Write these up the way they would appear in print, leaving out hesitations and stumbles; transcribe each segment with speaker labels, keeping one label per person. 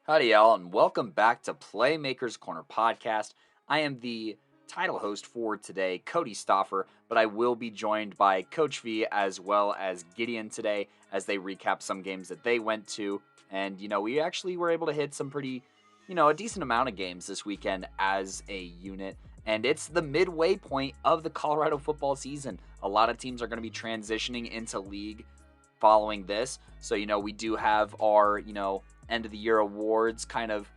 Speaker 1: Howdy, y'all, and welcome back to Playmakers Corner podcast. I am the title host for today, Kodey Stoffer, but I will be joined by Coach V as well as Gideon today as they recap some games that they went to. And, we actually were able to hit some pretty, a decent amount of games this weekend as a unit. And it's the midway point of the Colorado football season. A lot of teams are going to be transitioning into league following this. So, we do have our, end of the year awards kind of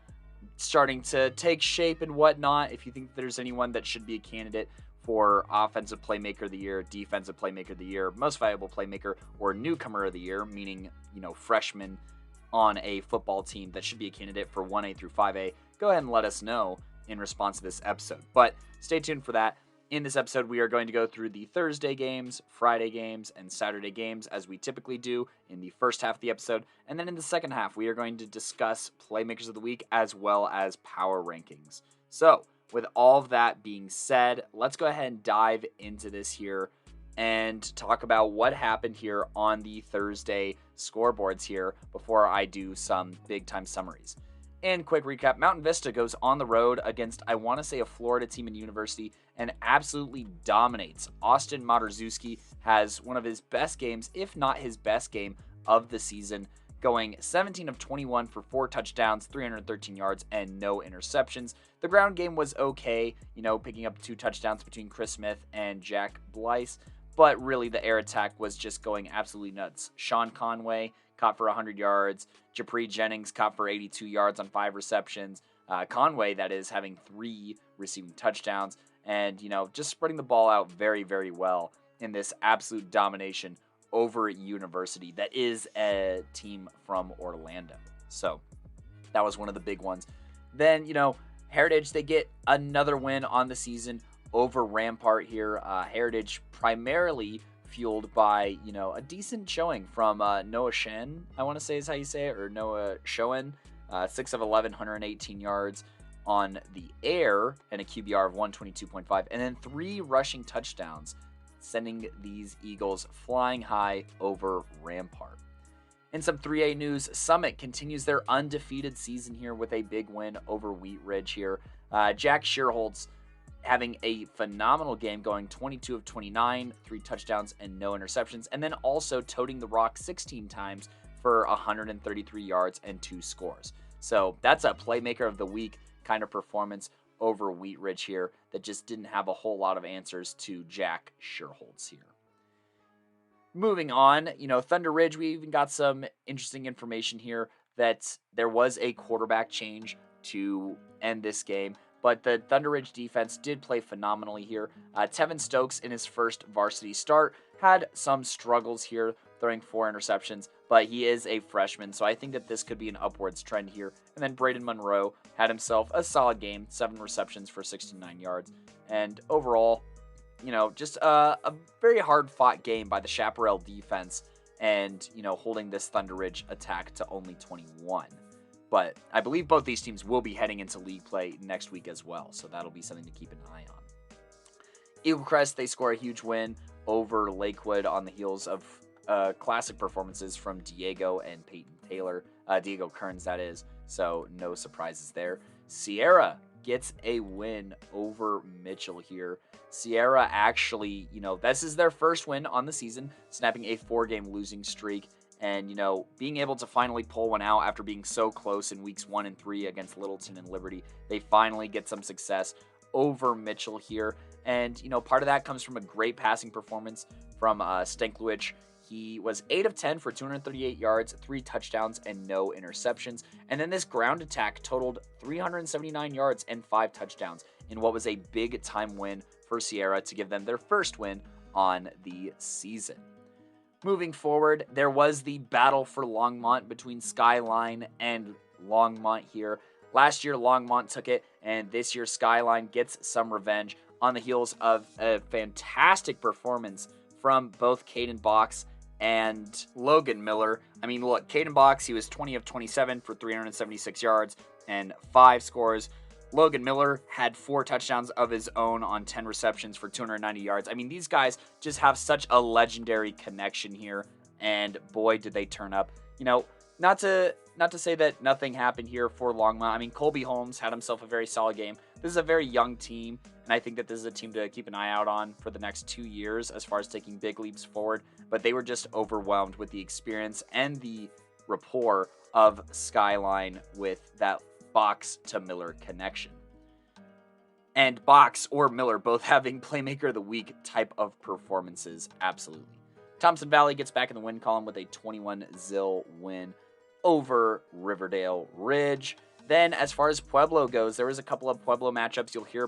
Speaker 1: starting to take shape and whatnot. If you think there's anyone that should be a candidate for offensive playmaker of the year, defensive playmaker of the year, most valuable playmaker, or newcomer of the year, meaning, freshman on a football team that should be a candidate for 1A through 5A, go ahead and let us know in response to this episode. But stay tuned for that. In this episode, we are going to go through the Thursday games, Friday games, and Saturday games as we typically do in the first half of the episode. And then in the second half, we are going to discuss Playmakers of the Week as well as power rankings. So, with all of that being said, let's go ahead and dive into this here and talk about what happened here on the Thursday scoreboards here before I do some big-time summaries. And quick recap, Mountain Vista goes on the road against, I want to say, a Florida team in University and absolutely dominates. Austin Materzuski has one of his best games, if not his best game of the season, going 17 of 21 for 4 touchdowns, 313 yards, and no interceptions. The ground game was okay, picking up 2 touchdowns between Chris Smith and Jack Blyce, but really the air attack was just going absolutely nuts. Sean Conway caught for 100 yards. Japri Jennings caught for 82 yards on 5 receptions. Conway, that is, having 3 receiving touchdowns. And, just spreading the ball out very, very well in this absolute domination over University. That is a team from Orlando. So that was one of the big ones. Then, Heritage, they get another win on the season over Rampart here. Heritage primarily fueled by, a decent showing from Noah Shen, I want to say is how you say it, or Noah Schoen, 6 of 11, 118 yards on the air, and a QBR of 122.5, and then 3 rushing touchdowns, sending these Eagles flying high over Rampart. In some 3A news, Summit continues their undefeated season here with a big win over Wheat Ridge here. Jack Shearholtz having a phenomenal game, going 22 of 29, 3 touchdowns and no interceptions, and then also toting the rock 16 times for 133 yards and 2 scores. So that's a Playmaker of the Week kind of performance over Wheat Ridge here that just didn't have a whole lot of answers to Jack Shearholtz here. Moving on, Thunder Ridge, we even got some interesting information here that there was a quarterback change to end this game. But the Thunder Ridge defense did play phenomenally here. Tevin Stokes, in his first varsity start, had some struggles here, throwing 4 interceptions, but he is a freshman, so I think that this could be an upwards trend here. And then Braden Monroe had himself a solid game, 7 receptions for 69 yards. And overall, just a very hard-fought game by the Chaparral defense and, holding this Thunder Ridge attack to only 21. But I believe both these teams will be heading into league play next week as well, so that'll be something to keep an eye on. Eagle Crest, they score a huge win over Lakewood on the heels of classic performances from Diego and Peyton Taylor. Diego Kearns, that is, so no surprises there. Sierra gets a win over Mitchell here. Sierra actually, this is their first win on the season, snapping a 4-game losing streak. And, being able to finally pull one out after being so close in weeks 1 and 3 against Littleton and Liberty, they finally get some success over Mitchell here. And, part of that comes from a great passing performance from Stanklewicz. He was 8 of 10 for 238 yards, 3 touchdowns, and no interceptions. And then this ground attack totaled 379 yards and 5 touchdowns in what was a big-time win for Sierra to give them their first win on the season. Moving forward, there was the battle for Longmont between Skyline and Longmont here. Last year, Longmont took it, and this year, Skyline gets some revenge on the heels of a fantastic performance from both Caden Box and Logan Miller. I mean, look, Caden Box, he was 20 of 27 for 376 yards and 5 scores. Logan Miller had 4 touchdowns of his own on 10 receptions for 290 yards. I mean, these guys just have such a legendary connection here, and boy, did they turn up. You know, not to not to say that nothing happened here for Longmont. I mean, Colby Holmes had himself a very solid game. This is a very young team, and I think that this is a team to keep an eye out on for the next 2 years as far as taking big leaps forward. But they were just overwhelmed with the experience and the rapport of Skyline with that Box to Miller connection. And Box or Miller both having Playmaker of the Week type of performances, absolutely. Thompson Valley gets back in the win column with a 21-0 win over Riverdale Ridge. Then, as far as Pueblo goes, there was a couple of Pueblo matchups. You'll hear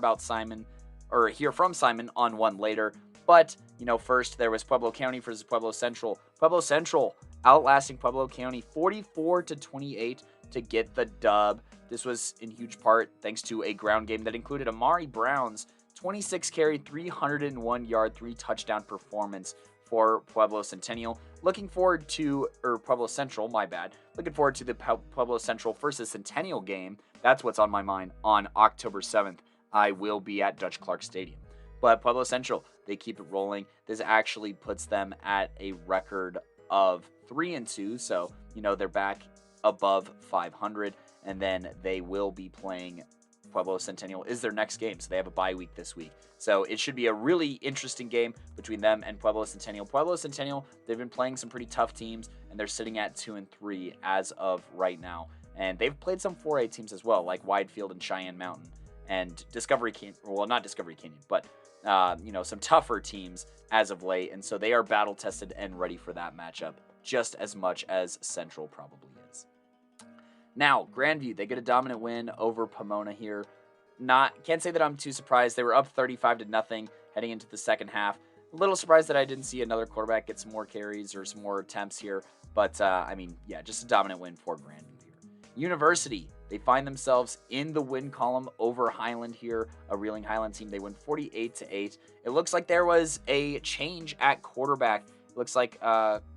Speaker 1: from Simon on one later. But, first there was Pueblo County versus Pueblo Central. Pueblo Central outlasting Pueblo County 44-28 to get the dub. This was in huge part thanks to a ground game that included Amari Brown's 26 carry, 301 yard, 3 touchdown performance for Pueblo Centennial. Pueblo Central, my bad. Looking forward to the Pueblo Central versus Centennial game. That's what's on my mind on October 7th. I will be at Dutch Clark Stadium. But Pueblo Central, they keep it rolling. This actually puts them at a record of 3-2. So, they're back above 500. And then they will be playing Pueblo Centennial is their next game. So they have a bye week this week. So it should be a really interesting game between them and Pueblo Centennial. Pueblo Centennial, they've been playing some pretty tough teams, and they're sitting at 2-3 as of right now. And they've played some 4A teams as well, like Widefield and Cheyenne Mountain and Discovery Canyon. Well, not Discovery Canyon, but some tougher teams as of late. And so they are battle tested and ready for that matchup just as much as Central probably is. Now, Grandview, they get a dominant win over Pomona here. Can't say that I'm too surprised. They were up 35-0 heading into the second half. A little surprised that I didn't see another quarterback get some more carries or some more attempts here. But, just a dominant win for Grandview here. University, they find themselves in the win column over Highland here, a reeling Highland team. They win 48-8. It looks like there was a change at quarterback. It looks like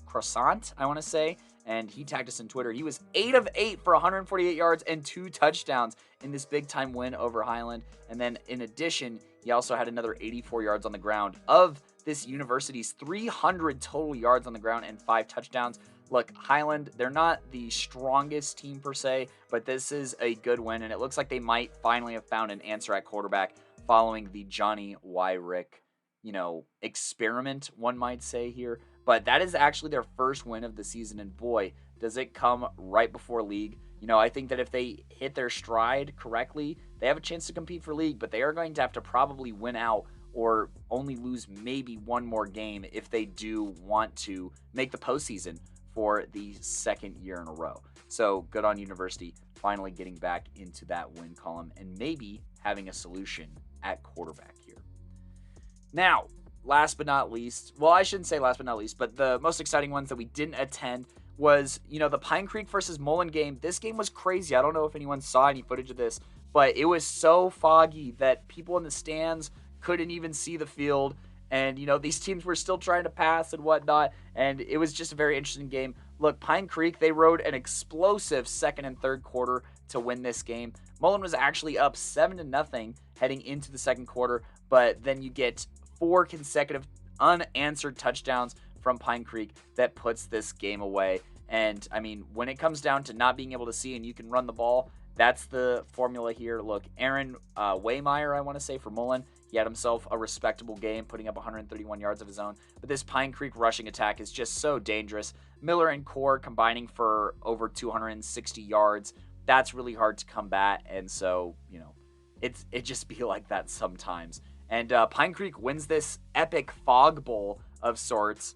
Speaker 1: Croissant, I want to say. And he tagged us on Twitter. He was 8 of 8 for 148 yards and 2 touchdowns in this big-time win over Highland. And then, in addition, he also had another 84 yards on the ground. Of this university's 300 total yards on the ground and 5 touchdowns. Look, Highland, they're not the strongest team per se, but this is a good win. And it looks like they might finally have found an answer at quarterback following the Johnny Wyrick, experiment, one might say here. But that is actually their first win of the season, and boy, does it come right before league. I think that if they hit their stride correctly, they have a chance to compete for league, but they are going to have to probably win out or only lose maybe one more game if they do want to make the postseason for the second year in a row. So good on University finally getting back into that win column and maybe having a solution at quarterback here. Now, last but not least, well, I shouldn't say last but not least, but the most exciting ones that we didn't attend was, the Pine Creek versus Mullen game. This game was crazy. I don't know if anyone saw any footage of this, but it was so foggy that people in the stands couldn't even see the field. And, these teams were still trying to pass and whatnot. And it was just a very interesting game. Look, Pine Creek, they rode an explosive second and third quarter to win this game. Mullen was actually up 7-0 heading into the second quarter, but then you get 4 consecutive unanswered touchdowns from Pine Creek that puts this game away. And, when it comes down to not being able to see and you can run the ball, that's the formula here. Look, Aaron Waymeyer, I want to say, for Mullen, he had himself a respectable game, putting up 131 yards of his own. But this Pine Creek rushing attack is just so dangerous. Miller and Core combining for over 260 yards. That's really hard to combat. And so, it just be like that sometimes. And Pine Creek wins this epic fog bowl of sorts,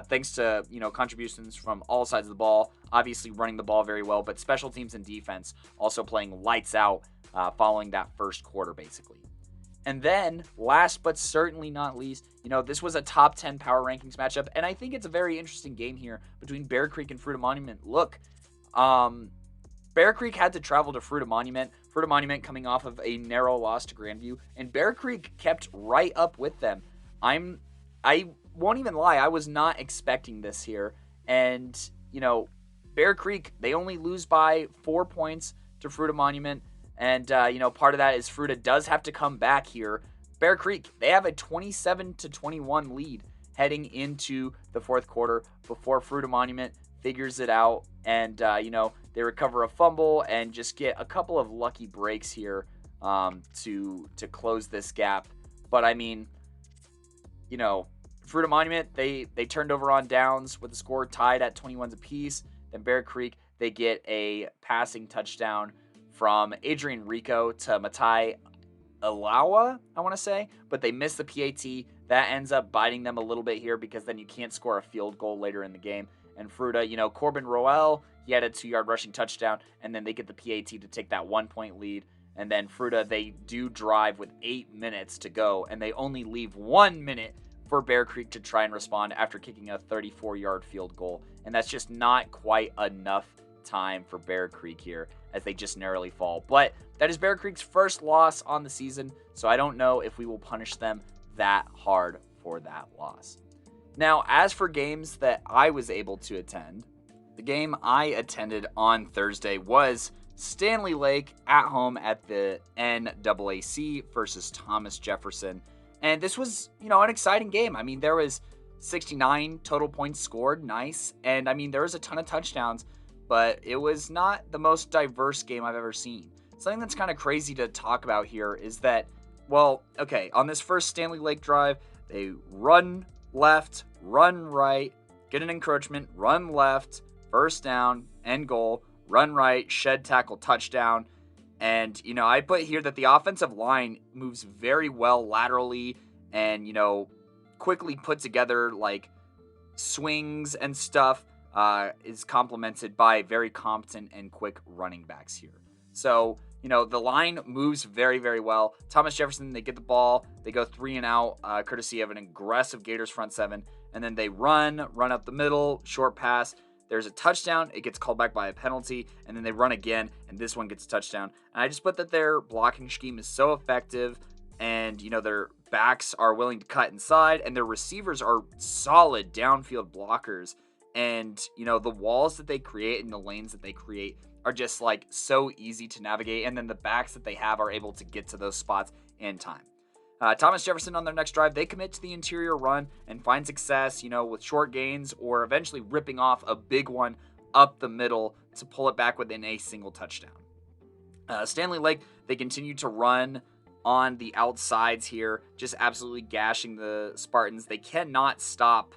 Speaker 1: thanks to, contributions from all sides of the ball, obviously running the ball very well, but special teams and defense also playing lights out following that first quarter, basically. And then, last but certainly not least, this was a top 10 power rankings matchup, and I think it's a very interesting game here between Bear Creek and Fruita Monument. Look, Bear Creek had to travel to Fruita Monument. Fruita Monument coming off of a narrow loss to Grandview, and Bear Creek kept right up with them. I won't even lie, I was not expecting this here. And, Bear Creek, they only lose by 4 points to Fruita Monument. And, part of that is Fruita does have to come back here. Bear Creek, they have a 27-21 lead heading into the fourth quarter before Fruita Monument figures it out and, They recover a fumble and just get a couple of lucky breaks here to close this gap. But I mean, Fruita Monument, they turned over on downs with the score tied at 21 apiece. Then Bear Creek, they get a passing touchdown from Adrian Rico to Matai Alawa, I want to say, but they miss the PAT. That ends up biting them a little bit here because then you can't score a field goal later in the game. And Fruita, Corbin Roel, he had a 2-yard rushing touchdown, and then they get the PAT to take that 1-point lead. And then Fruita, they do drive with 8 minutes to go, and they only leave 1 minute for Bear Creek to try and respond after kicking a 34-yard field goal. And that's just not quite enough time for Bear Creek here, as they just narrowly fall. But that is Bear Creek's first loss on the season, so I don't know if we will punish them that hard for that loss. Now, as for games that I was able to attend, the game I attended on Thursday was Standley Lake at home at the NAAC versus Thomas Jefferson. And this was, an exciting game. I mean, there was 69 total points scored. Nice. And I mean, there was a ton of touchdowns, but it was not the most diverse game I've ever seen. Something that's kind of crazy to talk about here is that, on this first Standley Lake drive, they run left, run right, get an encroachment, run left, first down, end goal, run right, shed tackle, touchdown. And, I put here that the offensive line moves very well laterally and, quickly put together like swings and stuff, is complemented by very competent and quick running backs here. So, the line moves very, very well. Thomas Jefferson, they get the ball, they go 3 and out, courtesy of an aggressive Gators front seven. And then they run up the middle, short pass. There's a touchdown. It gets called back by a penalty, and then they run again, and this one gets a touchdown. And I just put that their blocking scheme is so effective, and, their backs are willing to cut inside, and their receivers are solid downfield blockers. And, the walls that they create and the lanes that they create are just, so easy to navigate, and then the backs that they have are able to get to those spots in time. Thomas Jefferson on their next drive, they commit to the interior run and find success, with short gains or eventually ripping off a big one up the middle to pull it back within a single touchdown. Standley Lake, they continue to run on the outsides here, just absolutely gashing the Spartans. They cannot stop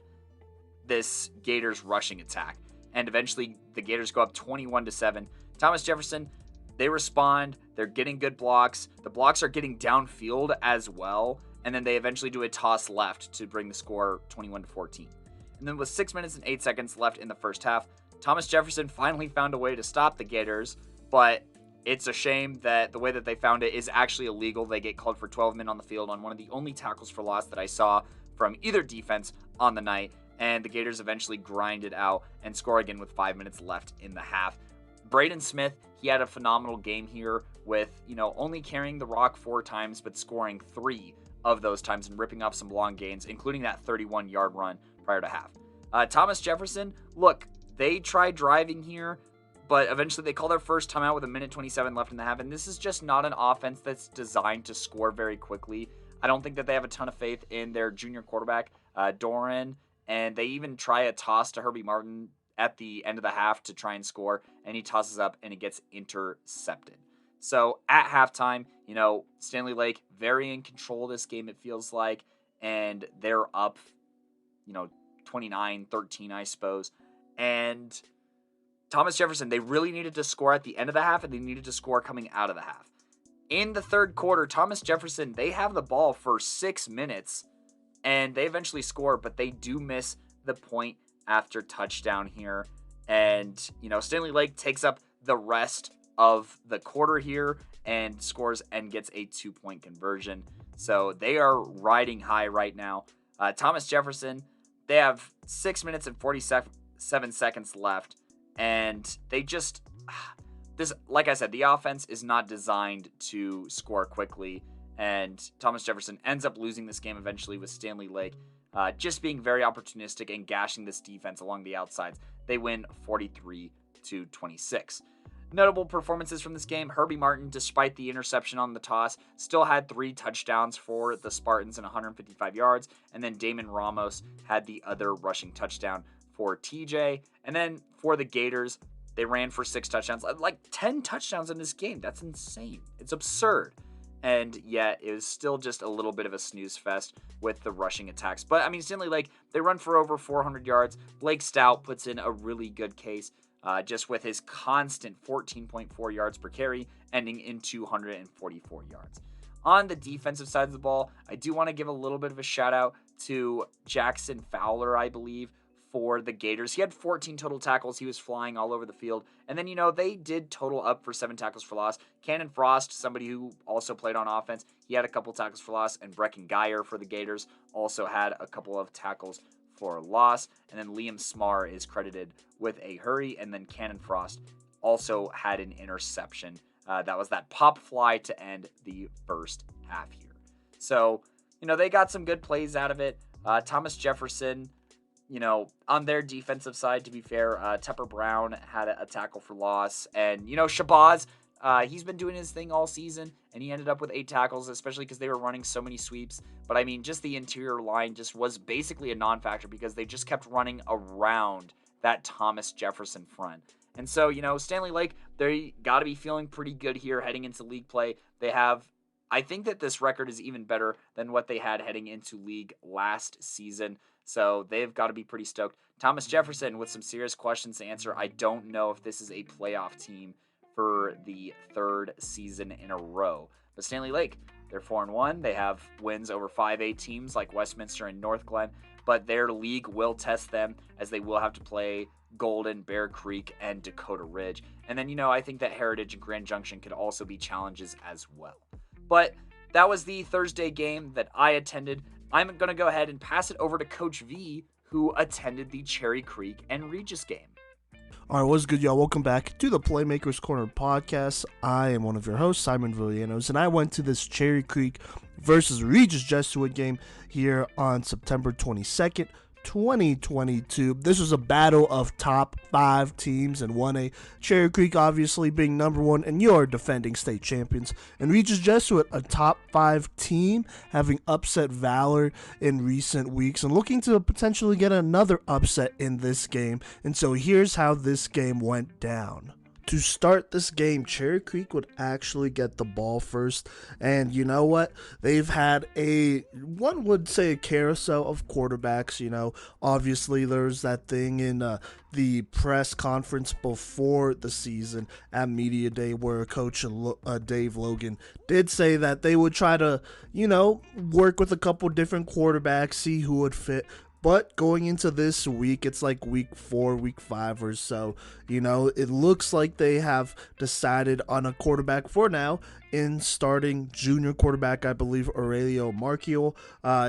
Speaker 1: this Gators rushing attack. And eventually the Gators go up 21-7. Thomas Jefferson, they respond. They're getting good blocks. The blocks are getting downfield as well. And then they eventually do a toss left to bring the score 21-14. And then with 6 minutes and 8 seconds left in the first half, Thomas Jefferson finally found a way to stop the Gators. But it's a shame that the way that they found it is actually illegal. They get called for 12 men on the field on one of the only tackles for loss that I saw from either defense on the night. And the Gators eventually grind it out and score again with 5 minutes left in the half. Braden Smith, he had a phenomenal game here with, only carrying the rock 4 times, but scoring 3 of those times and ripping off some long gains, including that 31-yard run prior to half. Thomas Jefferson, look, they tried driving here, but eventually they call their first timeout with 1:27 left in the half, and this is just not an offense that's designed to score very quickly. I don't think that they have a ton of faith in their junior quarterback, Doran, and they even try a toss to Herbie Martin at the end of the half to try and score, and he tosses up and it gets intercepted. So at halftime, Standley Lake very in control of this game, it feels like, and they're up, 29-13, I suppose. And Thomas Jefferson, they really needed to score at the end of the half, and they needed to score coming out of the half. In the third quarter, Thomas Jefferson, they have the ball for 6 minutes, and they eventually score, but they do miss the point after touchdown here. And, Standley Lake takes up the rest of the quarter here and scores and gets a 2-point conversion. So they are riding high right now. Thomas Jefferson, they have 6 minutes and 47 seconds left. And they just, like I said, the offense is not designed to score quickly. And Thomas Jefferson ends up losing this game eventually with Standley Lake just being very opportunistic and gashing this defense along the outsides. They win 43-26. Notable performances from this game: Herbie Martin, despite the interception on the toss, still had 3 touchdowns for the Spartans and 155 yards. And then Damon Ramos had the other rushing touchdown for TJ. And then for the Gators, They ran for 6 touchdowns, like 10 touchdowns in this game. That's insane. It's absurd. And yet it was still just a little bit of a snooze fest with the rushing attacks. But I mean, Standley Lake, they run for over 400 yards. Blake Stout puts in a really good case, just with his constant 14.4 yards per carry, ending in 244 yards. On the defensive side of the ball, I do want to give a little bit of a shout out to Jackson Fowler, I believe, for the Gators. He had 14 total tackles. He was flying all over the field. And then, they did total up for 7 tackles for loss. Cannon Frost, somebody who also played on offense, he had a couple tackles for loss. And Brecken Geyer for the Gators also had a couple of tackles for loss. And then Liam Smar is credited with a hurry. And then Cannon Frost also had an interception. That was that pop fly to end the first half here. So, they got some good plays out of it. Thomas Jefferson, on their defensive side, to be fair, Tepper Brown had a tackle for loss. And, Shabazz, he's been doing his thing all season, and he ended up with 8 tackles, especially because they were running so many sweeps. But, I mean, just the interior line just was basically a non-factor because they just kept running around that Thomas Jefferson front. And so, Standley Lake, they got to be feeling pretty good here heading into league play. I think that this record is even better than what they had heading into league last season. So they've got to be pretty stoked. Thomas Jefferson with some serious questions to answer. I don't know if this is a playoff team for the 3rd season in a row. But Standley Lake, they're 4-1. They have wins over 5A teams like Westminster and North Glen. But their league will test them as they will have to play Golden, Bear Creek, and Dakota Ridge. And then, I think that Heritage and Grand Junction could also be challenges as well. But that was the Thursday game that I attended. I'm going to go ahead and pass it over to Coach V, who attended the Cherry Creek and Regis game.
Speaker 2: All right, what's good, y'all? Welcome back to the Playmakers Corner podcast. I am one of your hosts, Simon Villanos, and I went to this Cherry Creek versus Regis Jesuit game here on September 22nd, 2022. This was a battle of top 5 teams in 1A. Cherry Creek obviously being number 1 and your defending state champions. And Regis Jesuit, a top 5 team, having upset Valor in recent weeks and looking to potentially get another upset in this game. And so here's how this game went down. To start this game, Cherry Creek would actually get the ball first. And you know what? They've had one would say a carousel of quarterbacks. Obviously there's that thing in the press conference before the season at Media Day where Coach Dave Logan did say that they would try to, work with a couple different quarterbacks, see who would fit. But going into this week, it's like week 4, week 5 or so, it looks like they have decided on a quarterback for now in starting junior quarterback, I believe, Aurelio Marchiol.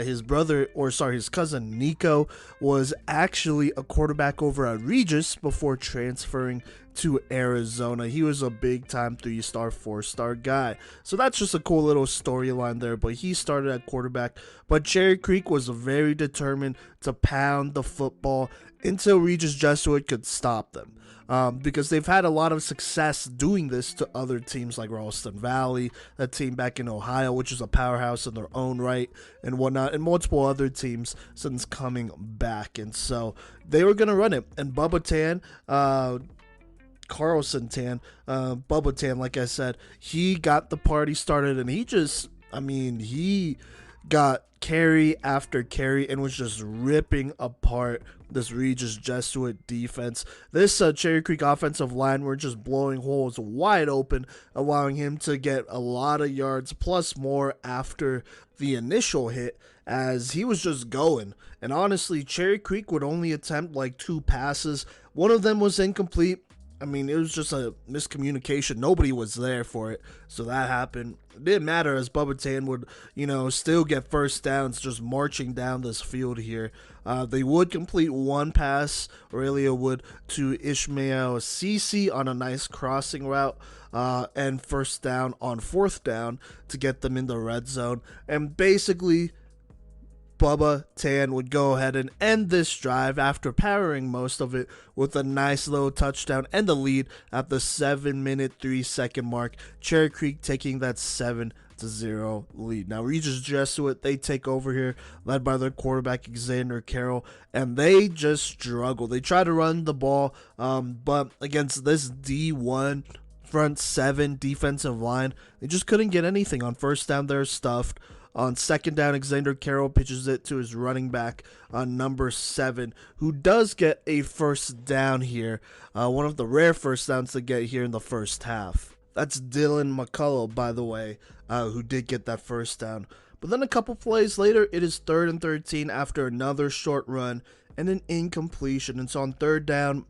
Speaker 2: His cousin Nico was actually a quarterback over at Regis before transferring to Arizona. He was a big-time 3-star, 4-star guy. So that's just a cool little storyline there, but he started at quarterback. But Cherry Creek was very determined to pound the football until Regis Jesuit could stop them. Because they've had a lot of success doing this to other teams like Ralston Valley, that team back in Ohio, which is a powerhouse in their own right, and whatnot, and multiple other teams since coming back. And so they were going to run it. And Bubba Tan, Carlson Tan, Bubba Tan, like I said, he got the party started, and he got carry after carry and was just ripping apart this Regis Jesuit defense. This Cherry Creek offensive line were just blowing holes wide open, allowing him to get a lot of yards plus more after the initial hit as he was just going. And honestly, Cherry Creek would only attempt like 2 passes. One of them was incomplete. It was just a miscommunication. Nobody was there for it, so that happened. It didn't matter as Bubba Tan would, still get first downs just marching down this field here. They would complete 1 pass, Aurelio would, to Ishmael Cece on a nice crossing route, and first down on 4th down to get them in the red zone. And basically, Bubba Tan would go ahead and end this drive after powering most of it with a nice little touchdown and the lead at the 7-minute 3-second mark. Cherry Creek taking that 7 0 lead. Now, Regis Jesuit, they take over here, led by their quarterback, Xander Carroll, and they just struggle. They try to run the ball, but against this D1 front 7 defensive line, they just couldn't get anything. On first down, they're stuffed. On second down, Xander Carroll pitches it to his running back, number 7, who does get a first down here. One of the rare first downs to get here in the first half. That's Dylan McCullough, by the way, who did get that first down. But then a couple plays later, it is 3rd and 13 after another short run and an incompletion. And so on third down,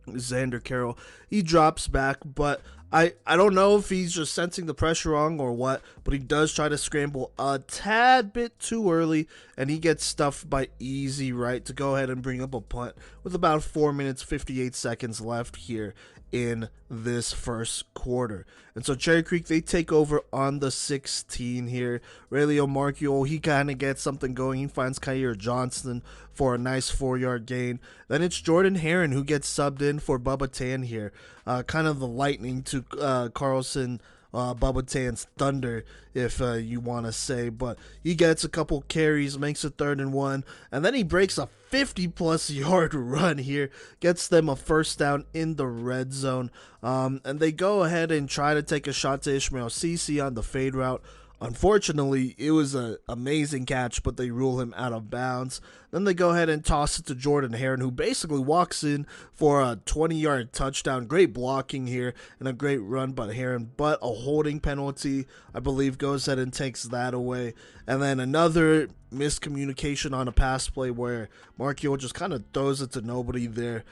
Speaker 2: Xander Carroll, he drops back, but I don't know if he's just sensing the pressure wrong or what, but he does try to scramble a tad bit too early, and he gets stuffed by Easy Right to go ahead and bring up a punt with about 4 minutes 58 seconds left here in this first quarter. And so Cherry Creek, they take over on the 16 here. Raylio Marchiol, he kind of gets something going. He finds Kyer Johnston for a nice 4-yard gain. Then it's Jordan Heron who gets subbed in for Bubba Tan here. Kind of the lightning to Carlson Bubba Tan's thunder, if you want to say. But he gets a couple carries, makes it 3rd and 1, and then he breaks a 50-plus yard run here, gets them a first down in the red zone. And they go ahead and try to take a shot to Ishmael Cece on the fade route. Unfortunately, it was an amazing catch, but they rule him out of bounds. Then they go ahead and toss it to Jordan Heron, who basically walks in for a 20-yard touchdown. Great blocking here and a great run by Heron, but a holding penalty, I believe, goes ahead and takes that away. And then another miscommunication on a pass play where Marchiol just kind of throws it to nobody there,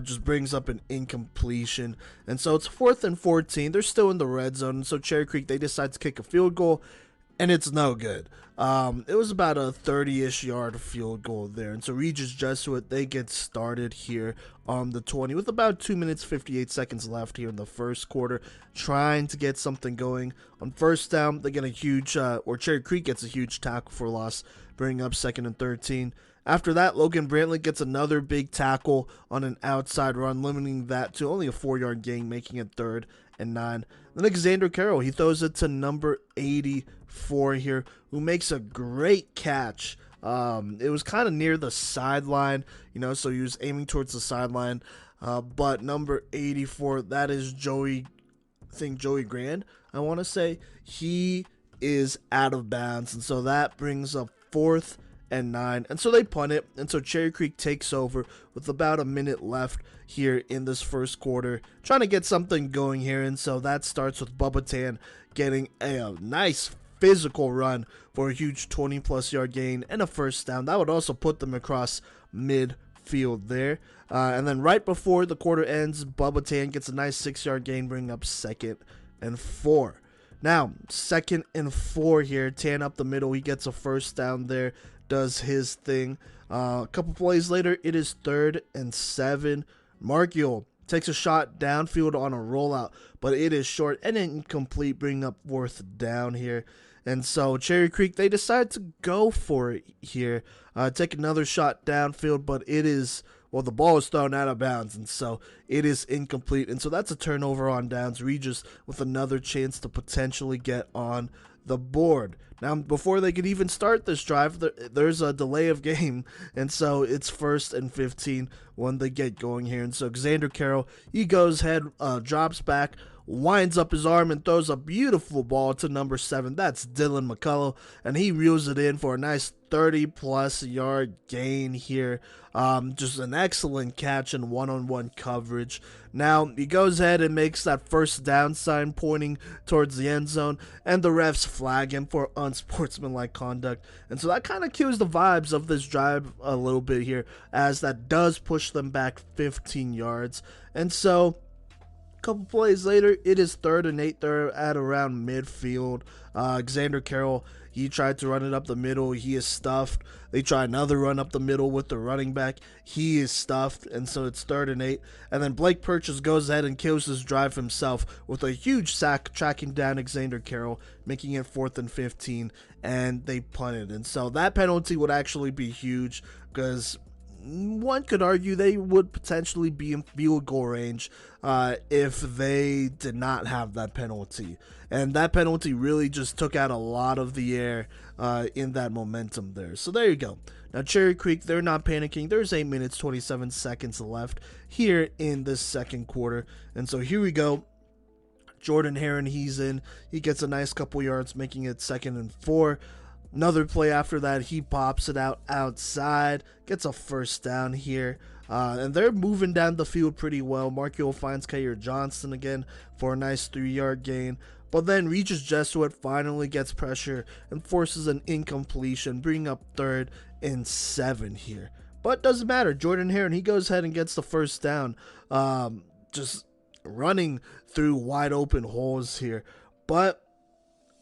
Speaker 2: just brings up an incompletion. And so it's 4th and 14. They're still in the red zone, and so Cherry Creek, they decide to kick a field goal, and it's no good. It was about a 30-ish yard field goal there. And so Regis Jesuit, they get started here on the 20 with about 2 minutes 58 seconds left here in the first quarter, trying to get something going. On first down, they get a huge, or Cherry Creek gets a huge tackle for loss, bringing up 2nd and 13. After that, Logan Brantley gets another big tackle on an outside run, limiting that to only a 4-yard gain, making it 3rd and 9. Then Alexander Carroll, he throws it to number 84 here, who makes a great catch. It was kind of near the sideline, so he was aiming towards the sideline. But number 84, that is Joey Grand, I want to say. He is out of bounds, and so that brings up 4th and 9, and so they punt it, and so Cherry Creek takes over with about a minute left here in this first quarter, trying to get something going here. And so that starts with Bubba Tan getting a nice physical run for a huge 20-plus yard gain and a first down. That would also put them across midfield there. And then right before the quarter ends, Bubba Tan gets a nice 6-yard gain, bringing up 2nd and 4. Now, 2nd and 4 here, Tan up the middle. He gets a first down there, does his thing. A couple plays later, it is 3rd and 7. Marchiol takes a shot downfield on a rollout, but it is short and incomplete, bringing up 4th down here. And so Cherry Creek, they decide to go for it here. Take another shot downfield, but it is, the ball is thrown out of bounds, and so it is incomplete. And so that's a turnover on downs. Regis with another chance to potentially get on the board. Now, before they could even start this drive, there's a delay of game, and so it's 1st and 15 when they get going here. And so Xander Carroll, he goes ahead, drops back, winds up his arm, and throws a beautiful ball to number 7. That's Dylan McCullough, and he reels it in for a nice 30-plus yard gain here. Just an excellent catch and one-on-one coverage. Now, he goes ahead and makes that first down sign pointing towards the end zone, and the refs flag him for unsportsmanlike conduct. And so that kind of kills the vibes of this drive a little bit here, as that does push them back 15 yards. And so couple plays later, it is 3rd and 8. They're at around midfield. Xander Carroll, he tried to run it up the middle. He is stuffed. They try another run up the middle with the running back. He is stuffed, and so it's 3rd and 8. And then Blake Purchase goes ahead and kills his drive himself with a huge sack, tracking down Xander Carroll, making it 4th and 15, and they punted. And so that penalty would actually be huge, because one could argue they would potentially be in field goal range if they did not have that penalty. And that penalty really just took out a lot of the air in that momentum there. So there you go. Now, Cherry Creek, they're not panicking. There's 8 minutes, 27 seconds left here in the second quarter. And so here we go. Jordan Heron, he's in. He gets a nice couple yards, making it 2nd and 4. Another play after that, he pops it out outside, gets a first down here. And they're moving down the field pretty well. Markio finds Kyer Johnston again for a nice 3-yard gain. But then Regis Jesuit finally gets pressure and forces an incompletion, bringing up 3rd and 7 here. But doesn't matter. Jordan Heron, he goes ahead and gets the first down. Just running through wide open holes here. But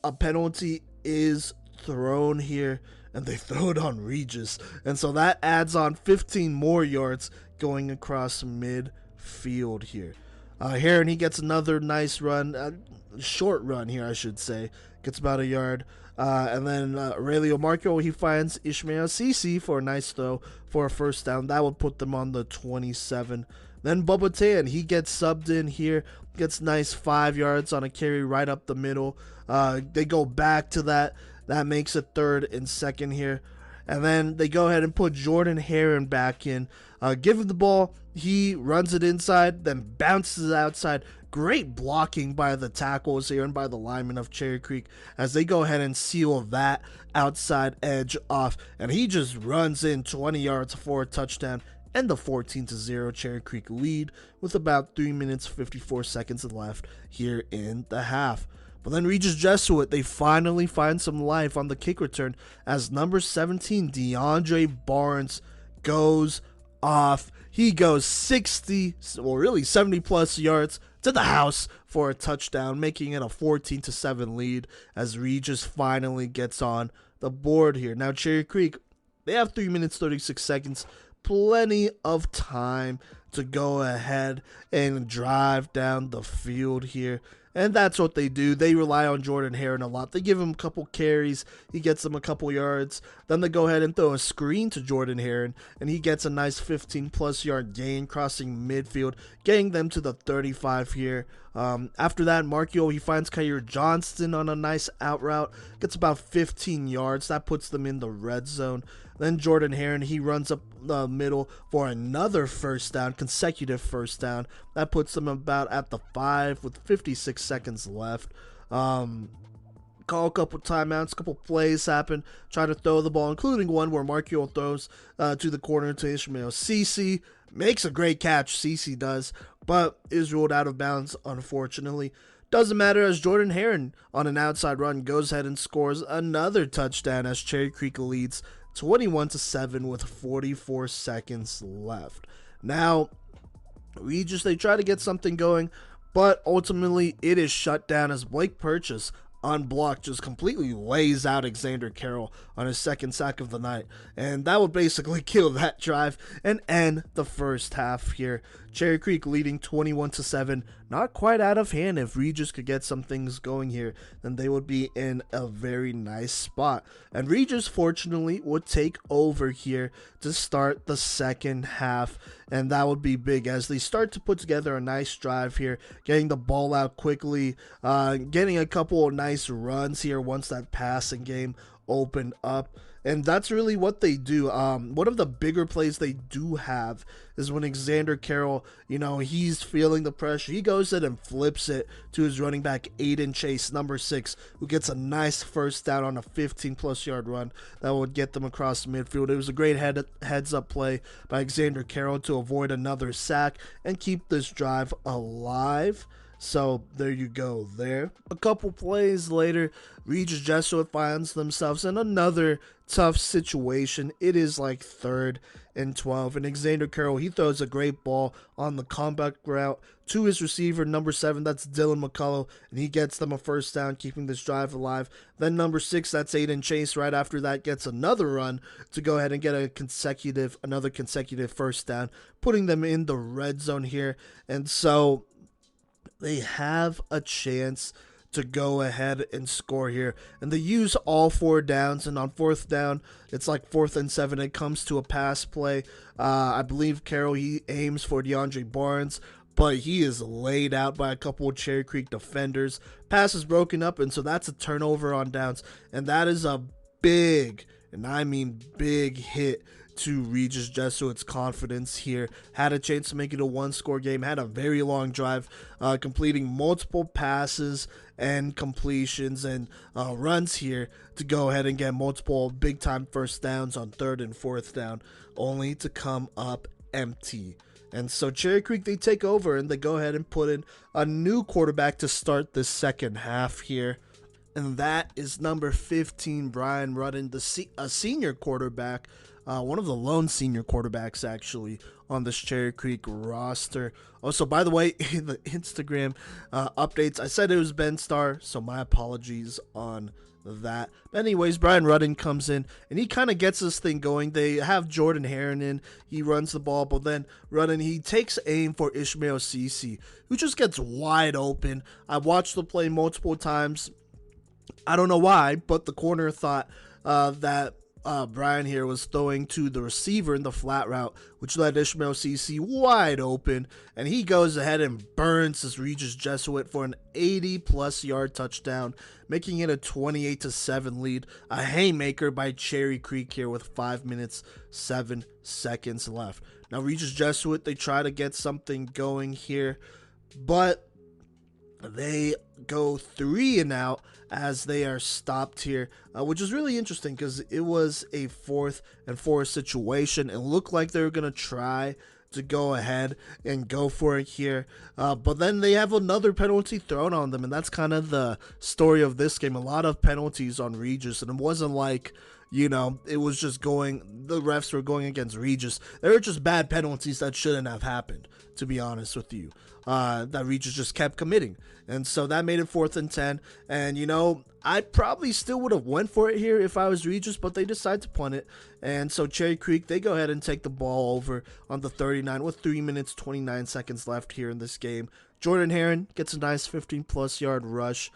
Speaker 2: a penalty is thrown here, and they throw it on Regis, and so that adds on 15 more yards going across midfield here. Heron, he gets another nice run, short run here I should say, gets about a yard, and then Aurelio Marco, he finds Ishmael Cece for a nice throw for a first down. That would put them on the 27. Then Bubba Tan, he gets subbed in here, gets nice 5 yards on a carry right up the middle. They go back to that. That makes it 3rd and 2 here. And then they go ahead and put Jordan Heron back in. Give him the ball. He runs it inside, then bounces it outside. Great blocking by the tackles here and by the linemen of Cherry Creek as they go ahead and seal that outside edge off. And he just runs in 20 yards for a touchdown and the 14-0 Cherry Creek lead with about 3 minutes 54 seconds left here in the half. But then Regis Jesuit, they finally find some life on the kick return as number 17, DeAndre Barnes, goes off. He goes 70 plus yards to the house for a touchdown, making it a 14-7 lead as Regis finally gets on the board here. Now Cherry Creek, they have 3 minutes 36 seconds, plenty of time to go ahead and drive down the field here. And that's what they do. They rely on Jordan Heron a lot. They give him a couple carries. He gets them a couple yards. Then they go ahead and throw a screen to Jordan Heron, and he gets a nice 15-plus yard gain crossing midfield, getting them to the 35 here. After that, Markio, he finds Kyer Johnston on a nice out route. Gets about 15 yards. That puts them in the red zone. Then Jordan Heron, he runs up the middle for another first down, consecutive first down. That puts them about at the 5 with 56 seconds left. Call a couple timeouts, a couple plays happen, try to throw the ball, including one where Markio throws to the corner to Ishmael Cece. Makes a great catch, Cece does, but is ruled out of bounds, unfortunately. Doesn't matter as Jordan Heron on an outside run goes ahead and scores another touchdown as Cherry Creek leads 21-7 with 44 seconds left. Now, Regis, they try to get something going, but ultimately it is shut down as Blake Purchase unblocked just completely lays out Xander Carroll on his second sack of the night, and that would basically kill that drive and end the first half here. Cherry Creek leading 21-7, not quite out of hand. If Regis could get some things going here, then they would be in a very nice spot, and Regis fortunately would take over here to start the second half, and that would be big as they start to put together a nice drive here, getting the ball out quickly, getting a couple of nice runs here once that passing game opened up. And that's really what they do. One of the bigger plays they do have is when Xander Carroll, he's feeling the pressure. He goes in and flips it to his running back, Aiden Chase, number 6, who gets a nice first down on a 15-plus yard run that would get them across midfield. It was a great heads-up play by Xander Carroll to avoid another sack and keep this drive alive. So there you go there. A couple plays later, Regis Jesuit finds themselves in another tough situation. It is like 3rd and 12, and Xander Carroll, he throws a great ball on the comeback route to his receiver, number 7, that's Dylan McCullough, and he gets them a first down, keeping this drive alive. Then number 6, that's Aiden Chase, right after that gets another run to go ahead and get another consecutive first down, putting them in the red zone here. And so they have a chance to go ahead and score here. And they use all 4 downs, and on 4th down, it's like 4th and 7. It comes to a pass play. I believe Carroll, he aims for DeAndre Barnes, but he is laid out by a couple of Cherry Creek defenders. Pass is broken up, and so that's a turnover on downs. And that is a big, and I mean big hit to Regis Jesuit's confidence here. Had a chance to make it a 1-score game, had a very long drive, completing multiple passes and completions and runs here to go ahead and get multiple big-time first downs on 3rd and 4th down, only to come up empty. And so Cherry Creek, they take over and they go ahead and put in a new quarterback to start the second half here. And that is number 15, Brian Rudden, a senior quarterback, one of the lone senior quarterbacks actually on this Cherry Creek roster. Also, by the way, in the Instagram updates, I said it was Ben Starr, so my apologies on that. But anyways, Brian Rudden comes in and he kind of gets this thing going. They have Jordan Heron in, he runs the ball, but then Rudden, he takes aim for Ishmael Cece, who just gets wide open. I watched the play multiple times. I don't know why, but the corner thought that Brian here was throwing to the receiver in the flat route, which led Ishmael Cece wide open, and he goes ahead and burns this Regis Jesuit for an 80-plus yard touchdown, making it a 28-7 lead. A haymaker by Cherry Creek here with 5 minutes, 7 seconds left. Now, Regis Jesuit, they try to get something going here, but they go 3 and out as they are stopped here, which is really interesting because it was a 4th and 4 situation. It looked like they were going to try to go ahead and go for it here, but then they have another penalty thrown on them, and that's kind of the story of this game. A lot of penalties on Regis, and it wasn't like, you know, it was just the refs were going against Regis. They were just bad penalties that shouldn't have happened, to be honest with you, that Regis just kept committing. And so that made it 4th and 10. And, you know, I probably still would have went for it here if I was Regis, but they decide to punt it. And so Cherry Creek, they go ahead and take the ball over on the 39 with 3 minutes, 29 seconds left here in this game. Jordan Heron gets a nice 15-plus yard rush.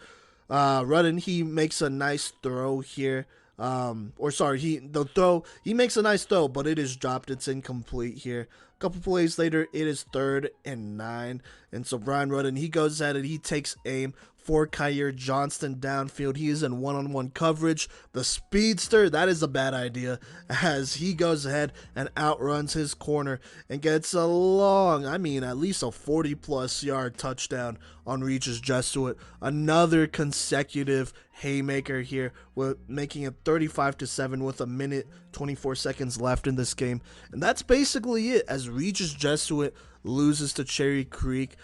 Speaker 2: Rudden, he makes a nice throw here. He makes a nice throw, but it is dropped. It's incomplete here. A couple plays later, it is 3rd and 9. And so Brian Rudden, he goes at it. He takes aim for Kyer Johnston downfield. He is in one-on-one coverage. The speedster, that is a bad idea, as he goes ahead and outruns his corner and gets a long, at least a 40-plus yard touchdown on Regis Jesuit. Another consecutive haymaker here, with making it 35-7 with a minute 24 seconds left in this game. And that's basically it, as Regis Jesuit loses to Cherry Creek.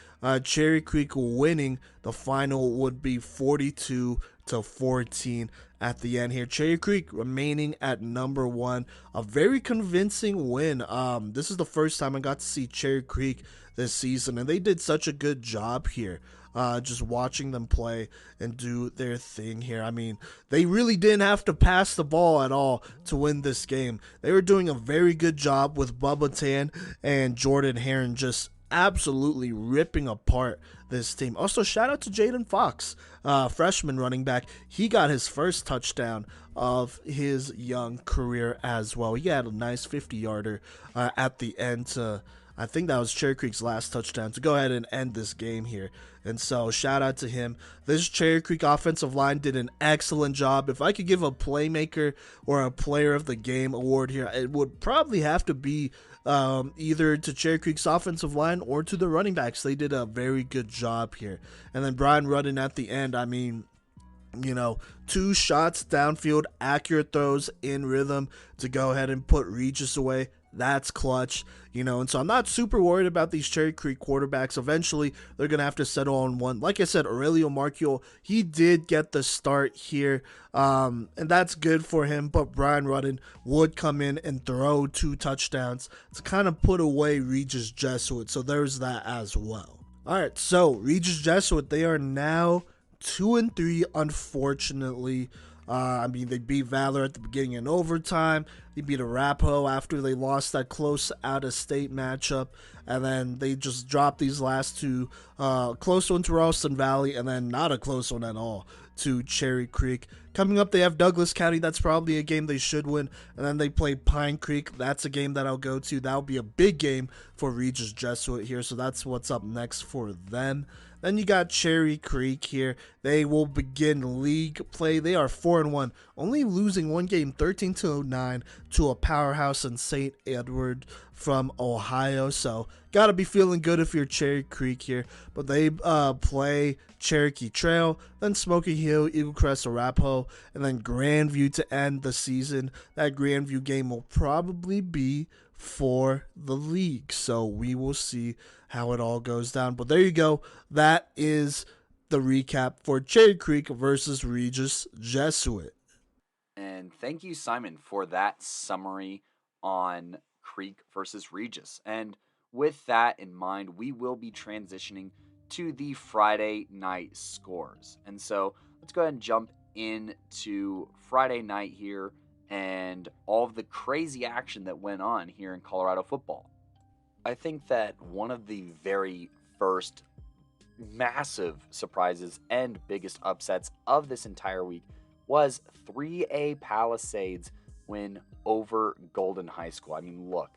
Speaker 2: Cherry Creek winning. The final would be 42-14 at the end here. Cherry Creek remaining at number 1. A very convincing win. This is the first time I got to see Cherry Creek this season, and they did such a good job here. Just watching them play and do their thing here. They really didn't have to pass the ball at all to win this game. They were doing a very good job with Bubba Tan and Jordan Heron just absolutely ripping apart this team. Also, shout out to Jaden Fox, freshman running back. He got his first touchdown of his young career as well. He had a nice 50-yarder at the end to, I think that was Cherry Creek's last touchdown to go ahead and end this game here. And so shout out to him. This Cherry Creek offensive line did an excellent job. If I could give a playmaker or a player of the game award here, it would probably have to be either to Cherry Creek's offensive line or to the running backs. They did a very good job here. And then Brian Rudden at the end, 2 shots downfield, accurate throws in rhythm to go ahead and put Regis away. That's clutch, and so I'm not super worried about these Cherry Creek quarterbacks. Eventually, they're going to have to settle on one. Like I said, Aurelio Marchiol, he did get the start here, and that's good for him, but Brian Rudden would come in and throw 2 touchdowns to kind of put away Regis Jesuit, so there's that as well. All right, so Regis Jesuit, they are now 2-3, unfortunately. They beat Valor at the beginning in overtime. They beat Arapahoe after they lost that close out-of-state matchup. And then they just dropped these last two close one to Ralston Valley, and then not a close one at all to Cherry Creek. Coming up, they have Douglas County. That's probably a game they should win. And then they play Pine Creek. That's a game that I'll go to. That'll be a big game for Regis Jesuit here. So that's what's up next for them. Then you got Cherry Creek here. They will begin league play. They are 4-1, only losing one game, 13-9, to a powerhouse in St. Edward from Ohio. So gotta be feeling good if you're Cherry Creek here. But they play Cherokee Trail, then Smoky Hill, Eagle Crest, Arapahoe, and then Grandview to end the season. That Grandview game will probably be for the league, so we will see how it all goes down. But there you go. That is the recap for Cherry Creek versus Regis Jesuit.
Speaker 1: And thank you, Simon, for that summary on Creek versus Regis. And with that in mind, we will be transitioning to the Friday night scores. And so let's go ahead and jump into Friday night here and all of the crazy action that went on here in Colorado football. I think that one of the very first massive surprises and biggest upsets of this entire week was 3A Palisades win over Golden High School. I mean, look,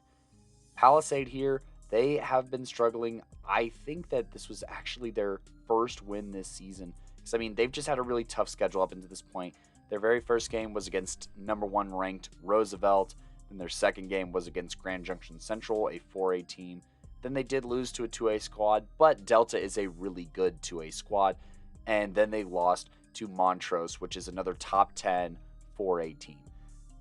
Speaker 1: Palisade here, they have been struggling. I think that this was actually their first win this season. Because, I mean, they've just had a really tough schedule up until this point. Their very first game was against number 1 ranked Roosevelt. Then their second game was against Grand Junction Central, a 4A team. Then they did lose to a 2A squad, but Delta is a really good 2A squad. And then they lost to Montrose, which is another top 10 4A team.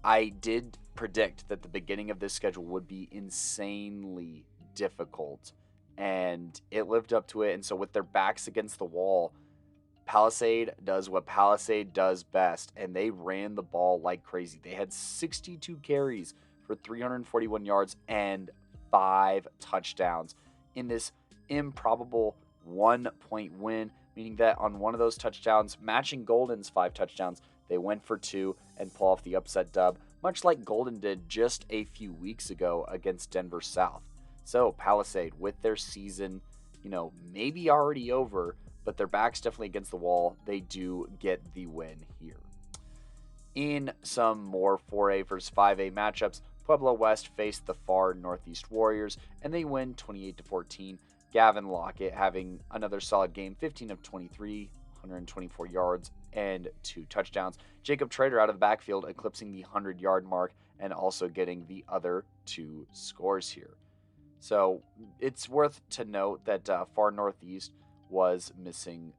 Speaker 1: I did predict that the beginning of this schedule would be insanely difficult, and it lived up to it. And so with their backs against the wall, Palisade does what Palisade does best, and they ran the ball like crazy. They had 62 carries for 341 yards and 5 touchdowns in this improbable 1-point win, meaning that on one of those touchdowns, matching Golden's 5 touchdowns, they went for 2 and pull off the upset dub, much like Golden did just a few weeks ago against Denver South. So Palisade, with their season, maybe already over, but their back's definitely against the wall, they do get the win here. In some more 4A versus 5A matchups, Pueblo West faced the far Northeast Warriors, and they win 28-14. Gavin Lockett having another solid game, 15 of 23, 124 yards, and 2 touchdowns. Jacob Trader out of the backfield, eclipsing the 100-yard mark, and also getting the other 2 scores here. So it's worth to note that far Northeast was missing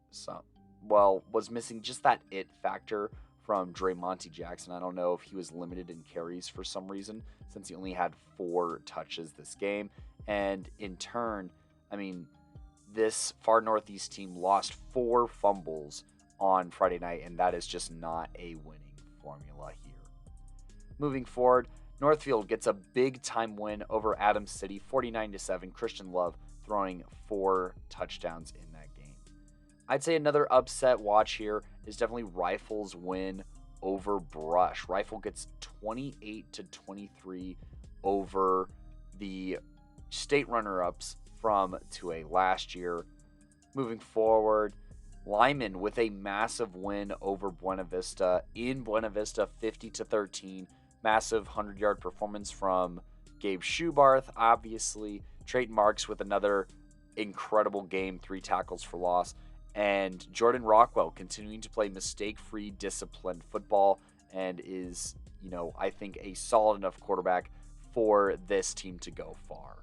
Speaker 1: just that it factor from Dre Monty Jackson. I don't know if he was limited in carries for some reason, since he only had 4 touches this game. And in turn, this far Northeast team lost 4 fumbles on Friday night, and that is just not a winning formula here. Moving forward, Northfield gets a big-time win over Adams City, 49-7. Christian Love throwing 4 touchdowns in that game. I'd say another upset watch here is definitely Rifle's win over Brush. Rifle gets 28-23 over the state runner-ups from 2A last year. Moving forward, Lyman with a massive win over Buena Vista. In Buena Vista, 50-13. Massive 100-yard performance from Gabe Schubarth, obviously. Trayton Marks with another incredible game, 3 tackles for loss. And Jordan Rockwell continuing to play mistake-free, disciplined football and is, I think a solid enough quarterback for this team to go far.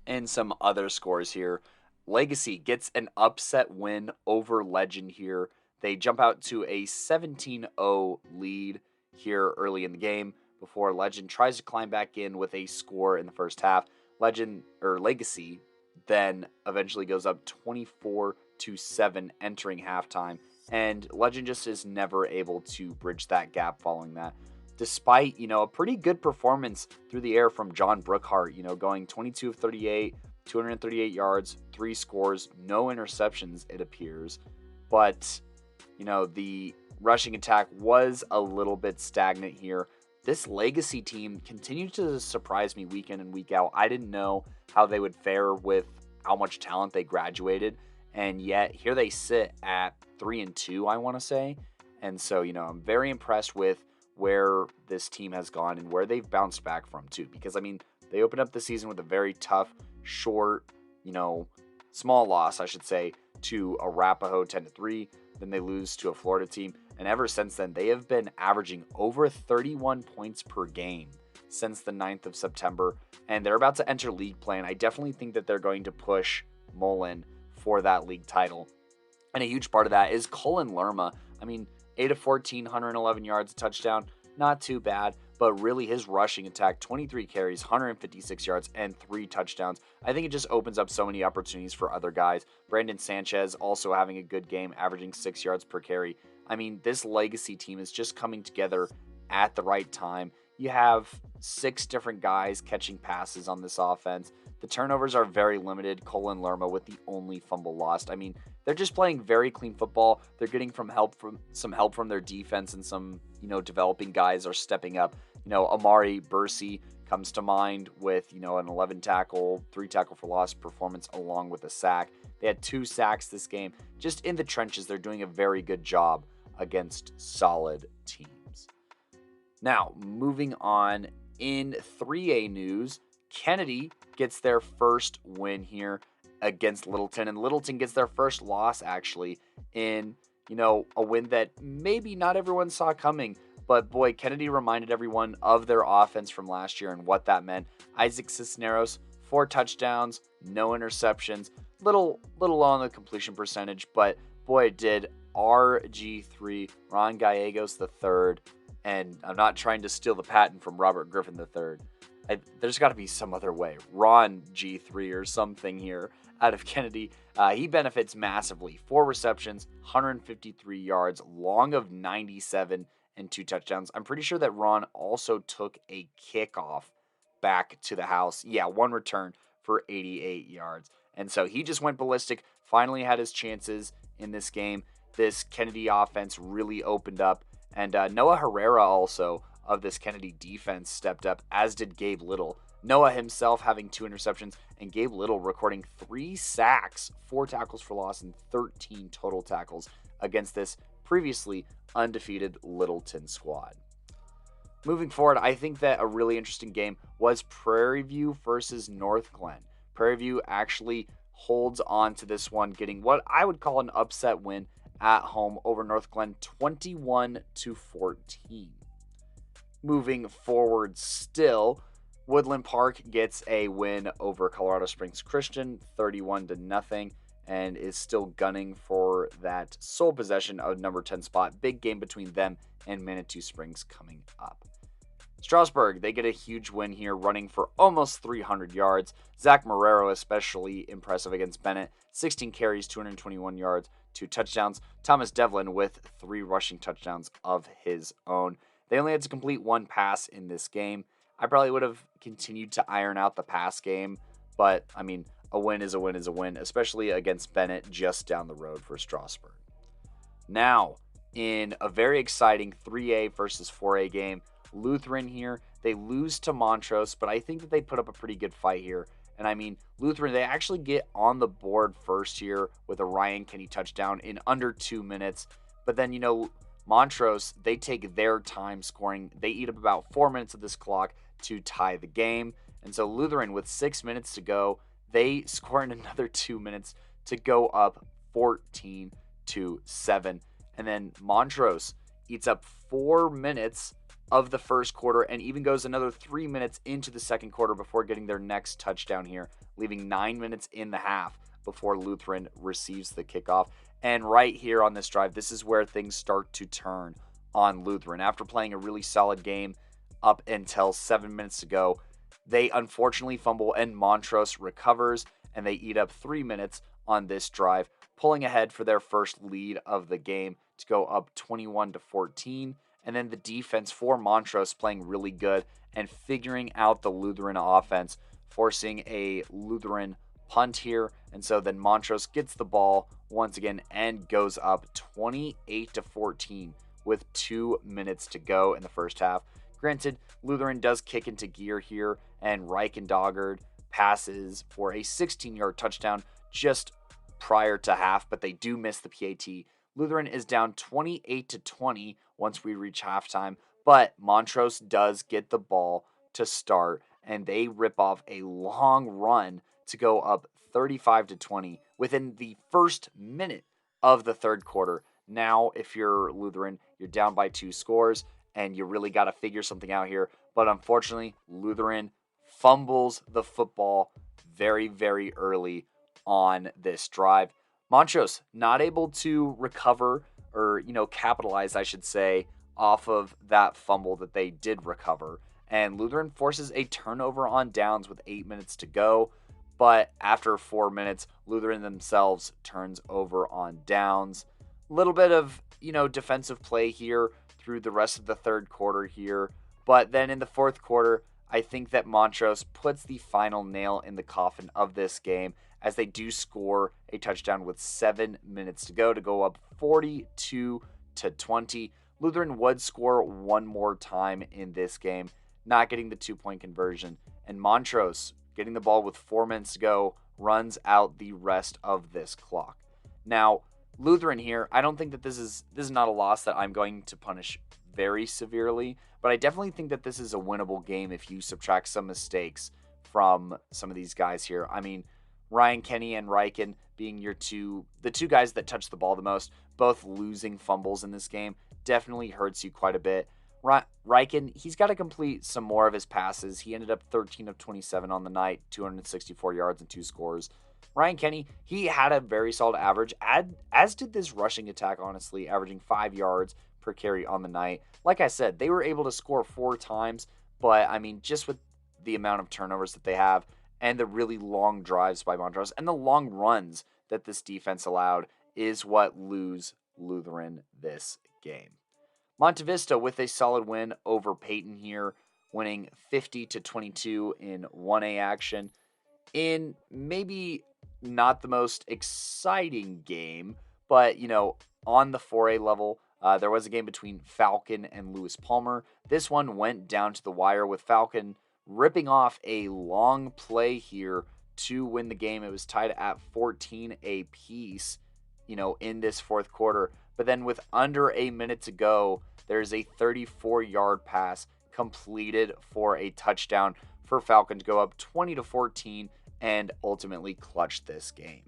Speaker 1: And some other scores here. Legacy gets an upset win over Legend here. They jump out to a 17-0 lead here early in the game before Legend tries to climb back in with a score in the first half. Legacy then eventually goes up 24-7 entering halftime, and Legend just is never able to bridge that gap following that. Despite, a pretty good performance through the air from John Brookhart, going 22 of 38, 238 yards, 3 scores, no interceptions, it appears. But, the rushing attack was a little bit stagnant here. This legacy team continued to surprise me week in and week out. I didn't know how they would fare with how much talent they graduated, and yet here they sit at 3-2, I want to say. And so, I'm very impressed with where this team has gone and where they've bounced back from too. Because, they opened up the season with a very tough, short, small loss, I should say, to Arapahoe 10-3. Then they lose to a Florida team. And ever since then, they have been averaging over 31 points per game since the 9th of September. And they're about to enter league play. And I definitely think that they're going to push Mullen for that league title. And a huge part of that is Cullen Lerma. 8 of 14, 111 yards, a touchdown. Not too bad. But really, his rushing attack, 23 carries, 156 yards, and 3 touchdowns. I think it just opens up so many opportunities for other guys. Brandon Sanchez also having a good game, averaging 6 yards per carry. This legacy team is just coming together at the right time. You have 6 different guys catching passes on this offense. The turnovers are very limited. Cullen Lerma with the only fumble lost. They're just playing very clean football. They're getting some help from their defense, and some, developing guys are stepping up. Amari Bursey comes to mind with, an 11 tackle, 3 tackle for loss performance along with a sack. They had 2 sacks this game. Just in the trenches, they're doing a very good job against solid teams. Now, moving on in 3A news, Kennedy gets their first win here against Littleton, and Littleton gets their first loss actually in, a win that maybe not everyone saw coming, but boy, Kennedy reminded everyone of their offense from last year and what that meant. Isaac Cisneros, 4 touchdowns, no interceptions, little low on the completion percentage, but boy, did RG3, Ron Gallegos III, and I'm not trying to steal the patent from Robert Griffin III. There's got to be some other way. Ron G3 or something here out of Kennedy. He benefits massively. 4 receptions, 153 yards, long of 97, and 2 touchdowns. I'm pretty sure that Ron also took a kickoff back to the house. Yeah, 1 return for 88 yards. And so he just went ballistic, finally had his chances in this game. This Kennedy offense really opened up. And Noah Herrera also of this Kennedy defense stepped up, as did Gabe Little. Noah himself having 2 interceptions, and Gabe Little recording 3 sacks, 4 tackles for loss, and 13 total tackles against this previously undefeated Littleton squad. Moving forward, I think that a really interesting game was Prairie View versus North Glen. Prairie View actually holds on to this one, getting what I would call an upset win at home over North Glen, 21-14. Moving forward still, Woodland Park gets a win over Colorado Springs Christian, 31-0, and is still gunning for that sole possession of number 10 spot. Big game between them and Manitou Springs coming up. Strasburg, they get a huge win here, running for almost 300 yards. Zach Marrero especially impressive against Bennett. 16 carries, 221 yards, 2 touchdowns. Thomas Devlin with 3 rushing touchdowns of his own. They only had to complete 1 pass in this game. I probably would have continued to iron out the pass game, but, a win is a win is a win, especially against Bennett just down the road for Strasburg. Now, in a very exciting 3A versus 4A game, Lutheran here, they lose to Montrose, but I think that they put up a pretty good fight here. And Lutheran, they actually get on the board first here with a Ryan Kenny touchdown in under 2 minutes. But then, Montrose, they take their time scoring. They eat up about 4 minutes of this clock to tie the game. And so Lutheran, with 6 minutes to go, they score in another 2 minutes to go up 14-7. And then Montrose eats up 4 minutes of the first quarter and even goes another 3 minutes into the second quarter before getting their next touchdown here, leaving 9 minutes in the half before Lutheran receives the kickoff. And right here on this drive, this is where things start to turn on Lutheran. After playing a really solid game up until 7 minutes to go, they unfortunately fumble and Montrose recovers, and they eat up 3 minutes on this drive, pulling ahead for their first lead of the game to go up 21-14. And then the defense for Montrose playing really good and figuring out the Lutheran offense, forcing a Lutheran punt here. And so then Montrose gets the ball once again and goes up 28-14 with 2 minutes to go in the first half. Granted, Lutheran does kick into gear here, and Reich and Doggard passes for a 16-yard touchdown just prior to half, but they do miss the PAT. Lutheran is down 28-20 once we reach halftime, but Montrose does get the ball to start, and they rip off a long run to go up 35-20 within the first minute of the third quarter. Now, if you're Lutheran, you're down by 2 scores, and you really got to figure something out here. But unfortunately, Lutheran fumbles the football very, very early on this drive. Montrose not able to recover or, capitalize, I should say, off of that fumble that they did recover. And Lutheran forces a turnover on downs with 8 minutes to go. But after 4 minutes, Lutheran themselves turns over on downs. A little bit of, defensive play here through the rest of the third quarter here. But then in the fourth quarter, I think that Montrose puts the final nail in the coffin of this game as they do score a touchdown with 7 minutes to go up 42-20. Lutheran would score one more time in this game, not getting the 2-point conversion. And Montrose, getting the ball with 4 minutes to go, runs out the rest of this clock. Now, Lutheran here, I don't think that this is not a loss that I'm going to punish very severely, but I definitely think that this is a winnable game if you subtract some mistakes from some of these guys here. I mean, Ryan Kenny and Riken being the two guys that touch the ball the most, both losing fumbles in this game, definitely hurts you quite a bit. Riken, he's got to complete some more of his passes. He ended up 13 of 27 on the night, 264 yards and 2 scores. Ryan Kenny, he had a very solid average, as did this rushing attack, honestly, averaging 5 yards per carry on the night. Like I said, they were able to score 4 times, but I mean, just with the amount of turnovers that they have and the really long drives by Montrose and the long runs that this defense allowed is what lose Lutheran this game. Monte Vista with a solid win over Peyton here, winning 50-22 in 1A action. In maybe not the most exciting game, but, on the 4A level, there was a game between Falcon and Lewis Palmer. This one went down to the wire with Falcon ripping off a long play here to win the game. It was tied at 14 apiece, in this fourth quarter. But then with under a minute to go, there's a 34-yard pass completed for a touchdown for Falcon to go up 20-14 and ultimately clutch this game.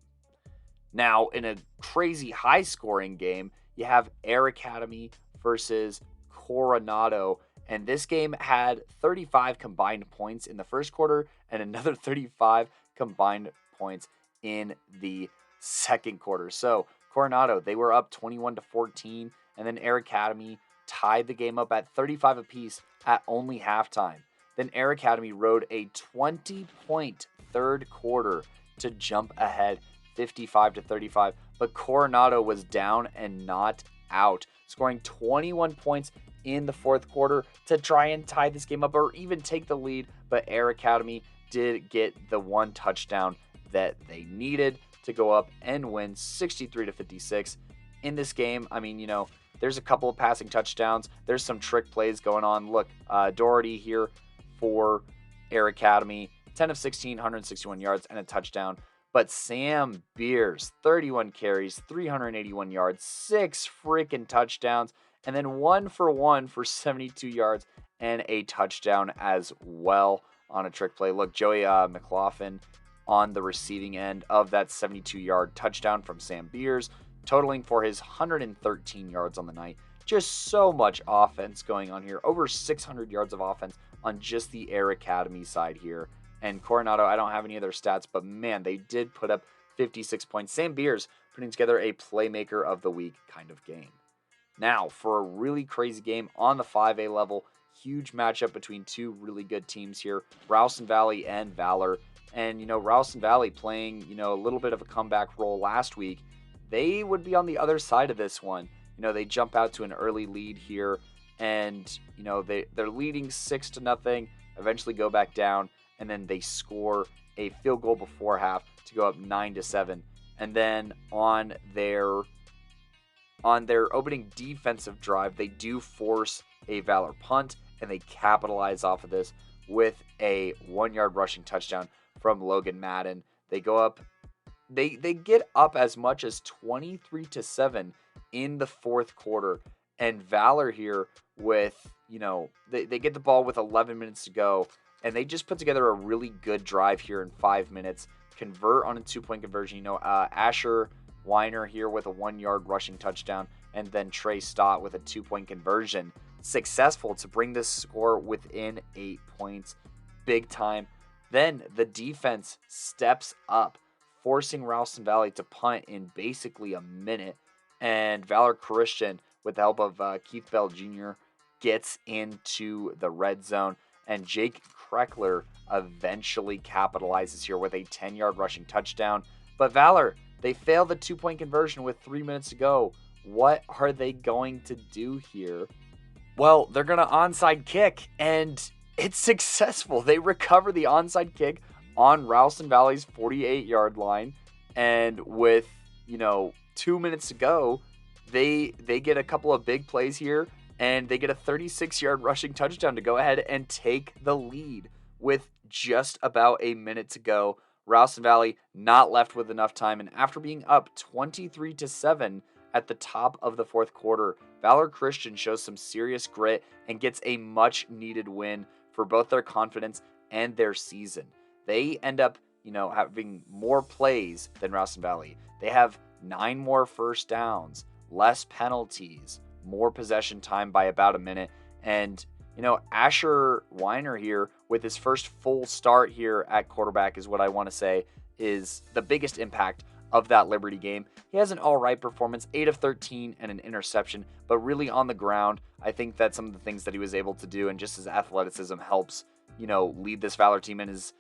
Speaker 1: Now, in a crazy high-scoring game, you have Air Academy versus Coronado, and this game had 35 combined points in the first quarter and another 35 combined points in the second quarter. So Coronado, they were up 21-14, and then Air Academy tied the game up at 35 apiece at only halftime. Then Air Academy rode a 20-point third quarter to jump ahead 55-35, but Coronado was down and not out, scoring 21 points in the fourth quarter to try and tie this game up or even take the lead, but Air Academy did get the one touchdown that they needed to go up and win 63-56. In this game, I mean, there's a couple of passing touchdowns. There's some trick plays going on. Look, Doherty here for Air Academy, 10 of 16, 161 yards and a touchdown. But Sam Beers, 31 carries, 381 yards, 6 freaking touchdowns, and then 1 for 1 for 72 yards and a touchdown as well on a trick play. Look, Joey McLaughlin on the receiving end of that 72-yard touchdown from Sam Beers, totaling for his 113 yards on the night. Just so much offense going on here. Over 600 yards of offense on just the Air Academy side here. And Coronado, I don't have any other stats, but man, they did put up 56 points. Sam Beers putting together a Playmaker of the Week kind of game. Now, for a really crazy game on the 5A level, huge matchup between two really good teams here, Rowson Valley and Valor. And, Rowson Valley playing, a little bit of a comeback role last week. They would be on the other side of this one. They jump out to an early lead here, and, they're leading 6-0, eventually go back down, and then they score a field goal before half to go up 9-7. And then on their On their opening defensive drive, they do force a Valor punt, and they capitalize off of this with a 1-yard rushing touchdown from Logan Madden. They go up, they get up as much as 23-7 in the fourth quarter. And Valor here with, they get the ball with 11 minutes to go, and they just put together a really good drive here in 5 minutes, convert on a 2-point conversion. Asher Weiner here with a 1-yard rushing touchdown, and then Trey Stott with a 2-point conversion. Successful to bring this score within 8 points. Big time. Then the defense steps up, forcing Ralston Valley to punt in basically a minute. And Valor Christian, with the help of Keith Bell Jr., gets into the red zone. And Jake Kreckler eventually capitalizes here with a 10-yard rushing touchdown. But Valor, they fail the 2-point conversion with 3 minutes to go. What are they going to do here? Well, they're going to onside kick, and it's successful. They recover the onside kick on Ralston Valley's 48-yard line, and with, 2 minutes to go, they get a couple of big plays here, and they get a 36-yard rushing touchdown to go ahead and take the lead with just about a minute to go. Ralston Valley not left with enough time, and after being up 23-7 at the top of the fourth quarter, Valor Christian shows some serious grit and gets a much-needed win for both their confidence and their season. They end up, having more plays than Ralston Valley. They have 9 more first downs, less penalties, more possession time by about a minute, and Asher Weiner here with his first full start here at quarterback is what I want to say is the biggest impact of that Liberty game. He has an all right performance, 8 of 13 and an interception, but really on the ground, I think that some of the things that he was able to do and just his athleticism helps, lead this Valor team and his,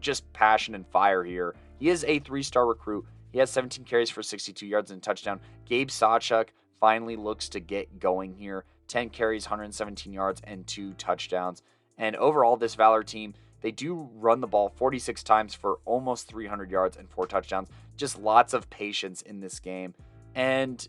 Speaker 1: just passion and fire here. He is a 3-star recruit. He has 17 carries for 62 yards and a touchdown. Gabe Sawchuk finally looks to get going here. 10 carries, 117 yards, and 2 touchdowns. And overall, this Valor team, they do run the ball 46 times for almost 300 yards and 4 touchdowns. Just lots of patience in this game. And,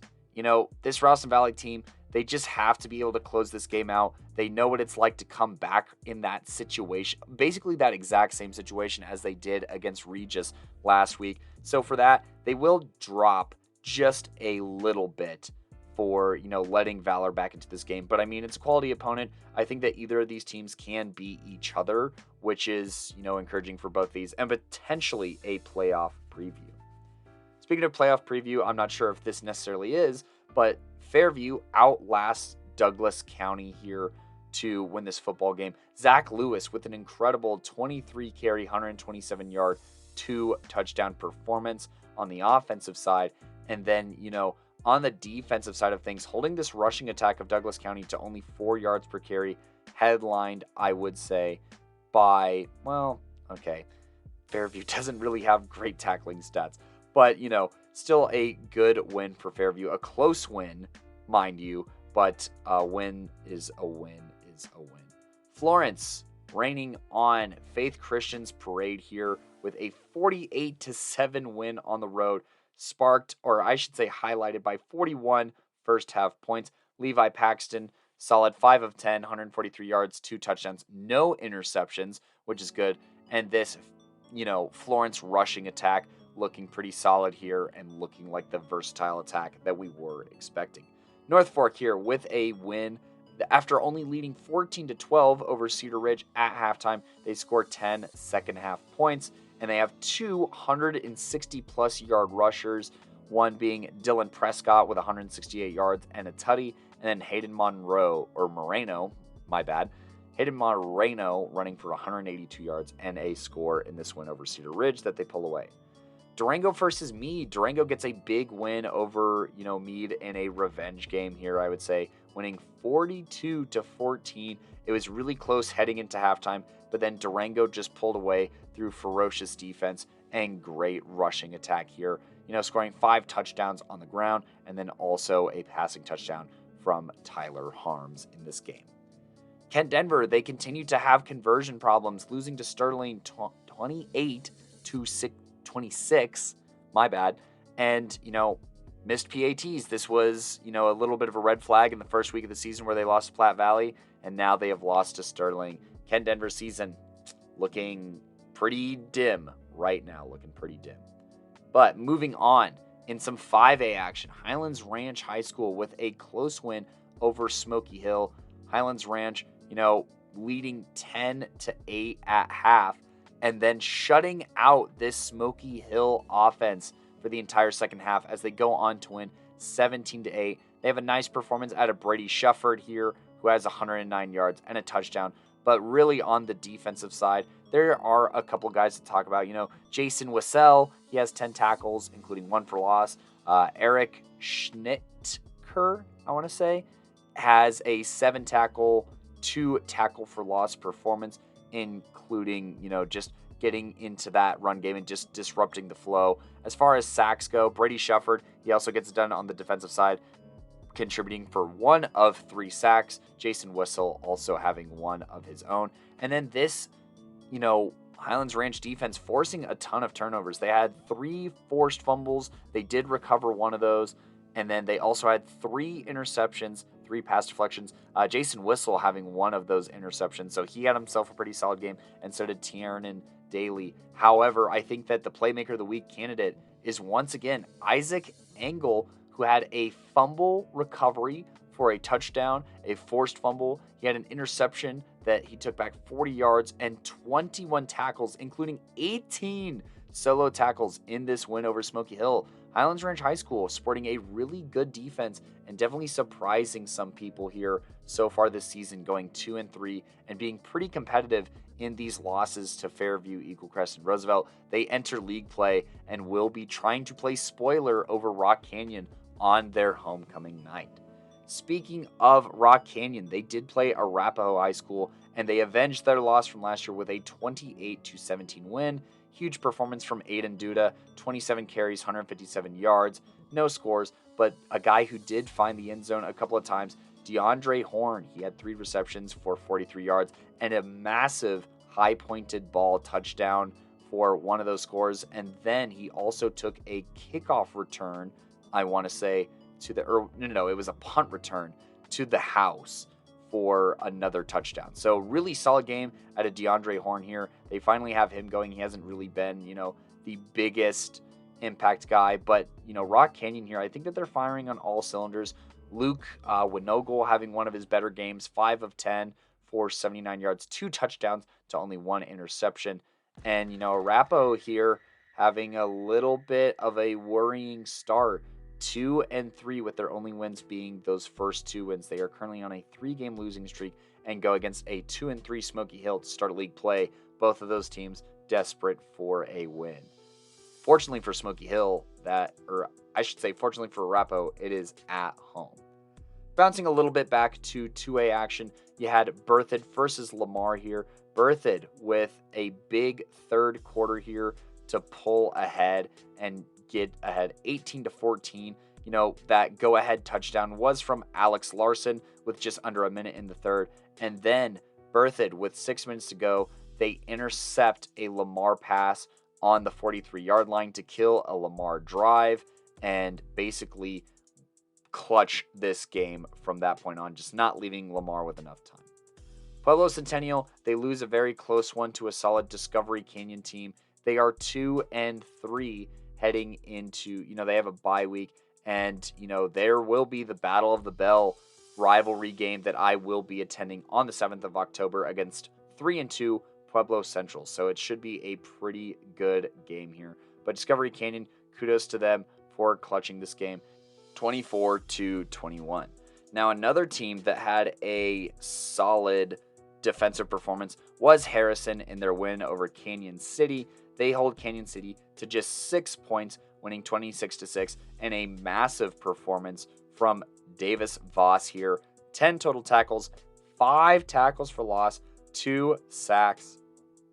Speaker 1: this Ralston Valley team, they just have to be able to close this game out. They know what it's like to come back in that situation, basically that exact same situation as they did against Regis last week. So for that, they will drop just a little bit for, letting Valor back into this game. But I mean, it's a quality opponent. I think that either of these teams can beat each other, which is, encouraging for both these and potentially a playoff preview. Speaking of playoff preview, I'm not sure if this necessarily is, but Fairview outlasts Douglas County here to win this football game. Zach Lewis with an incredible 23-carry, 127-yard, 2-touchdown performance on the offensive side. And then, on the defensive side of things, holding this rushing attack of Douglas County to only 4 yards per carry, headlined, I would say, by, Fairview doesn't really have great tackling stats, but, still a good win for Fairview. A close win, mind you, but a win is a win is a win. Florence reigning on Faith Christian's parade here with a 48-7 win on the road, sparked, or I should say highlighted by 41 first half points. Levi Paxton, solid 5 of 10, 143 yards, 2 touchdowns, no interceptions, which is good. And this, Florence rushing attack looking pretty solid here and looking like the versatile attack that we were expecting. North Fork here with a win. After only leading 14-12 over Cedar Ridge at halftime, they score 10 second half points, and they have 260-plus yard rushers, one being Dylan Prescott with 168 yards and a tutty, and then Hayden Moreno, Hayden Moreno running for 182 yards and a score in this win over Cedar Ridge that they pull away. Durango versus Meade. Durango gets a big win over, Meade in a revenge game here, I would say, winning 42-14. It was really close heading into halftime, but then Durango just pulled away through ferocious defense and great rushing attack here, scoring 5 touchdowns on the ground and then also a passing touchdown from Tyler Harms in this game. Kent Denver, they continue to have conversion problems, losing to Sterling 28-26. My bad. And, missed PATs. This was, a little bit of a red flag in the first week of the season where they lost to Platte Valley, and now they have lost to Sterling. Ken Denver's season looking pretty dim right now, But moving on, in some 5A action, Highlands Ranch High School with a close win over Smoky Hill. Highlands Ranch, leading 10-8 at half, and then shutting out this Smoky Hill offense for the entire second half as they go on to win 17-8. They have a nice performance out of Brady Shufford here, who has 109 yards and a touchdown. But really on the defensive side, there are a couple guys to talk about. Jason Wissell, he has 10 tackles, including 1 for loss. Eric Schnittker, I want to say, has a 7 tackle, 2 tackle for loss performance, including, just getting into that run game and just disrupting the flow. As far as sacks go, Brady Shufford, he also gets it done on the defensive side, contributing for 1 of 3 sacks. Jason Wissell also having 1 of his own. And then this, Highlands Ranch defense forcing a ton of turnovers. They had 3 forced fumbles. They did recover 1 of those. And then they also had 3 interceptions, 3 pass deflections. Jason Wissell having 1 of those interceptions. So he had himself a pretty solid game, and so did Tiernan Daly. However, I think that the Playmaker of the Week candidate is once again Isaac Engel, who had a fumble recovery for a touchdown, a forced fumble. He had an interception that he took back 40 yards and 21 tackles, including 18 solo tackles in this win over Smoky Hill. Highlands Ranch High School sporting a really good defense and definitely surprising some people here so far this season, going 2-3 and being pretty competitive in these losses to Fairview, Eagle Crest, and Roosevelt. They enter league play and will be trying to play spoiler over Rock Canyon on their homecoming night. Speaking of Rock Canyon, they did play Arapahoe High School, and they avenged their loss from last year with a 28-17 win. Huge performance from Aiden Duda, 27 carries, 157 yards, no scores, but a guy who did find the end zone a couple of times, DeAndre Horn. He had 3 receptions for 43 yards and a massive high-pointed ball touchdown for 1 of those scores. And then he also took a kickoff return, I want to say, it was a punt return to the house for another touchdown. So really solid game out of DeAndre Horn here. They finally have him going. He hasn't really been, the biggest impact guy, but, Rock Canyon here, I think that they're firing on all cylinders. Luke Winogle having one of his better games, 5 of 10 for 79 yards, 2 touchdowns to only 1 interception. And, Arapahoe here having a little bit of a worrying start. 2-3 with their only wins being those first 2 wins. They are currently on a 3-game losing streak and go against a 2-3 Smoky Hill to start league play. Both of those teams desperate for a win. Fortunately for Smoky Hill, fortunately for Arapahoe, it is at home. Bouncing a little bit back to 2A action, you had Berthoud versus Lamar here. Berthoud with a big third quarter here to pull ahead and get ahead 18-14. That go-ahead touchdown was from Alex Larson with just under a minute in the third. And then Berthoud, with 6 minutes to go, they intercept a Lamar pass on the 43-yard line to kill a Lamar drive and basically clutch this game from that point on, just not leaving Lamar with enough time. Pueblo Centennial, they lose a very close one to a solid Discovery Canyon team. They are 2-3 heading into, they have a bye week, and, there will be the Battle of the Bell rivalry game that I will be attending on the 7th of October against 3-2 Pueblo Central. So it should be a pretty good game here. But Discovery Canyon, kudos to them for clutching this game 24-21. Now, another team that had a solid defensive performance was Harrison in their win over Canyon City. They hold Canyon City to just 6 points, winning 26-6, and a massive performance from Davis Voss here. 10 total tackles, 5 tackles for loss, 2 sacks,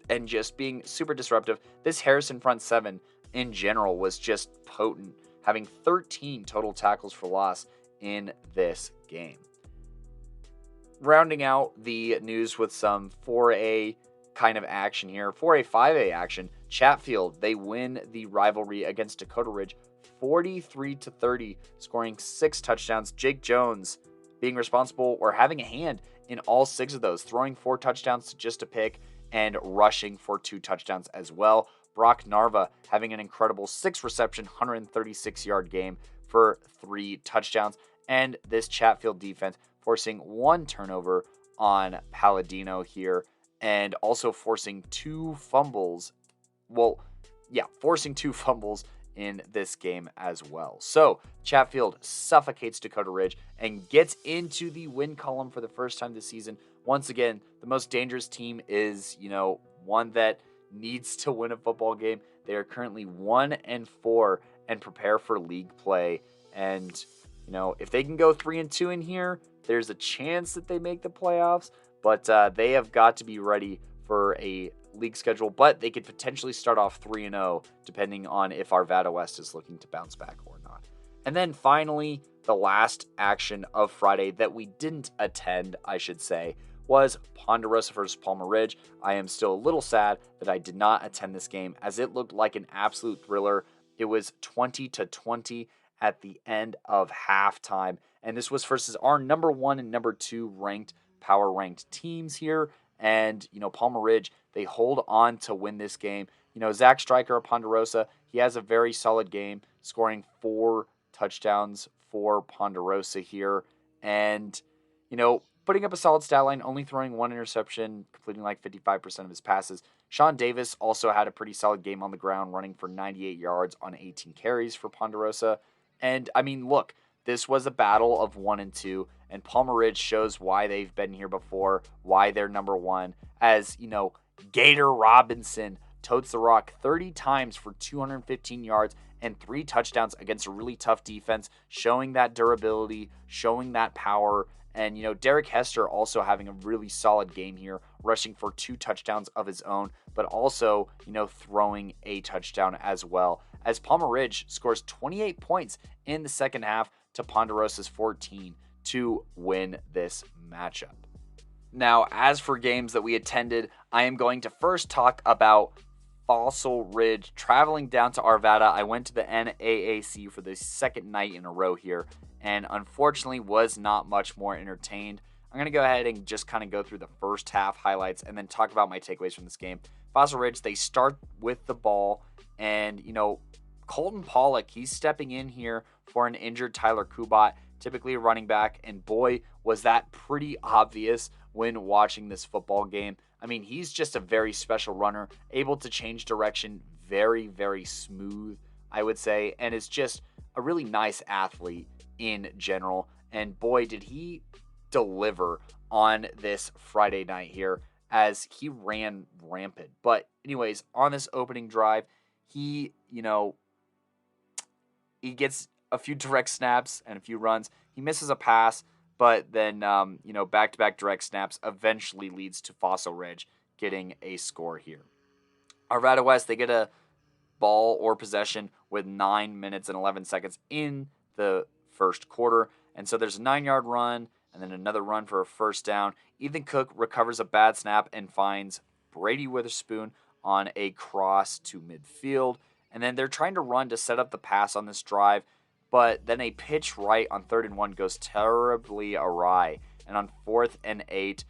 Speaker 1: and just being super disruptive. This Harrison front 7 in general was just potent, having 13 total tackles for loss in this game. Rounding out the news with some 4A kind of action here. 4A, 5A action. Chatfield, they win the rivalry against Dakota Ridge 43-30, scoring 6 touchdowns. Jake Jones being responsible or having a hand in all 6 of those, throwing 4 touchdowns to just a pick and rushing for 2 touchdowns as well. Brock Narva having an incredible 6 reception, 136-yard game for 3 touchdowns. And this Chatfield defense forcing 1 turnover on Palladino here and also forcing 2 fumbles. Forcing 2 fumbles in this game as well. So Chatfield suffocates Dakota Ridge and gets into the win column for the first time this season. Once again, the most dangerous team is, one that needs to win a football game. They are currently 1-4 and prepare for league play. And, if they can go 3-2 in here, there's a chance that they make the playoffs, but they have got to be ready for a league schedule, but they could potentially start off 3-0 depending on if Arvada West is looking to bounce back or not. And then finally, the last action of Friday that we didn't attend, I should say, was Ponderosa versus Palmer Ridge. I am still a little sad that I did not attend this game as it looked like an absolute thriller. It was 20-20 at the end of halftime, and this was versus our number 1 and number 2 power ranked teams here. And, Palmer Ridge, they hold on to win this game. Zach Stryker of Ponderosa, he has a very solid game, scoring 4 touchdowns for Ponderosa here. And, putting up a solid stat line, only throwing 1 interception, completing like 55% of his passes. Sean Davis also had a pretty solid game on the ground, running for 98 yards on 18 carries for Ponderosa. And, look, this was a battle of 1 and 2, and Palmer Ridge shows why they've been here before, why they're number 1, as, Gator Robinson totes the rock 30 times for 215 yards and 3 touchdowns against a really tough defense, showing that durability, showing that power. And, Derek Hester also having a really solid game here, rushing for 2 touchdowns of his own, but also, throwing a touchdown as well. As Palmer Ridge scores 28 points in the second half to Ponderosa's 14 to win this matchup. Now, as for games that we attended, I am going to first talk about Fossil Ridge. Traveling down to Arvada, I went to the NAAC for the second night in a row here, and unfortunately was not much more entertained. I'm going to go ahead and just kind of go through the first half highlights and then talk about my takeaways from this game. Fossil Ridge, they start with the ball, and, Colton Pollock, he's stepping in here for an injured Tyler Kubat, typically a running back, and boy, was that pretty obvious when watching this football game. He's just a very special runner, able to change direction very, very smooth, I would say, and is just a really nice athlete in general. And boy, did he deliver on this Friday night here as he ran rampant. But anyways, on this opening drive, he gets a few direct snaps and a few runs. He misses a pass, but then, back-to-back direct snaps eventually leads to Fossil Ridge getting a score here. Arvada West, they get a ball or possession with 9 minutes and 11 seconds in the first quarter. And so there's a 9-yard run and then another run for a first down. Ethan Cook recovers a bad snap and finds Brady Witherspoon on a cross to midfield. And then they're trying to run to set up the pass on this drive, but then a pitch right on 3rd and 1 goes terribly awry. And on 4th and 8,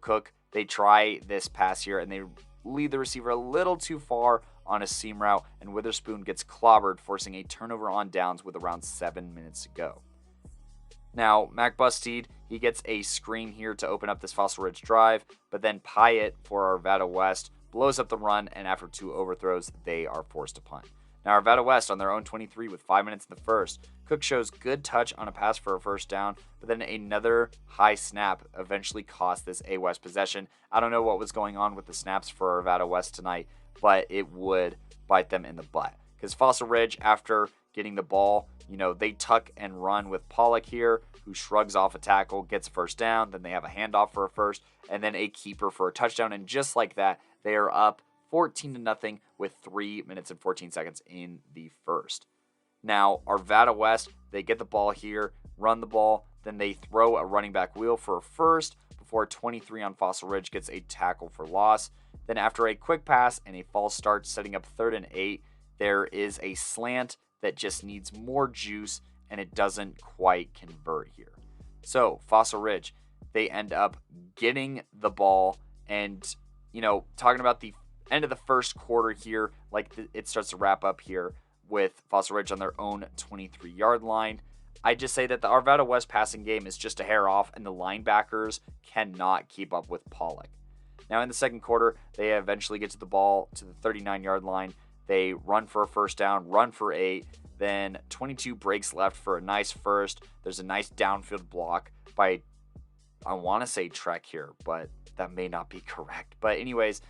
Speaker 1: Cook, they try this pass here and they lead the receiver a little too far on a seam route, and Witherspoon gets clobbered, forcing a turnover on downs with around 7 minutes to go. Now, Mac Bustede, he gets a screen here to open up this Fossil Ridge drive, but then Pyatt for Arvada West blows up the run, and after 2 overthrows, they are forced to punt. Now, Arvada West on their own 23 with 5 minutes in the first. Cook shows good touch on a pass for a first down, but then another high snap eventually cost this A West possession. I don't know what was going on with the snaps for Arvada West tonight, but it would bite them in the butt. Because Fossil Ridge, after getting the ball, they tuck and run with Pollock here, who shrugs off a tackle, gets a first down, then they have a handoff for a first, and then a keeper for a touchdown, and just like that, they are up 14-0 with 3 minutes and 14 seconds in the first. Now, Arvada West, they get the ball here, run the ball, then they throw a running back wheel for a first before 23 on Fossil Ridge gets a tackle for loss. Then after a quick pass and a false start setting up 3rd and 8, there is a slant that just needs more juice, and it doesn't quite convert here. So Fossil Ridge, they end up getting the ball, and, talking about the end of the first quarter here, it starts to wrap up here with Fossil Ridge on their own 23-yard line. I just say that the Arvada West passing game is just a hair off, and the linebackers cannot keep up with Pollock. Now in the second quarter, they eventually get to the ball to the 39-yard line. They run for a first down, run for 8, then 22 breaks left for a nice first. There's a nice downfield block by, I want to say Trek here, but that may not be correct. But anyways,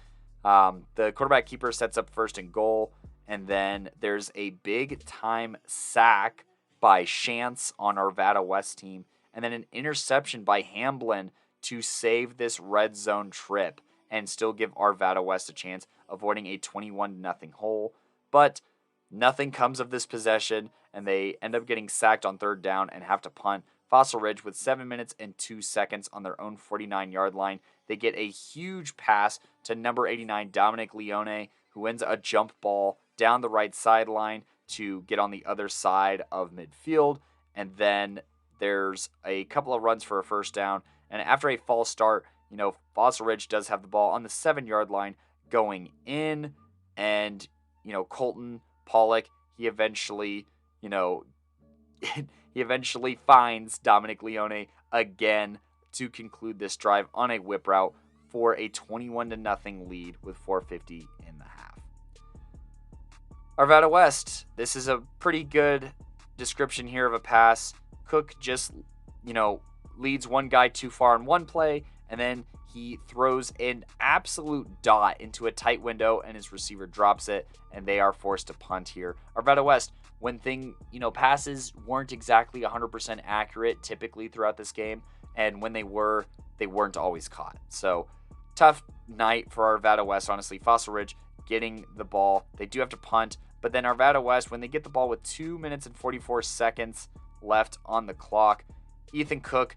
Speaker 1: the quarterback keeper sets up first and goal, and then there's a big time sack by Chance on Arvada West team, and then an interception by Hamblin to save this red zone trip and still give Arvada West a chance, avoiding a 21-0 hole. But nothing comes of this possession, and they end up getting sacked on third down and have to punt. Fossil Ridge with 7 minutes and 2 seconds on their own 49-yard line. They get a huge pass to number 89, Dominic Leone, who wins a jump ball down the right sideline to get on the other side of midfield. And then there's a couple of runs for a first down. And after a false start, Fossil Ridge does have the ball on the 7-yard line going in. And, Colton Pollock, he eventually finds Dominic Leone again to conclude this drive on a whip route for a 21-0 lead with 4:50 in the half. Arvada West, this is a pretty good description here of a pass. Cook just, leads one guy too far in one play, and then he throws an absolute dot into a tight window, and his receiver drops it, and they are forced to punt here. Arvada West, when passes weren't exactly 100% accurate typically throughout this game, and when they weren't always caught. So, tough night for Arvada West, honestly. Fossil Ridge getting the ball. They do have to punt, but then Arvada West, when they get the ball with 2 minutes and 44 seconds left on the clock, Ethan Cook,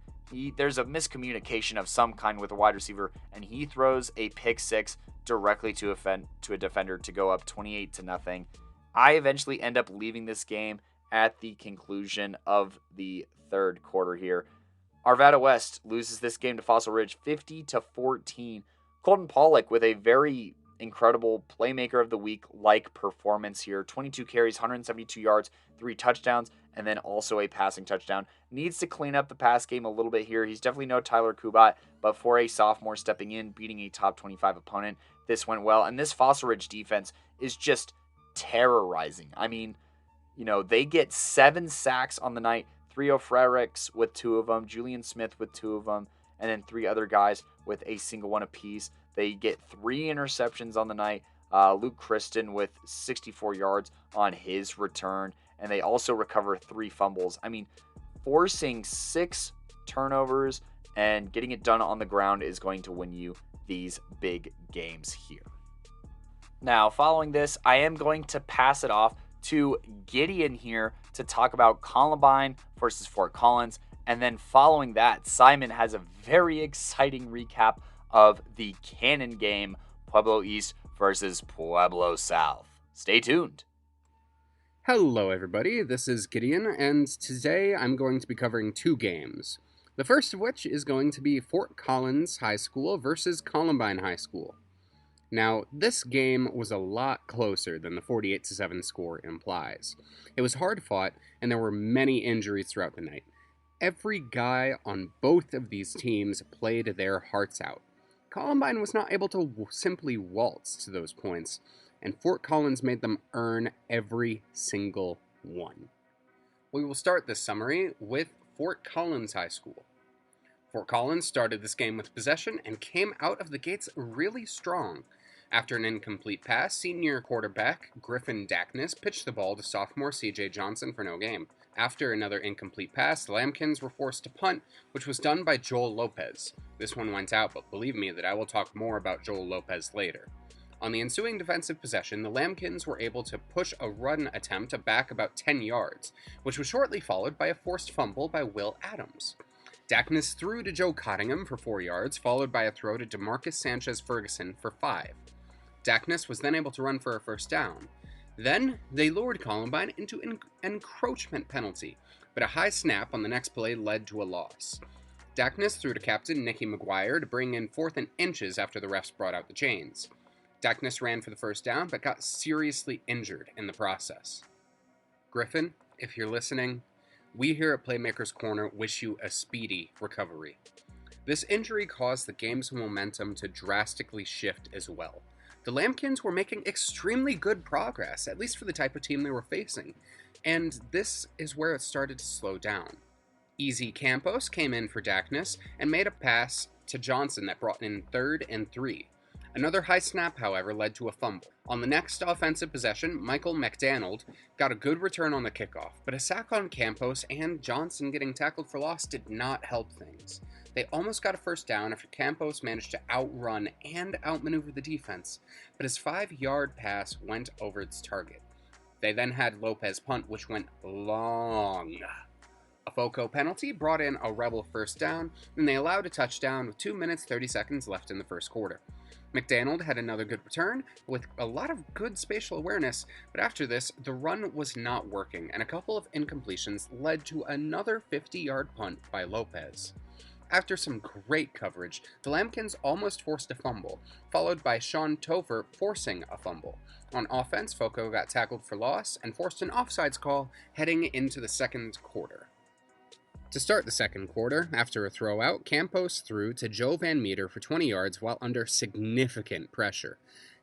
Speaker 1: there's a miscommunication of some kind with a wide receiver, and he throws a pick six directly to a defender to go up 28-0. I eventually end up leaving this game at the conclusion of the third quarter here. Arvada West loses this game to Fossil Ridge 50-14. Colton Pollock with a very incredible Playmaker of the Week like performance here. 22 carries, 172 yards, 3 touchdowns, and then also a passing touchdown. Needs to clean up the pass game a little bit here. He's definitely no Tyler Kubat, but for a sophomore stepping in, beating a top 25 opponent, this went well. And this Fossil Ridge defense is just terrorizing. I mean, they get 7 sacks on the night. 3 O'Frericks with 2 of them, Julian Smith with 2 of them, and then 3 other guys with a single one apiece. They get 3 interceptions on the night. Luke Kristen with 64 yards on his return, and they also recover 3 fumbles. I mean, forcing 6 turnovers and getting it done on the ground is going to win you these big games here. Now, following this, I am going to pass it off to Gideon here to talk about Columbine versus Fort Collins. And then following that, Simon has a very exciting recap of the Cannon game, Pueblo East versus Pueblo South. Stay tuned.
Speaker 3: Hello everybody, this is Gideon, and today I'm going to be covering 2 games. The first of which is going to be Fort Collins High School versus Columbine High School. Now, this game was a lot closer than the 48-7 score implies. It was hard fought, and there were many injuries throughout the night. Every guy on both of these teams played their hearts out. Columbine was not able to simply waltz to those points, and Fort Collins made them earn every single one. We will start this summary with Fort Collins High School. Fort Collins started this game with possession and came out of the gates really strong. After an incomplete pass, senior quarterback Griffin Dackness pitched the ball to sophomore C.J. Johnson for no gain. After another incomplete pass, the Lambkins were forced to punt, which was done by Joel Lopez. This one went out, but believe me that I will talk more about Joel Lopez later. On the ensuing defensive possession, the Lambkins were able to push a run attempt back about 10 yards, which was shortly followed by a forced fumble by Will Adams. Dackness threw to Joe Cottingham for 4 yards, followed by a throw to DeMarcus Sanchez Ferguson for 5. Dackness was then able to run for a first down. Then, they lured Columbine into an encroachment penalty, but a high snap on the next play led to a loss. Dackness threw to captain Nicky McGuire to bring in 4th and inches after the refs brought out the chains. Dackness ran for the first down, but got seriously injured in the process. Griffin, if you're listening, we here at Playmakers Corner wish you a speedy recovery. This injury caused the game's momentum to drastically shift as well. The Lambkins were making extremely good progress, at least for the type of team they were facing, and this is where it started to slow down. Easy Campos came in for Dackness and made a pass to Johnson that brought in 3rd and 3. Another high snap, however, led to a fumble. On the next offensive possession, Michael McDonald got a good return on the kickoff, but a sack on Campos and Johnson getting tackled for loss did not help things. They almost got a first down after Campos managed to outrun and outmaneuver the defense, but his 5-yard pass went over its target. They then had Lopez punt, which went long. A FOCO penalty brought in a Rebel first down, and they allowed a touchdown with 2 minutes 30 seconds left in the first quarter. McDonald had another good return with a lot of good spatial awareness, but after this, the run was not working, and a couple of incompletions led to another 50-yard punt by Lopez. After some great coverage, the Lambkins almost forced a fumble, followed by Sean Topher forcing a fumble. On offense, FOCO got tackled for loss and forced an offsides call heading into the second quarter. To start the second quarter, after a throwout, Campos threw to Joe Van Meter for 20 yards while under significant pressure.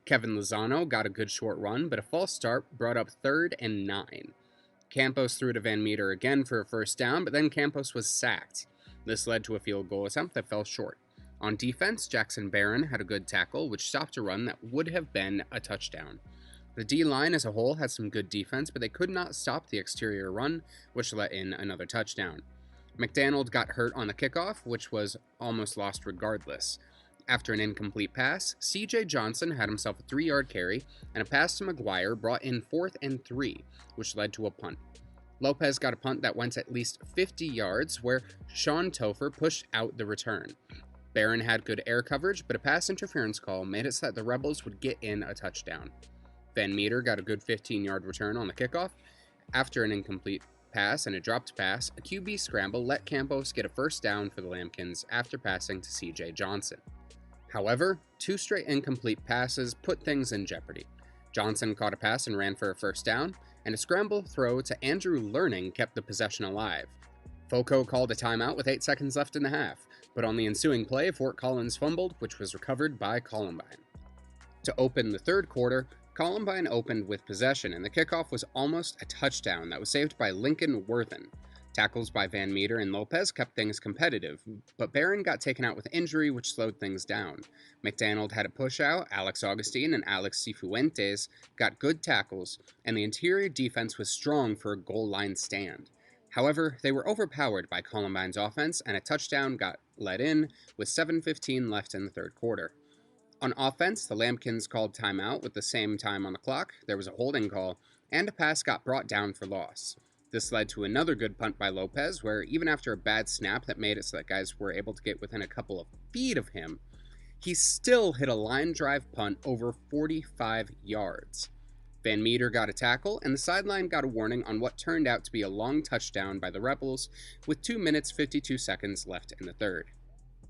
Speaker 3: Kevin Lozano got a good short run, but a false start brought up 3rd and 9. Campos threw to Van Meter again for a first down, but then Campos was sacked. This led to a field goal attempt that fell short. On defense, Jackson Barron had a good tackle, which stopped a run that would have been a touchdown. The D-line as a whole had some good defense, but they could not stop the exterior run, which let in another touchdown. McDonald got hurt on the kickoff, which was almost lost regardless. After an incomplete pass, C.J. Johnson had himself a 3-yard carry, and a pass to McGuire brought in 4th and 3, which led to a punt. Lopez got a punt that went at least 50 yards, where Sean Topher pushed out the return. Barron had good air coverage, but a pass interference call made it so that the Rebels would get in a touchdown. Van Meter got a good 15-yard return on the kickoff. After an incomplete pass and a dropped pass, a QB scramble let Campos get a first down for the Lambkins after passing to C.J. Johnson. However, 2 straight incomplete passes put things in jeopardy. Johnson caught a pass and ran for a first down, and a scramble throw to Andrew Learning kept the possession alive. FOCO called a timeout with 8 seconds left in the half, but on the ensuing play, Fort Collins fumbled, which was recovered by Columbine. To open the third quarter, Columbine opened with possession, and the kickoff was almost a touchdown that was saved by Lincoln Worthen. Tackles by Van Meter and Lopez kept things competitive, but Barron got taken out with injury, which slowed things down. McDonald had a push-out, Alex Augustine and Alex Cifuentes got good tackles, and the interior defense was strong for a goal line stand. However, they were overpowered by Columbine's offense, and a touchdown got let in with 7:15 left in the third quarter. On offense, the Lambkins called timeout with the same time on the clock, there was a holding call, and a pass got brought down for loss. This led to another good punt by Lopez, where even after a bad snap that made it so that guys were able to get within a couple of feet of him, he still hit a line drive punt over 45 yards. Van Meter got a tackle, and the sideline got a warning on what turned out to be a long touchdown by the Rebels, with 2 minutes 52 seconds left in the third.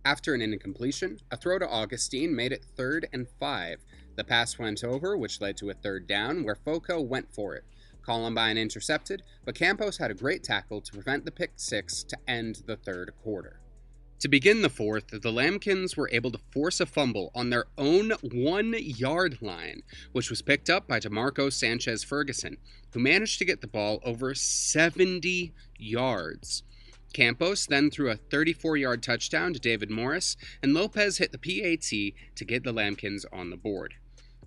Speaker 3: After an incompletion, a throw to Augustine made it 3rd and 5. The pass went over, which led to a third down, where FOCO went for it. Columbine intercepted, but Campos had a great tackle to prevent the pick six to end the third quarter. To begin the fourth, the Lambkins were able to force a fumble on their own 1-yard line, which was picked up by DeMarco Sanchez-Ferguson, who managed to get the ball over 70 yards. Campos then threw a 34-yard touchdown to David Morris, and Lopez hit the PAT to get the Lambkins on the board.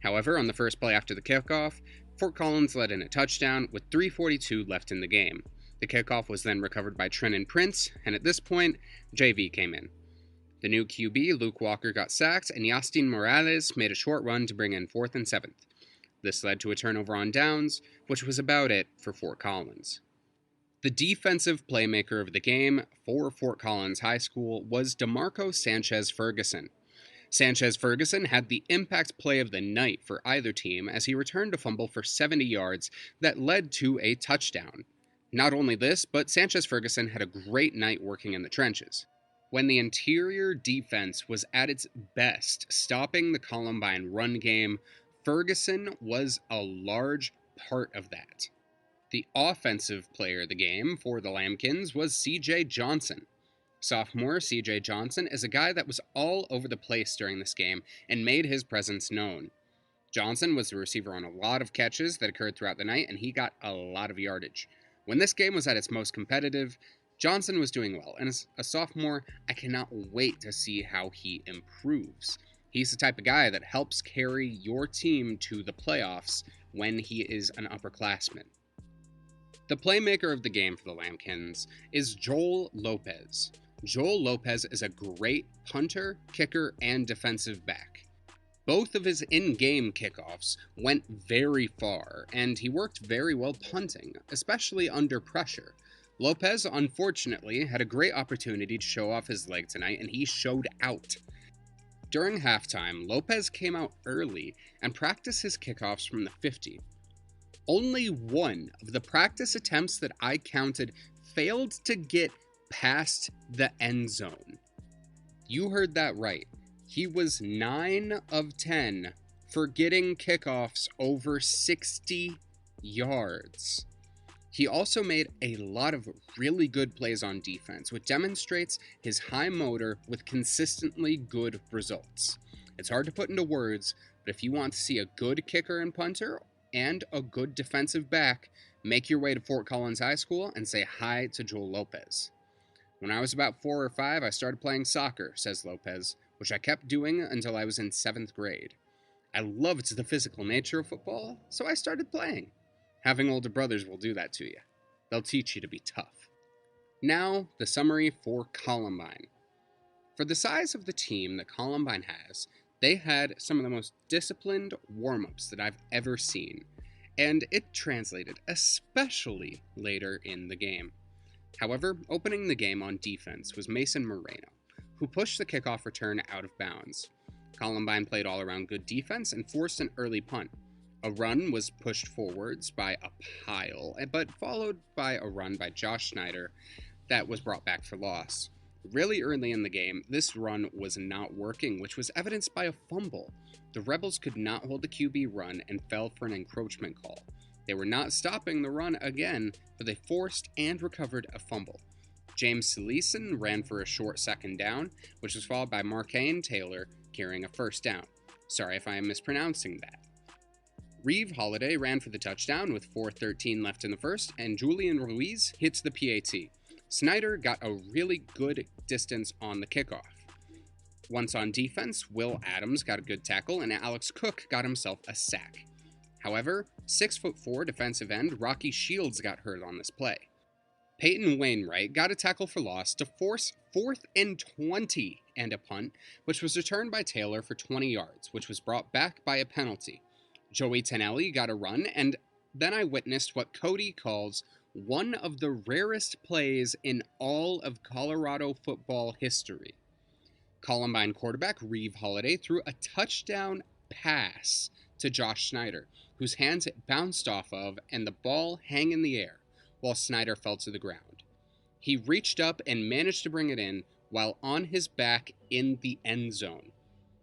Speaker 3: However, on the first play after the kickoff, Fort Collins let in a touchdown with 3:42 left in the game. The kickoff was then recovered by Trenton Prince, and at this point, JV came in. The new QB, Luke Walker, got sacked, and Yastin Morales made a short run to bring in 4th and 7th. This led to a turnover on downs, which was about it for Fort Collins. The defensive playmaker of the game for Fort Collins High School was DeMarco Sanchez-Ferguson. Sanchez Ferguson had the impact play of the night for either team as he returned a fumble for 70 yards that led to a touchdown. Not only this, but Sanchez Ferguson had a great night working in the trenches. When the interior defense was at its best, stopping the Columbine run game, Ferguson was a large part of that. The offensive player of the game for the Lambkins was C.J. Johnson. Sophomore C.J. Johnson is a guy that was all over the place during this game and made his presence known. Johnson was the receiver on a lot of catches that occurred throughout the night, and he got a lot of yardage. When this game was at its most competitive, Johnson was doing well, and as a sophomore, I cannot wait to see how he improves. He's the type of guy that helps carry your team to the playoffs when he is an upperclassman. The playmaker of the game for the Lambkins is Joel Lopez. Joel Lopez is a great punter, kicker, and defensive back. Both of his in-game kickoffs went very far, and he worked very well punting, especially under pressure. Lopez, unfortunately, had a great opportunity to show off his leg tonight, and he showed out. During halftime, Lopez came out early and practiced his kickoffs from the 50. Only one of the practice attempts that I counted failed to get past the end zone. You heard that right. He was 9 of 10 for getting kickoffs over 60 yards. He also made a lot of really good plays on defense, which demonstrates his high motor with consistently good results. It's hard to put into words, but if you want to see a good kicker and punter and a good defensive back, make your way to Fort Collins High School and say hi to Joel Lopez. When I was about 4 or 5, I started playing soccer, says Lopez, which I kept doing until I was in 7th grade. I loved the physical nature of football, so I started playing. Having older brothers will do that to you. They'll teach you to be tough. Now, the summary for Columbine. For the size of the team that Columbine has, they had some of the most disciplined warm-ups that I've ever seen, and it translated, especially later in the game. However, opening the game on defense was Mason Moreno, who pushed the kickoff return out of bounds. Columbine played all-around good defense and forced an early punt. A run was pushed forwards by a pile, but followed by a run by Josh Snyder that was brought back for loss. Really early in the game, this run was not working, which was evidenced by a fumble. The Rebels could not hold the QB run and fell for an encroachment call. They were not stopping the run again, but they forced and recovered a fumble. James Leeson ran for a short second down, which was followed by Marcaine Taylor carrying a first down. Sorry if I am mispronouncing that. Reeve Holiday ran for the touchdown with 4:13 left in the first, and Julian Ruiz hits the PAT. Snyder got a really good distance on the kickoff. Once on defense, Will Adams got a good tackle, and Alex Cook got himself a sack. However, 6'4" defensive end Rocky Shields got hurt on this play. Peyton Wainwright got a tackle for loss to force 4th and 20 and a punt, which was returned by Taylor for 20 yards, which was brought back by a penalty. Joey Tonelli got a run, and then I witnessed what Kodey calls one of the rarest plays in all of Colorado football history. Columbine quarterback Reeve Holiday threw a touchdown pass to Josh Snyder, whose hands it bounced off of and the ball hung in the air, while Snyder fell to the ground. He reached up and managed to bring it in while on his back in the end zone.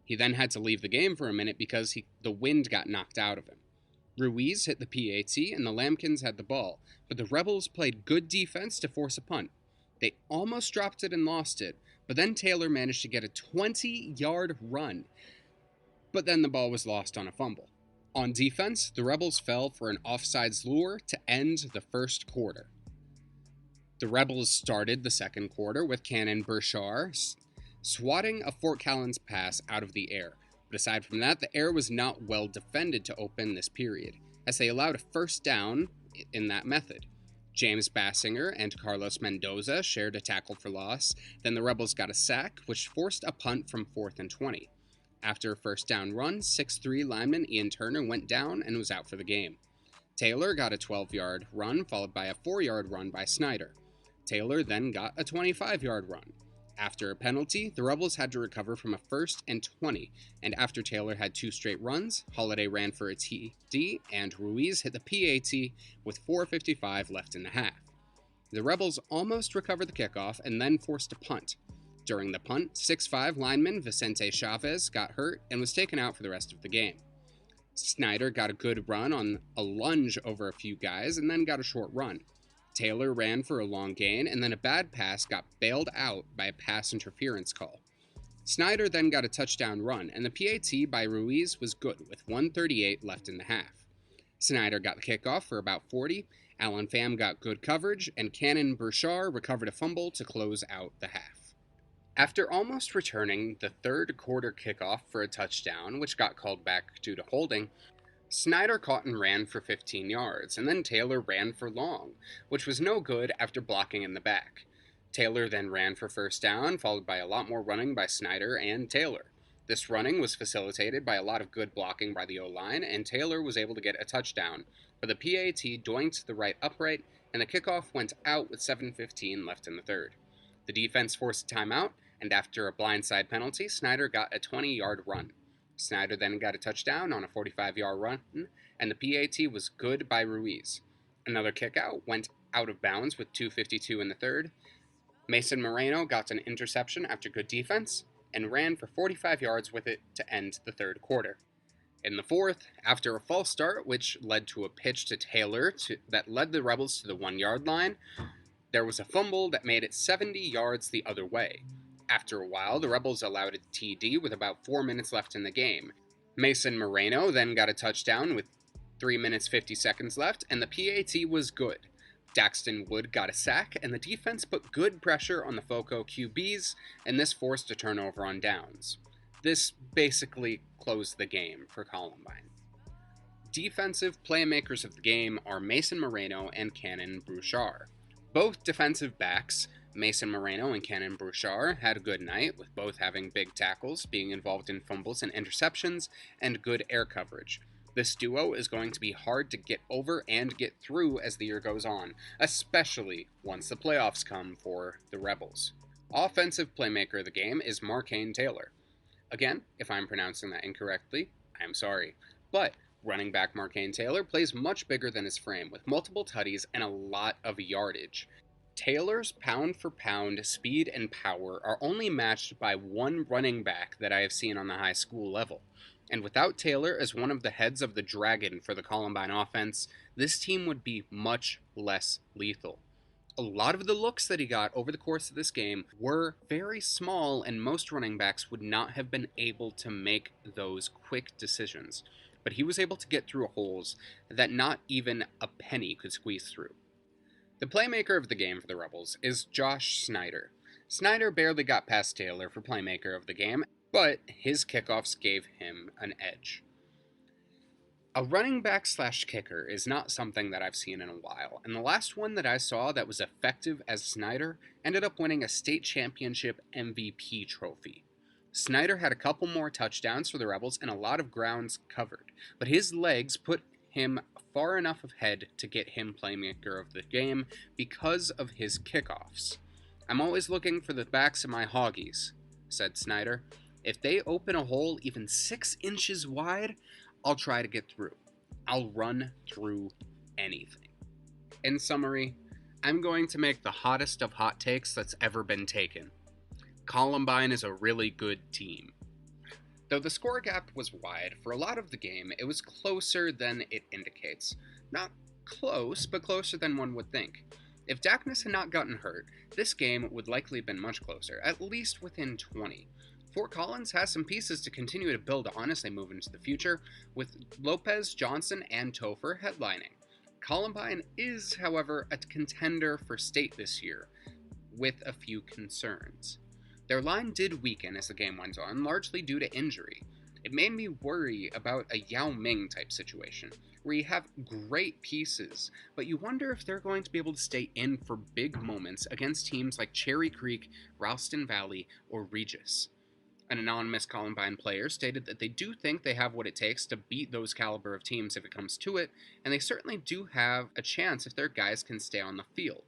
Speaker 3: He then had to leave the game for a minute because the wind got knocked out of him. Ruiz hit the PAT and the Lambkins had the ball, but the Rebels played good defense to force a punt. They almost dropped it and lost it, but then Taylor managed to get a 20-yard run. But then the ball was lost on a fumble. On defense, the Rebels fell for an offsides lure to end the first quarter. The Rebels started the second quarter with Cannon Burchard swatting a Fort Collins pass out of the air. But aside from that, the air was not well defended to open this period, as they allowed a first down in that method. James Bassinger and Carlos Mendoza shared a tackle for loss, then the Rebels got a sack, which forced a punt from 4th and 20. After a first down run, 6'3" lineman Ian Turner went down and was out for the game. Taylor got a 12-yard run, followed by a 4-yard run by Snyder. Taylor then got a 25-yard run. After a penalty, the Rebels had to recover from a 1st and 20, and after Taylor had 2 straight runs, Holiday ran for a TD, and Ruiz hit the PAT with 4:55 left in the half. The Rebels almost recovered the kickoff and then forced a punt. During the punt, 6'5" lineman Vicente Chavez got hurt and was taken out for the rest of the game. Snyder got a good run on a lunge over a few guys and then got a short run. Taylor ran for a long gain, and then a bad pass got bailed out by a pass interference call. Snyder then got a touchdown run, and the PAT by Ruiz was good with 1:38 left in the half. Snyder got the kickoff for about 40, Allen Pham got good coverage, and Cannon Bouchard recovered a fumble to close out the half. After almost returning the third quarter kickoff for a touchdown, which got called back due to holding, Snyder caught and ran for 15 yards, and then Taylor ran for long, which was no good after blocking in the back. Taylor then ran for first down, followed by a lot more running by Snyder and Taylor. This running was facilitated by a lot of good blocking by the O-line, and Taylor was able to get a touchdown, but the PAT doinked the right upright, and the kickoff went out with 7:15 left in the third. The defense forced a timeout, and after a blindside penalty, Snyder got a 20-yard run. Snyder then got a touchdown on a 45-yard run, and the PAT was good by Ruiz. Another kickout went out of bounds with 2:52 in the third. Mason Moreno got an interception after good defense, and ran for 45 yards with it to end the third quarter. In the fourth, after a false start, which led to a pitch to Taylor that led the Rebels to the 1-yard line, there was a fumble that made it 70 yards the other way. After a while, the Rebels allowed a TD with about 4 minutes left in the game. Mason Moreno then got a touchdown with 3 minutes 50 seconds left, and the PAT was good. Daxton Wood got a sack, and the defense put good pressure on the FOCO QBs, and this forced a turnover on downs. This basically closed the game for Columbine. Defensive playmakers of the game are Mason Moreno and Cannon Bouchard. Both defensive backs, Mason Moreno and Cannon Bouchard, had a good night, with both having big tackles, being involved in fumbles and interceptions, and good air coverage. This duo is going to be hard to get over and get through as the year goes on, especially once the playoffs come for the Rebels. Offensive playmaker of the game is Marcaine Taylor. Again, if I'm pronouncing that incorrectly, I'm sorry. But running back Marcaine Taylor plays much bigger than his frame, with multiple tutties and a lot of yardage. Taylor's pound-for-pound speed and power are only matched by one running back that I have seen on the high school level. And without Taylor as one of the heads of the dragon for the Columbine offense, this team would be much less lethal. A lot of the looks that he got over the course of this game were very small, and most running backs would not have been able to make those quick decisions. But he was able to get through holes that not even a penny could squeeze through. The playmaker of the game for the Rebels is Josh Snyder. Snyder barely got past Taylor for playmaker of the game, but his kickoffs gave him an edge. A running back / kicker is not something that I've seen in a while, and the last one that I saw that was effective as Snyder ended up winning a state championship MVP trophy. Snyder had a couple more touchdowns for the Rebels and a lot of grounds covered, but his legs put him far enough ahead to get him playmaker of the game because of his kickoffs. "I'm always looking for the backs of my hoggies," said Snyder. "If they open a hole even 6 inches wide, I'll try to get through. I'll run through anything." In summary, I'm going to make the hottest of hot takes that's ever been taken. Columbine is a really good team. Though the score gap was wide, for a lot of the game, it was closer than it indicates. Not close, but closer than one would think. If Dakness had not gotten hurt, this game would likely have been much closer, at least within 20. Fort Collins has some pieces to continue to build on as they move into the future, with Lopez, Johnson, and Topher headlining. Columbine is, however, a contender for state this year, with a few concerns. Their line did weaken as the game went on, largely due to injury. It made me worry about a Yao Ming type situation, where you have great pieces, but you wonder if they're going to be able to stay in for big moments against teams like Cherry Creek, Ralston Valley, or Regis. An anonymous Columbine player stated that they do think they have what it takes to beat those caliber of teams if it comes to it, and they certainly do have a chance if their guys can stay on the field.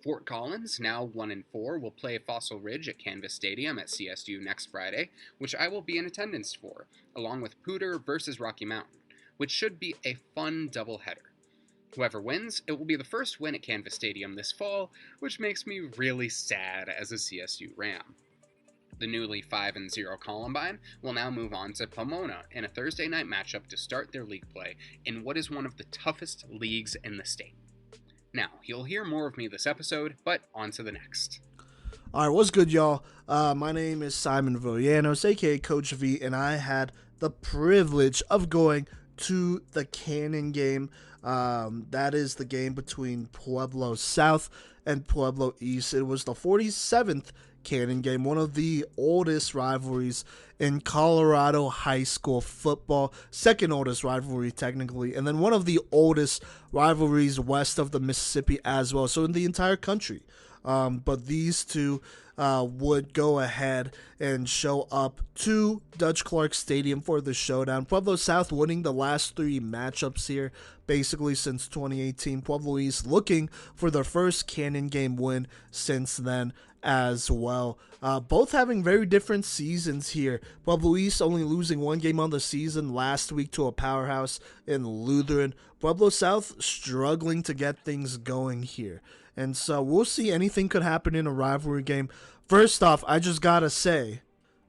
Speaker 3: Fort Collins, now 1-4, will play Fossil Ridge at Canvas Stadium at CSU next Friday, which I will be in attendance for, along with Pooter versus Rocky Mountain, which should be a fun doubleheader. Whoever wins, it will be the first win at Canvas Stadium this fall, which makes me really sad as a CSU Ram. The newly 5-0 Columbine will now move on to Pomona in a Thursday night matchup to start their league play in what is one of the toughest leagues in the state. Now, you'll hear more of me this episode, but on to the next.
Speaker 2: All right, what's good, y'all? My name is Simon Villanos, aka Coach V, and I had the privilege of going to the Cannon game. That is the game between Pueblo South and Pueblo East. It was the 47th Cannon game, one of the oldest rivalries in Colorado high school football, second oldest rivalry technically, and then one of the oldest rivalries west of the Mississippi as well, so in the entire country. But these two would go ahead and show up to Dutch Clark Stadium for the showdown. Pueblo South winning the last three matchups here, basically since 2018. Pueblo East looking for their first Cannon game win since then as well. Both having very different seasons here. Pueblo East only losing one game on the season last week to a powerhouse in Lutheran. Pueblo South struggling to get things going here. And so we'll see. Anything could happen in a rivalry game. First off, I just gotta say,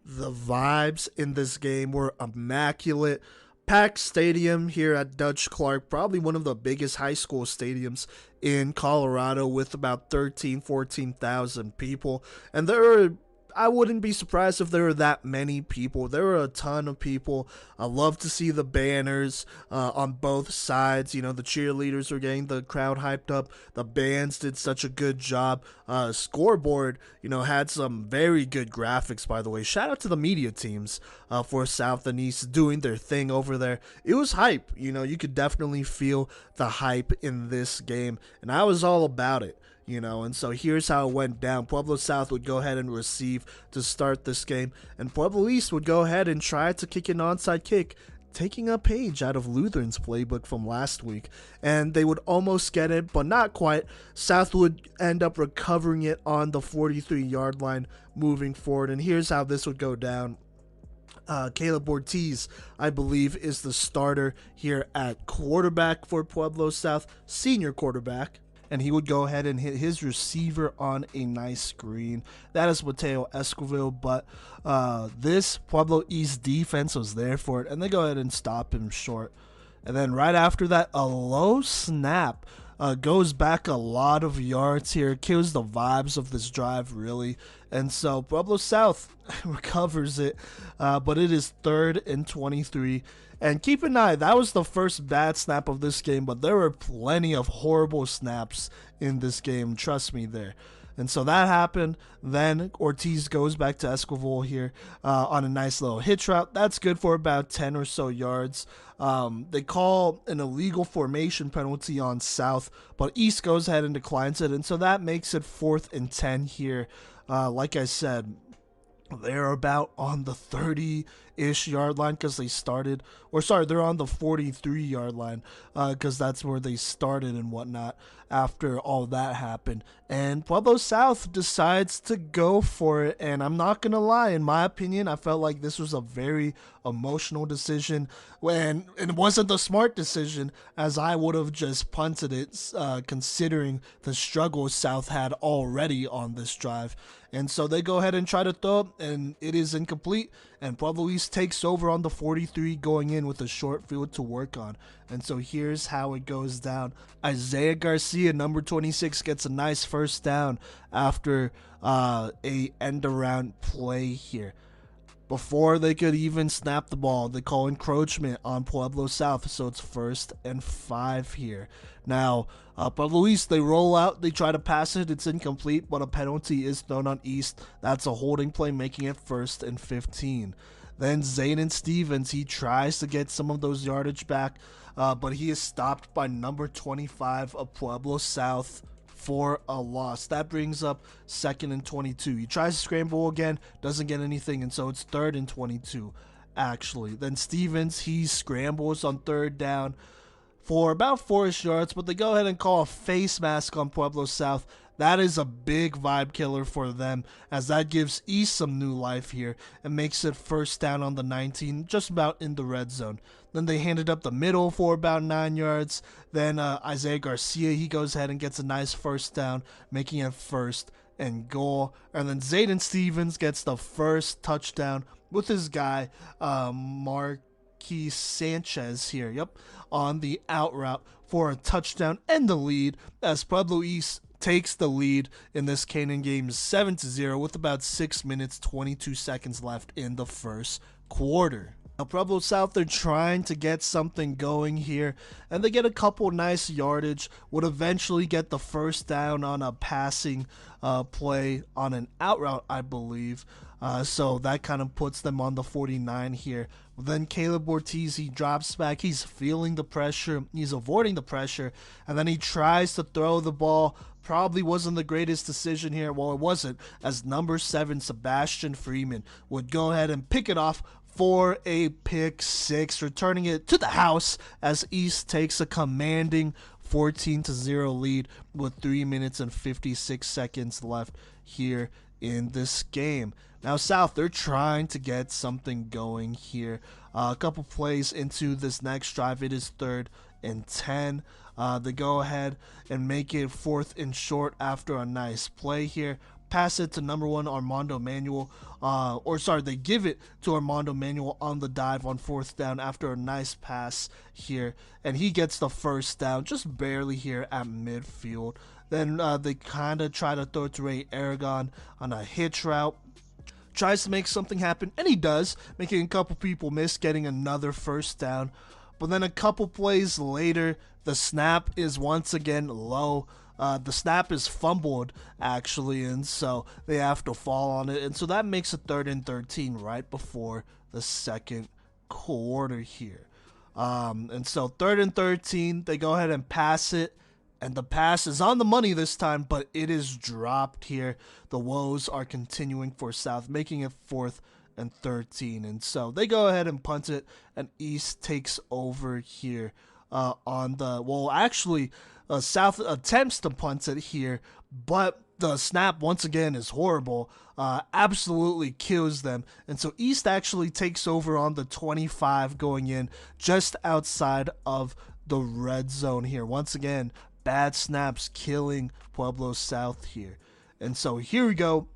Speaker 2: the vibes in this game were immaculate. Packed stadium here at Dutch Clark, probably one of the biggest high school stadiums in Colorado with about 14,000 people. And I wouldn't be surprised if there were that many people. There were a ton of people. I love to see the banners on both sides. You know, the cheerleaders were getting the crowd hyped up. The bands did such a good job. Scoreboard, had some very good graphics, by the way. Shout out to the media teams for South and East doing their thing over there. It was hype. You could definitely feel the hype in this game, and I was all about it. And so here's how it went down. Pueblo South would go ahead and receive to start this game, and Pueblo East would go ahead and try to kick an onside kick, taking a page out of Lutheran's playbook from last week, and they would almost get it, but not quite. South would end up recovering it on the 43-yard line moving forward, and here's how this would go down. Caleb Ortiz, I believe, is the starter here at quarterback for Pueblo South, senior quarterback. And he would go ahead and hit his receiver on a nice screen. That is Mateo Esquivel, but this Pueblo East defense was there for it, and they go ahead and stop him short. And then right after that, a low snap goes back a lot of yards here, kills the vibes of this drive, really. And so Pueblo South recovers it, but it is 3rd and 23. And keep an eye, that was the first bad snap of this game, but there were plenty of horrible snaps in this game, trust me there. And so that happened. Then Ortiz goes back to Esquivel here on a nice little hitch route. That's good for about 10 or so yards. They call an illegal formation penalty on South, but East goes ahead and declines it. And so that makes it 4th and 10 here. Like I said, they're about on the 30-ish yard line because they started, they're on the 43-yard line because that's where they started and whatnot after all that happened. And Pueblo South decides to go for it, and I'm not going to lie, in my opinion, I felt like this was a very emotional decision, and it wasn't the smart decision, as I would have just punted it considering the struggles South had already on this drive. And so they go ahead and try to throw it, and it is incomplete. And Pueblo East takes over on the 43 going in with a short field to work on. And so here's how it goes down. Isaiah Garcia, number 26, gets a nice first down after a end-around play here. Before they could even snap the ball, they call encroachment on Pueblo South, so it's 1st and 5 here. Now, Pueblo East, they roll out, they try to pass it, it's incomplete, but a penalty is thrown on East. That's a holding play, making it 1st and 15. Then Zayden Stevens, he tries to get some of those yardage back, but he is stopped by number 25 of Pueblo South for a loss. That brings up 2nd and 22. He tries to scramble again, doesn't get anything, and so it's 3rd and 22, actually. Then Stevens, he scrambles on 3rd down for about 4-ish yards, but they go ahead and call a face mask on Pueblo South. that is a big vibe killer for them, as that gives East some new life here and makes it first down on the 19, just about in the red zone. Then they hand it up the middle for about 9 yards. Then Isaiah Garcia, he goes ahead and gets a nice first down, making it first and goal. And then Zayden Stevens gets the first touchdown with his guy, Marquis Sanchez here, on the out route for a touchdown and the lead, as Pueblo East takes the lead in this Canaan game 7-0 with about 6 minutes 22 seconds left in the first quarter. Now Pueblo South, they're trying to get something going here, and they get a couple nice yardage, would eventually get the first down on a passing play on an out route, I believe. So that kind of puts them on the 49 here. Then Caleb Ortiz, he drops back. He's feeling the pressure. He's avoiding the pressure. And then he tries to throw the ball. Probably wasn't the greatest decision here. Well, it wasn't, as number 7, Sebastian Freeman, would go ahead and pick it off for a pick 6, returning it to the house as East takes a commanding 14-0 lead with 3 minutes and 56 seconds left here in this game. Now South, they're trying to get something going here. A couple plays into this next drive, it is 3rd and 10. They go ahead and make it 4th and short after a nice play here. Pass it to number 1 Armando Manuel, they give it to Armando Manuel on the dive on 4th down after a nice pass here, and he gets the first down just barely here at midfield. Then they kind of try to throw it to Ray Aragon on a hitch route. Tries to make something happen, and he does, making a couple people miss, getting another first down. But then a couple plays later, the snap is once again low. The snap is fumbled, actually, and so they have to fall on it. And so that makes it 3rd and 13 right before the second quarter here. And so 3rd and 13, they go ahead and pass it. And the pass is on the money this time, but it is dropped here. The woes are continuing for South, making it 4th and 13. And so they go ahead and punt it, and East takes over here on the... Well, actually, South attempts to punt it here, but the snap, once again, is horrible. Absolutely kills them. And so East actually takes over on the 25 going in just outside of the red zone here. Once again, bad snaps killing Pueblo South here. And so here we go.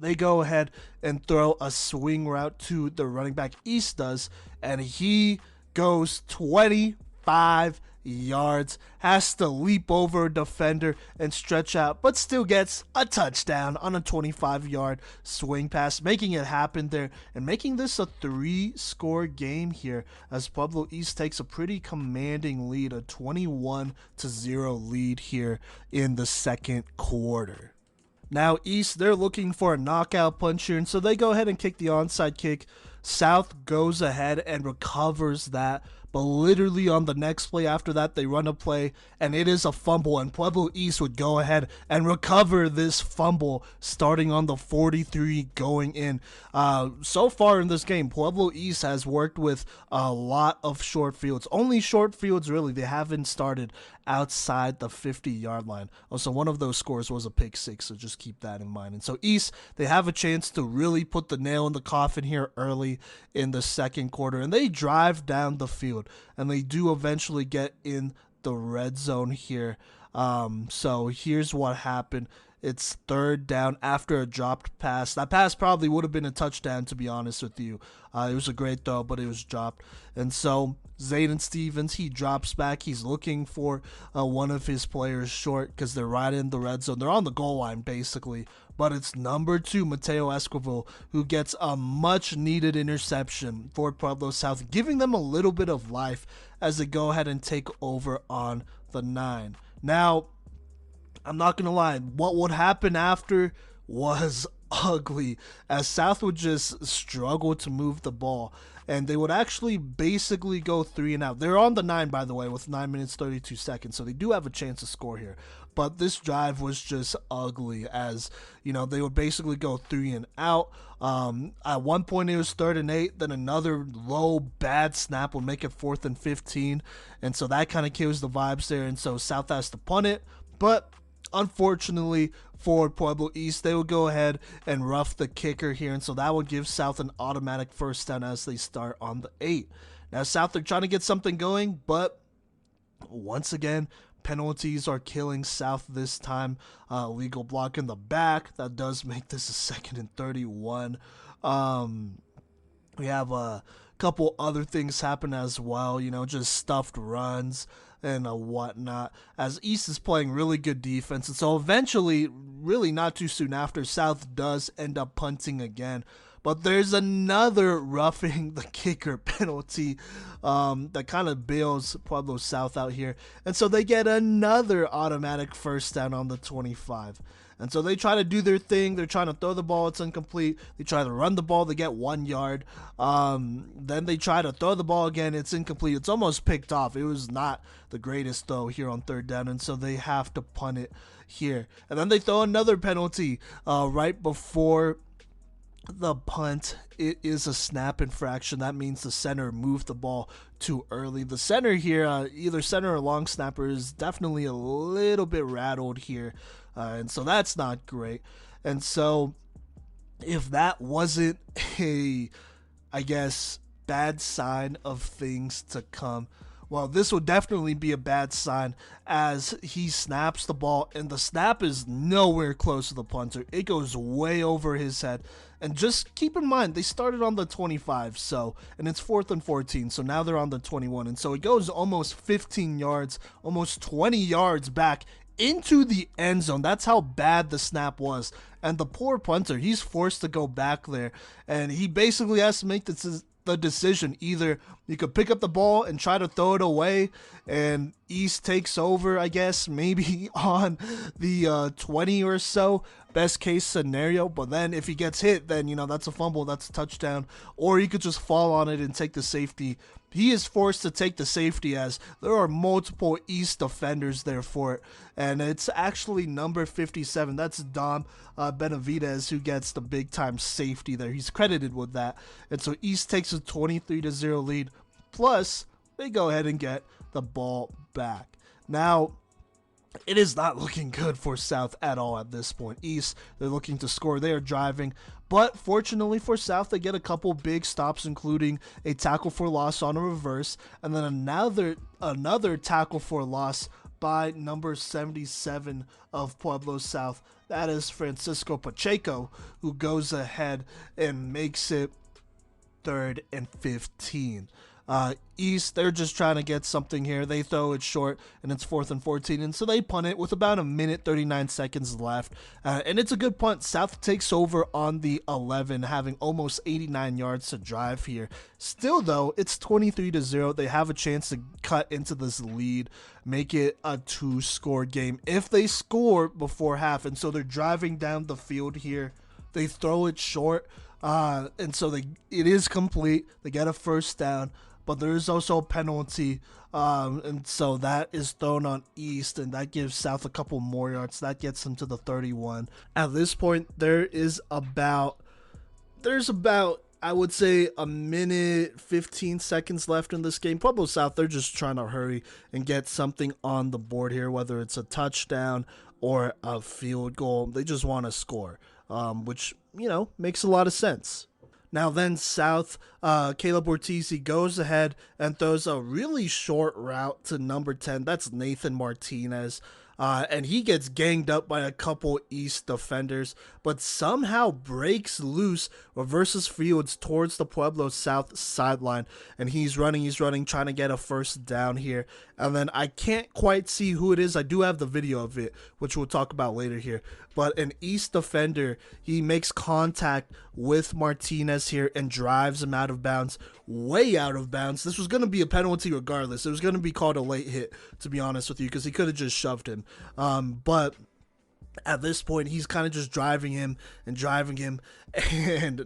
Speaker 2: They go ahead and throw a swing route to the running back. East does, and he goes 25 yards, has to leap over a defender and stretch out, but still gets a touchdown on a 25-yard swing pass, making it happen there and making this a 3-score game here as Pueblo East takes a pretty commanding lead, a 21-0 lead here in the second quarter. Now East, they're looking for a knockout punch here, and so they go ahead and kick the onside kick. South goes ahead and recovers that, but literally on the next play after that, they run a play, and it is a fumble, and Pueblo East would go ahead and recover this fumble starting on the 43 going in. So far in this game, Pueblo East has worked with a lot of short fields. Only short fields, really. They haven't started outside the 50-yard line. Also, one of those scores was a pick 6, so just keep that in mind. And so East, they have a chance to really put the nail in the coffin here early in the second quarter, and they drive down the field, and they do eventually get in the red zone here. So here's what happened. It's 3rd down after a dropped pass. That pass probably would have been a touchdown, to be honest with you. It was a great throw, but it was dropped. And so Zayden Stevens, he drops back. He's looking for one of his players short because they're right in the red zone. They're on the goal line, basically. But it's number 2, Mateo Esquivel, who gets a much-needed interception for Pueblo South, giving them a little bit of life as they go ahead and take over on the 9. Now, I'm not going to lie, what would happen after was ugly, as South would just struggle to move the ball, and they would actually basically go 3 and out. They're on the 9, by the way, with 9 minutes 32 seconds, so they do have a chance to score here. But this drive was just ugly, as you know, they would basically go 3 and out. At one point it was 3rd and 8, then another low bad snap would make it 4th and 15, and so that kind of kills the vibes there. And so South has to punt it, but Unfortunately for Pueblo East, they would go ahead and rough the kicker here, and so that would give South an automatic first down as they start on the 8. Now South, they're trying to get something going, but once again, penalties are killing South this time. Legal block in the back. That does make this a 2nd and 31. We have a couple other things happen as well, just stuffed runs and whatnot, as East is playing really good defense. And so eventually, really not too soon after, South does end up punting again. But there's another roughing the kicker penalty that kind of bails Pueblo South out here. And so they get another automatic first down on the 25. And so they try to do their thing. They're trying to throw the ball. It's incomplete. They try to run the ball. They get 1 yard. Then they try to throw the ball again. It's incomplete. It's almost picked off. It was not the greatest throw here on 3rd down. And so they have to punt it here. And then they throw another penalty right before the punt. It is a snap infraction. That means the center moved the ball too early. The center here, either center or long snapper, is definitely a little bit rattled here. And so that's not great. And so if that wasn't a, I guess, bad sign of things to come, well, this would definitely be a bad sign as he snaps the ball, and the snap is nowhere close to the punter. It goes way over his head. And just keep in mind, they started on the 25, and it's 4th and 14, so now they're on the 21. And so it goes almost 15 yards, almost 20 yards back into the end zone. That's how bad the snap was. And the poor punter, he's forced to go back there, and he basically has to make the decision. Either you could pick up the ball and try to throw it away, and East takes over, I guess, maybe on the 20 or so, best case scenario. But then if he gets hit, then that's a fumble, that's a touchdown. Or he could just fall on it and take the safety. He is forced to take the safety as there are multiple East defenders there for it. And it's actually number 57. That's Dom Benavidez who gets the big time safety there. He's credited with that. And so East takes a 23-0 lead. Plus, they go ahead and get the ball back. Now, it is not looking good for South at all at this point. East, they're looking to score. They are driving. But fortunately for South, they get a couple big stops, including a tackle for loss on a reverse, and then another tackle for loss by number 77 of Pueblo South. That is Francisco Pacheco, who goes ahead and makes it 3rd and 15. East, they're just trying to get something here. They throw it short, and it's 4th and 14, and so they punt it with about 1 minute 39 seconds left, and it's a good punt. South takes over on the 11, having almost 89 yards to drive here. Still, though, it's 23-0. They have a chance to cut into this lead, make it a 2-score game if they score before half, and so they're driving down the field here. They throw it short, and so it is complete. They get a first down. But there is also a penalty, and so that is thrown on East, and that gives South a couple more yards. That gets them to the 31. At this point, there's about, I would say, 1 minute 15 seconds left in this game. Pueblo South, they're just trying to hurry and get something on the board here, whether it's a touchdown or a field goal. They just want to score, which, makes a lot of sense. Now then South, Caleb Ortiz, he goes ahead and throws a really short route to number 10. That's Nathan Martinez. And he gets ganged up by a couple East defenders, but somehow breaks loose, reverses fields towards the Pueblo South sideline, and he's running, trying to get a first down here. And then I can't quite see who it is. I do have the video of it, which we'll talk about later here. But an East defender, he makes contact with Martinez here and drives him out of bounds, way out of bounds. This was going to be a penalty regardless. It was going to be called a late hit, to be honest with you, because he could have just shoved him. But At this point, he's kind of just driving him, and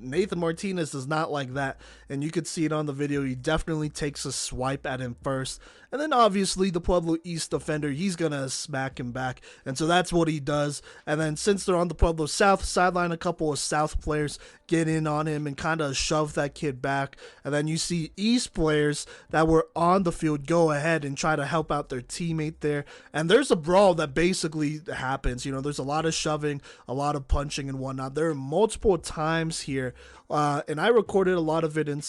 Speaker 2: Nathan Martinez does not like that, and you could see it on the video. He definitely takes a swipe at him first, and then obviously the Pueblo East defender, he's gonna smack him back, and so that's what he does. And then since they're on the Pueblo South sideline, a couple of South players get in on him and kind of shove that kid back, and then you see East players that were on the field go ahead and try to help out their teammate there, and there's a brawl that basically happens. There's a lot of shoving, a lot of punching and whatnot. There are multiple times here, and I recorded a lot of it, and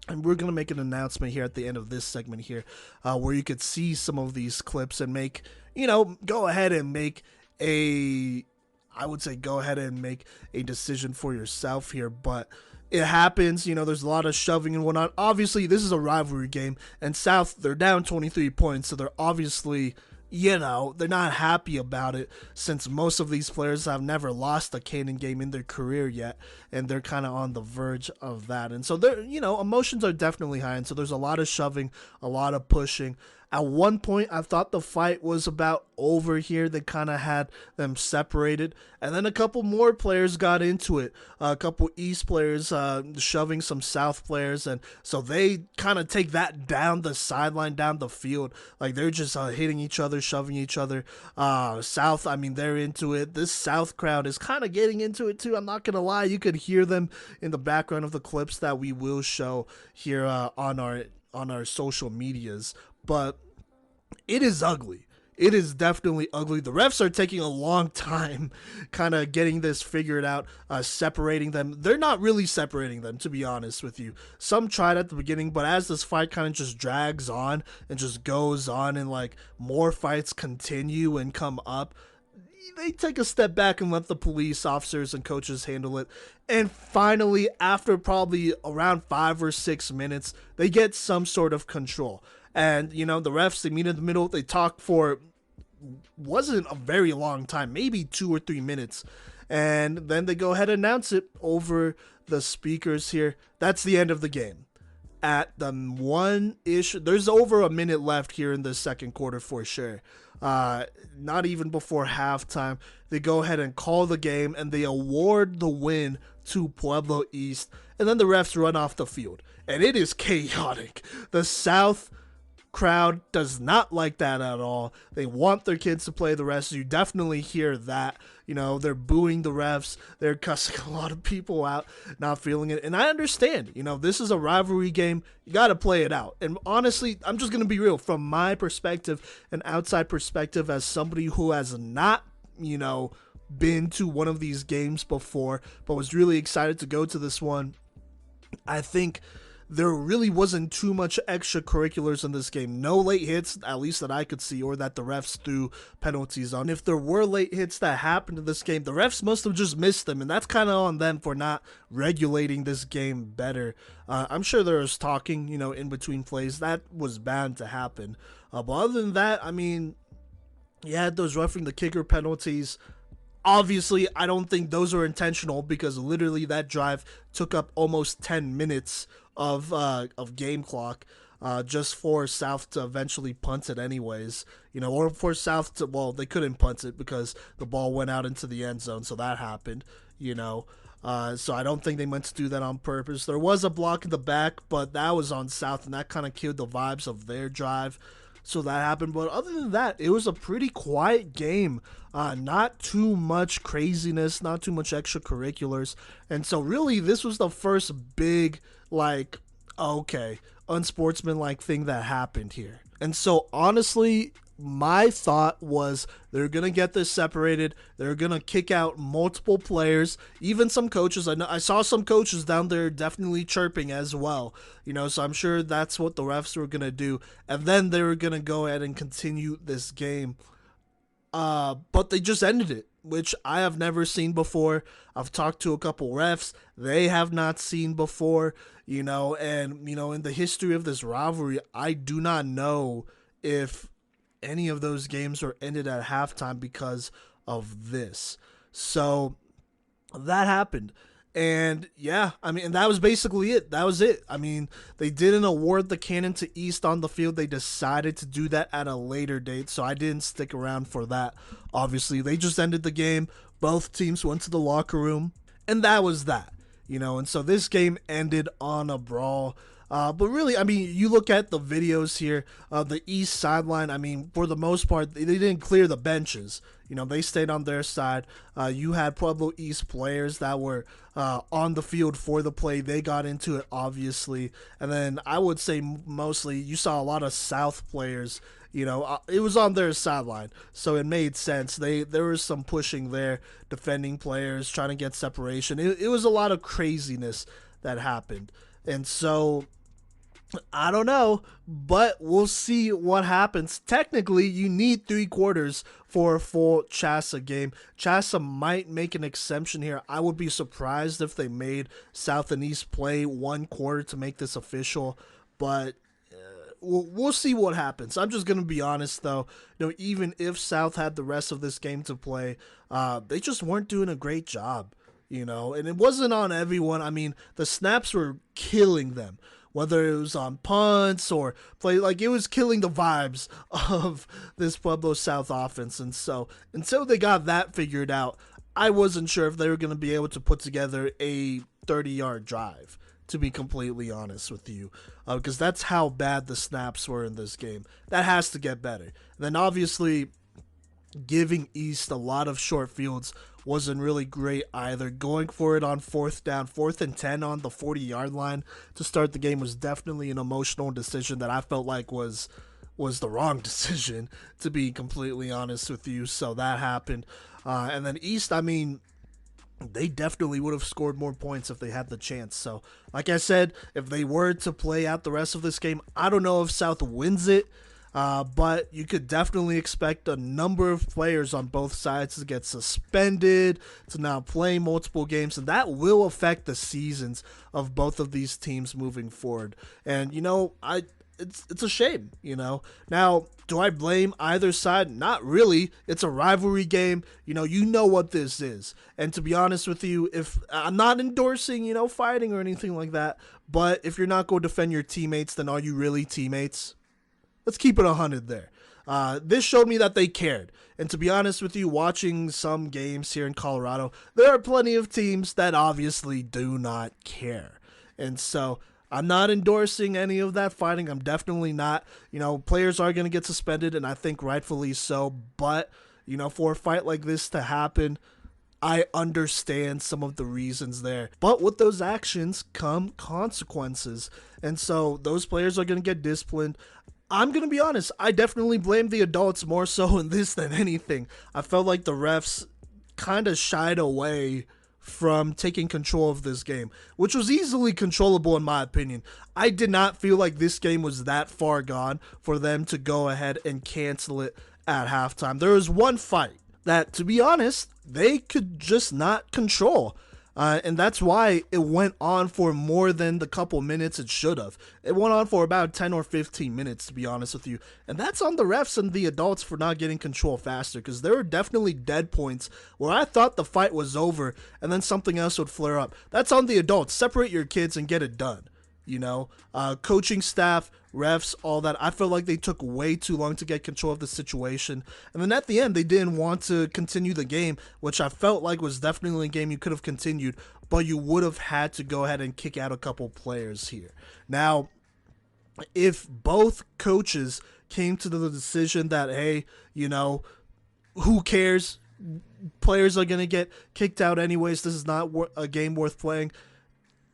Speaker 2: we're going to make an announcement here at the end of this segment here, where you could see some of these clips and go ahead and make a decision for yourself here. But it happens, there's a lot of shoving and whatnot. Obviously, this is a rivalry game, and South, they're down 23 points, so they're obviously, they're not happy about it, since most of these players have never lost a Canaan game in their career yet, and they're kind of on the verge of that. And so emotions are definitely high, and so there's a lot of shoving, a lot of pushing. At one point, I thought the fight was about over here. They kind of had them separated. And then a couple more players got into it. A couple East players shoving some South players. And so they kind of take that down the sideline, down the field. Like, they're just hitting each other, shoving each other. South, they're into it. This South crowd is kind of getting into it too. I'm not going to lie. You could hear them in the background of the clips that we will show here on our social medias. But it is ugly. It is definitely ugly. The refs are taking a long time kind of getting this figured out, separating them. They're not really separating them, to be honest with you. Some tried at the beginning, but as this fight kind of just drags on and just goes on, and more fights continue and come up, they take a step back and let the police officers and coaches handle it. And finally, after probably around 5 or 6 minutes, they get some sort of control. And, the refs, they meet in the middle. They talk for, wasn't a very long time, maybe 2 or 3 minutes. And then they go ahead and announce it over the speakers here. That's the end of the game. At the one-ish, there's over a minute left here in the second quarter for sure. Not even before halftime, they go ahead and call the game, and they award the win to Pueblo East. And then the refs run off the field. And it is chaotic. The South crowd does not like that at all. They want their kids to play the rest. You definitely hear that. They're booing the refs. They're cussing a lot of people out, not feeling it. And I understand, this is a rivalry game. You got to play it out. And honestly, I'm just going to be real. From my perspective, an outside perspective, as somebody who has not, been to one of these games before, but was really excited to go to this one, I think there really wasn't too much extracurriculars in this game. No late hits, at least that I could see, or that the refs threw penalties on. If there were late hits that happened in this game, the refs must have just missed them, and that's kind of on them for not regulating this game better. I'm sure there was talking, in between plays. That was bound to happen. But other than that, you had those roughing the kicker penalties. Obviously, I don't think those are intentional, because literally that drive took up almost 10 minutes of game clock, just for South to eventually punt it anyways, or for South to, well, they couldn't punt it because the ball went out into the end zone, so that happened, so I don't think they meant to do that on purpose. There was a block in the back, but that was on South, and that kind of killed the vibes of their drive. So that happened. But other than that, it was a pretty quiet game. Not too much craziness, not too much extracurriculars. And so really, this was the first big, unsportsmanlike thing that happened here. And so honestly, my thought was they're going to get this separated. They're going to kick out multiple players, even some coaches. I saw some coaches down there definitely chirping as well, so I'm sure that's what the refs were going to do. And then they were going to go ahead and continue this game. But they just ended it, which I have never seen before. I've talked to a couple refs. They have not seen before, and, in the history of this rivalry, I do not know if any of those games are ended at halftime because of this. So that happened. And yeah, I mean, and that was basically it. That was it. I mean, they didn't award the cannon to East on the field. They decided to do that at a later date, so I didn't stick around for that. Obviously, they just ended the game. Both teams went to the locker room, and that was that. And so this game ended on a brawl. But really, I mean, you look at the videos here, the East sideline, I mean, for the most part, they didn't clear the benches. They stayed on their side. You had Pueblo East players that were on the field for the play. They got into it, obviously. And then I would say mostly you saw a lot of South players. It was on their sideline, so it made sense. There was some pushing there, defending players, trying to get separation. It was a lot of craziness that happened. And so I don't know, but we'll see what happens. Technically, you need 3 quarters for a full Chassa game. Chassa might make an exception here. I would be surprised if they made South and East play 1 quarter to make this official, but we'll see what happens. I'm just going to be honest, though. Even if South had the rest of this game to play, they just weren't doing a great job, and it wasn't on everyone. I mean, the snaps were killing them. Whether it was on punts or play, like it was killing the vibes of this Pueblo South offense. And so until they got that figured out, I wasn't sure if they were going to be able to put together a 30-yard drive, to be completely honest with you, because that's how bad the snaps were in this game. That has to get better. And then obviously giving East a lot of short fields wasn't really great either. Going for it on 4th down, 4th and 10 on the 40-yard line to start the game was definitely an emotional decision that I felt like was the wrong decision, to be completely honest with you. So that happened. And then East, I mean, they definitely would have scored more points if they had the chance. So, like I said, if they were to play out the rest of this game, I don't know if South wins it. But you could definitely expect a number of players on both sides to get suspended, to now play multiple games, and that will affect the seasons of both of these teams moving forward. And it's a shame. Now, do I blame either side? Not really. It's a rivalry game. You know what this is. And to be honest with you, if I'm not endorsing fighting or anything like that, but if you're not going to defend your teammates, then are you really teammates? Let's keep it 100 there. This showed me that they cared. And to be honest with you, watching some games here in Colorado, there are plenty of teams that obviously do not care. And so I'm not endorsing any of that fighting. I'm definitely not. Players are going to get suspended, and I think rightfully so. But, for a fight like this to happen, I understand some of the reasons there. But with those actions come consequences. And so those players are going to get disciplined. I'm going to be honest, I definitely blame the adults more so in this than anything. I felt like the refs kind of shied away from taking control of this game, which was easily controllable in my opinion. I did not feel like this game was that far gone for them to go ahead and cancel it at halftime. There was one fight that, to be honest, they could just not control. And that's why it went on for more than the couple minutes it should have. It went on for about 10 or 15 minutes, to be honest with you. And that's on the refs and the adults for not getting control faster, because there were definitely dead points where I thought the fight was over and then something else would flare up. That's on the adults. Separate your kids and get it done. Coaching staff, refs, all that. I felt like they took way too long to get control of the situation. And then at the end, they didn't want to continue the game, which I felt like was definitely a game you could have continued, but you would have had to go ahead and kick out a couple players here. Now, if both coaches came to the decision that, hey, who cares? Players are going to get kicked out anyways. This is not a game worth playing.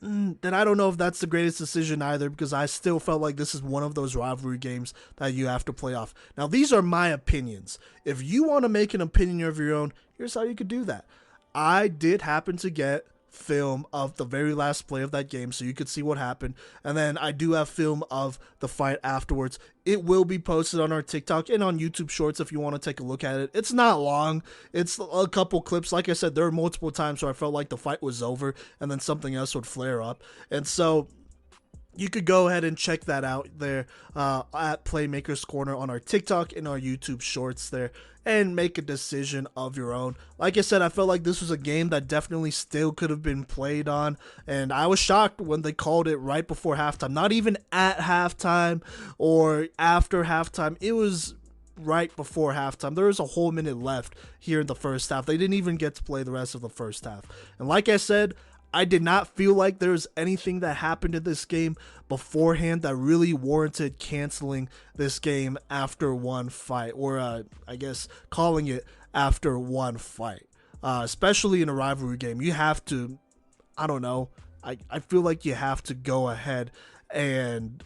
Speaker 2: Then I don't know if that's the greatest decision either, because I still felt like this is one of those rivalry games that you have to play off. Now, these are my opinions. If you want to make an opinion of your own, here's how you could do that. I did happen to get film of the very last play of that game so you could see what happened, and then I do have film of the fight afterwards. It will be posted on our TikTok and on YouTube Shorts if you want to take a look at it. It's not long. It's a couple clips. Like I said, there are multiple times where I felt like the fight was over and then something else would flare up. And so you could go ahead and check that out there at Playmakers Corner on our TikTok and our YouTube shorts there and make a decision of your own. Like I said, I felt like this was a game that definitely still could have been played on, and I was shocked when they called it right before halftime. Not even at halftime or after halftime. It was right before halftime. There was a whole minute left here in the first half. They didn't even get to play the rest of the first half. And like I said, I did not feel like there was anything that happened in this game beforehand that really warranted canceling this game after one fight, or I guess calling it after one fight. Especially in a rivalry game, you have to, I don't know, I feel like you have to go ahead and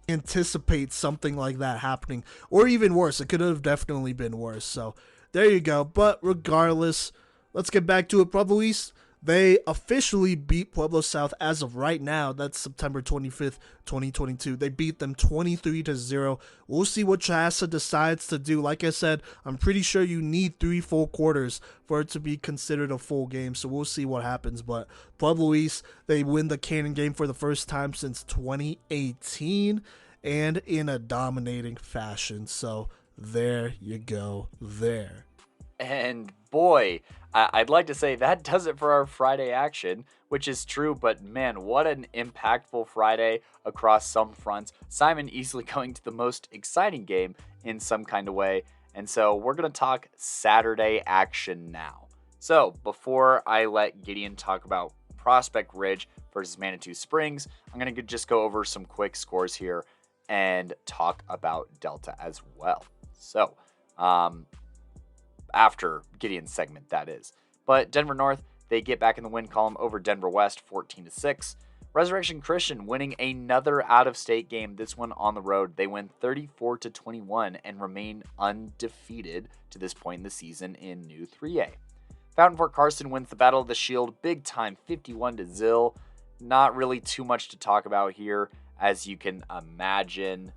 Speaker 2: anticipate something like that happening, or even worse. It could have definitely been worse. So there you go. But regardless, let's get back to it. Pueblo East, they officially beat Pueblo South as of right now. That's September 25th, 2022. They beat them 23-0. We'll see what Chassa decides to do. Like I said, I'm pretty sure you need 3 full quarters for it to be considered a full game. So we'll see what happens. But Pueblo East, they win the Cannon game for the first time since 2018 and in a dominating fashion. So there you go there.
Speaker 1: And boy, I'd like to say that does it for our Friday action, which is true, but man, what an impactful Friday across some fronts. Simon easily going to the most exciting game in some kind of way. And so we're going to talk Saturday action now. So before I let Gideon talk about Prospect Ridge versus Manitou Springs, I'm going to just go over some quick scores here and talk about Delta as well. So, after Gideon's segment, that is. But Denver North, they get back in the win column over Denver West, 14-6. Resurrection Christian winning another out-of-state game, this one on the road. They win 34-21 and remain undefeated to this point in the season in New 3A. Fountain Fort Carson wins the Battle of the Shield big time, 51-0. Not really too much to talk about here, as you can imagine.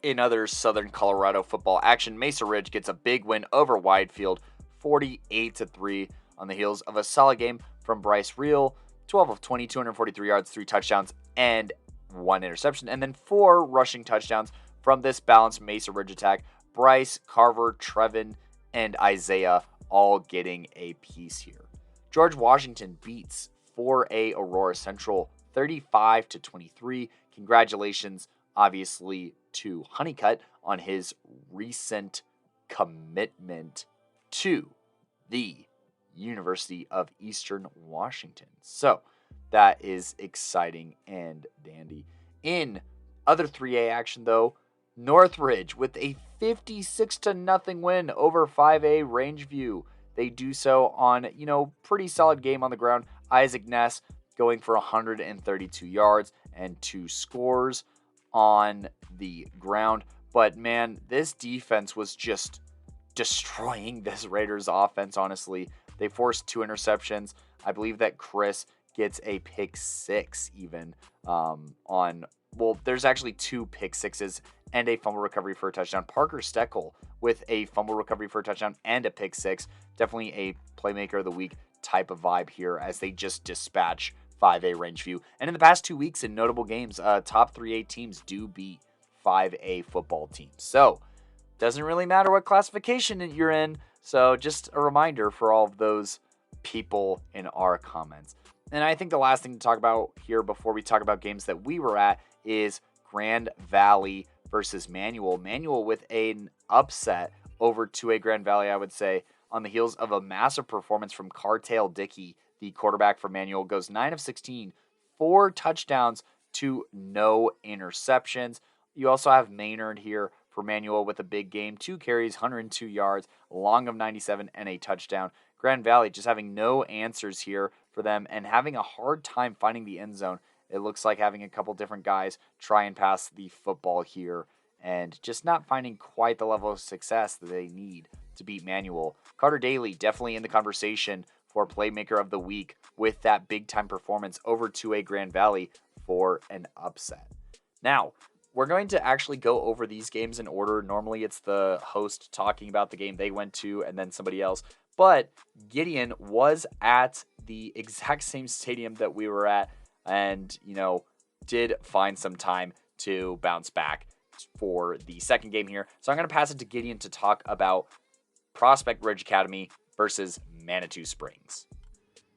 Speaker 1: In other Southern Colorado football action, Mesa Ridge gets a big win over Widefield, 48-3, on the heels of a solid game from Bryce Reel, 12 of 20, 243 yards, 3 touchdowns, and 1 interception. And then 4 rushing touchdowns from this balanced Mesa Ridge attack. Bryce, Carver, Trevin, and Isaiah all getting a piece here. George Washington beats 4A Aurora Central 35-23. Congratulations, obviously, to Honeycutt on his recent commitment to the University of Eastern Washington. So that is exciting and dandy. In other 3A action, though, Northridge with a 56-0 win over 5A Rangeview. They do so on, pretty solid game on the ground. Isaac Ness going for 132 yards and 2 scores on the ground. But man, this defense was just destroying this Raiders offense, honestly. They forced 2 interceptions. I believe that Chris gets a pick 6 even there's actually 2 pick 6s and a fumble recovery for a touchdown. Parker Steckel with a fumble recovery for a touchdown and a pick 6. Definitely a Playmaker of the Week type of vibe here as they just dispatch 5A Rangeview. And in the past 2 weeks in notable games, top 3A teams do beat 5A football teams. So, doesn't really matter what classification you're in. So, just a reminder for all of those people in our comments. And I think the last thing to talk about here before we talk about games that we were at is Grand Valley versus Manual. Manual with an upset over 2A Grand Valley, I would say, on the heels of a massive performance from Cartail Dickey. The quarterback for Manual goes 9 of 16, 4 touchdowns to no interceptions. You also have Maynard here for Manual with a big game, 2 carries, 102 yards, long of 97, and a touchdown. Grand Valley just having no answers here for them and having a hard time finding the end zone. It looks like having a couple different guys try and pass the football here and just not finding quite the level of success that they need to beat Manual. Carter Daly definitely in the conversation for Playmaker of the Week with that big-time performance over 2A Grand Valley for an upset. Now, we're going to actually go over these games in order. Normally, it's the host talking about the game they went to and then somebody else. But Gideon was at the exact same stadium that we were at and, did find some time to bounce back for the second game here. So I'm going to pass it to Gideon to talk about Prospect Ridge Academy versus Manitou Springs.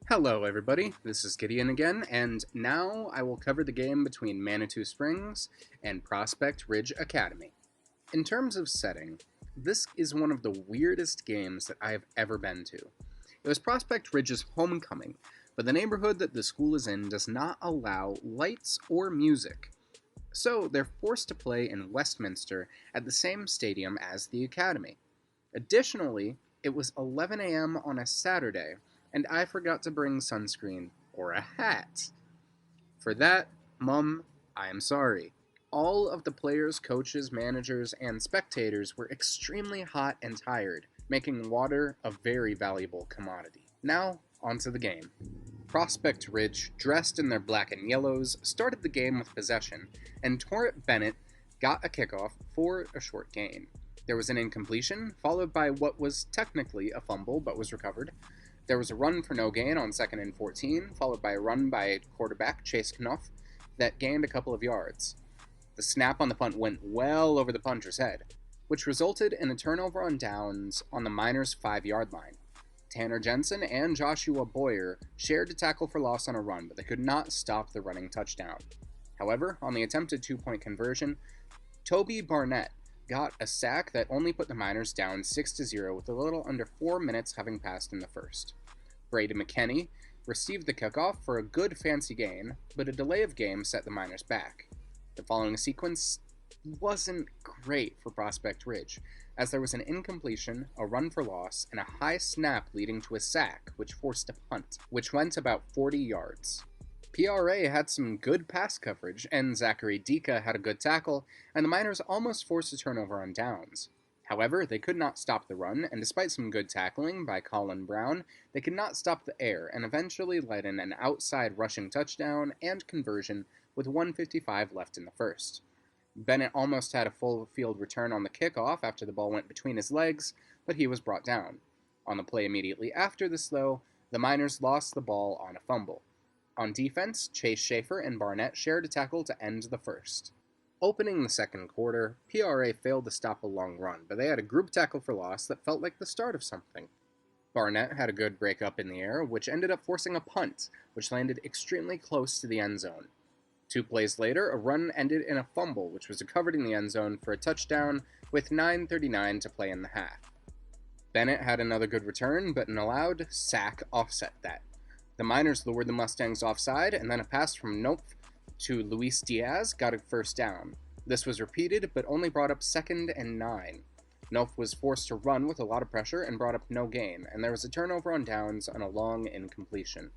Speaker 3: Hello everybody, this is Gideon again, and now I will cover the game between Manitou Springs and Prospect Ridge Academy. In terms of setting, this is one of the weirdest games that I have ever been to. It was Prospect Ridge's homecoming, but the neighborhood that the school is in does not allow lights or music. So they're forced to play in Westminster at the same stadium as the academy. Additionally, it was 11 a.m. on a Saturday, and I forgot to bring sunscreen or a hat. For that, Mum, I am sorry. All of the players, coaches, managers, and spectators were extremely hot and tired, making water a very valuable commodity. Now, onto the game. Prospect Ridge, dressed in their black and yellows, started the game with possession, and Torrent Bennett got a kickoff for a short gain. There was an incompletion, followed by what was technically a fumble but was recovered. There was a run for no gain on 2nd and 14, followed by a run by quarterback Chase Knopf that gained a couple of yards. The snap on the punt went well over the punter's head, which resulted in a turnover on downs on the Miners' 5-yard line. Tanner Jensen and Joshua Boyer shared a tackle for loss on a run, but they could not stop the running touchdown. However, on the attempted 2-point conversion, Toby Barnett got a sack that only put the Miners down 6-0 with a little under 4 minutes having passed in the first. Brady McKinney received the kickoff for a good fancy gain, but a delay of game set the Miners back. The following sequence wasn't great for Prospect Ridge, as there was an incompletion, a run for loss, and a high snap leading to a sack, which forced a punt, which went about 40 yards. PRA had some good pass coverage, and Zachary Dika had a good tackle, and the Miners almost forced a turnover on downs. However, they could not stop the run, and despite some good tackling by Colin Brown, they could not stop the air, and eventually led in an outside rushing touchdown and conversion with 1:55 left in the first. Bennett almost had a full field return on the kickoff after the ball went between his legs, but he was brought down. On the play immediately after this, though, the Miners lost the ball on a fumble. On defense, Chase Schaefer and Barnett shared a tackle to end the first. Opening the second quarter, PRA failed to stop a long run, but they had a group tackle for loss that felt like the start of something. Barnett had a good break up in the air, which ended up forcing a punt, which landed extremely close to the end zone. 2 plays later, a run ended in a fumble, which was recovered in the end zone for a touchdown with 9:39 to play in the half. Bennett had another good return, but an allowed sack offset that. The Miners lured the Mustangs offside, and then a pass from Nope to Luis Diaz got a first down. This was repeated, but only brought up 2nd and 9. Nope was forced to run with a lot of pressure and brought up no gain, and there was a turnover on downs on a long incompletion.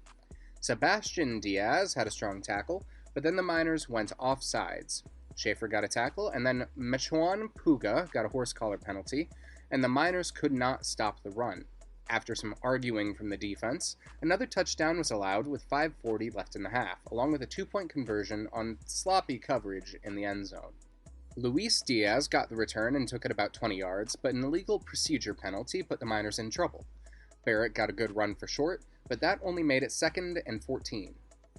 Speaker 3: Sebastian Diaz had a strong tackle, but then the Miners went offsides. Schaefer got a tackle, and then Mechuan Puga got a horse collar penalty, and the Miners could not stop the run. After some arguing from the defense, another touchdown was allowed with 5:40 left in the half, along with a 2-point conversion on sloppy coverage in the end zone. Luis Diaz got the return and took it about 20 yards, but an illegal procedure penalty put the Miners in trouble. Barrett got a good run for short, but that only made it 2nd and 14.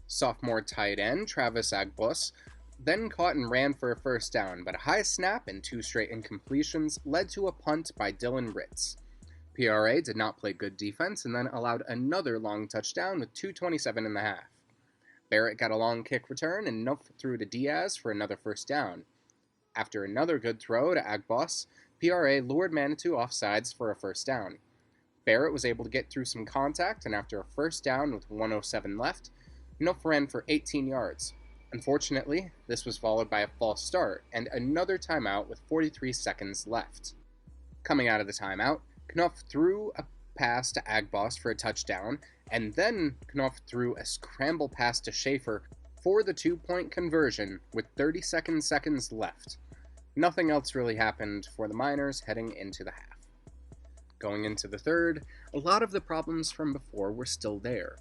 Speaker 3: Sophomore tight end Travis Agbos then caught and ran for a first down, but a high snap and 2 straight incompletions led to a punt by Dylan Ritz. PRA did not play good defense and then allowed another long touchdown with 2:27 in the half. Barrett got a long kick return and Nuff threw to Diaz for another first down. After another good throw to Agbos, PRA lured Manitou offsides for a first down. Barrett was able to get through some contact, and after a first down with 1:07 left, Nuff ran for 18 yards. Unfortunately, this was followed by a false start and another timeout with 43 seconds left. Coming out of the timeout, Knopf threw a pass to Agbos for a touchdown, and then Knopf threw a scramble pass to Schaefer for the 2-point conversion with 32 seconds left. Nothing else really happened for the Miners heading into the half. Going into the third, a lot of the problems from before were still there.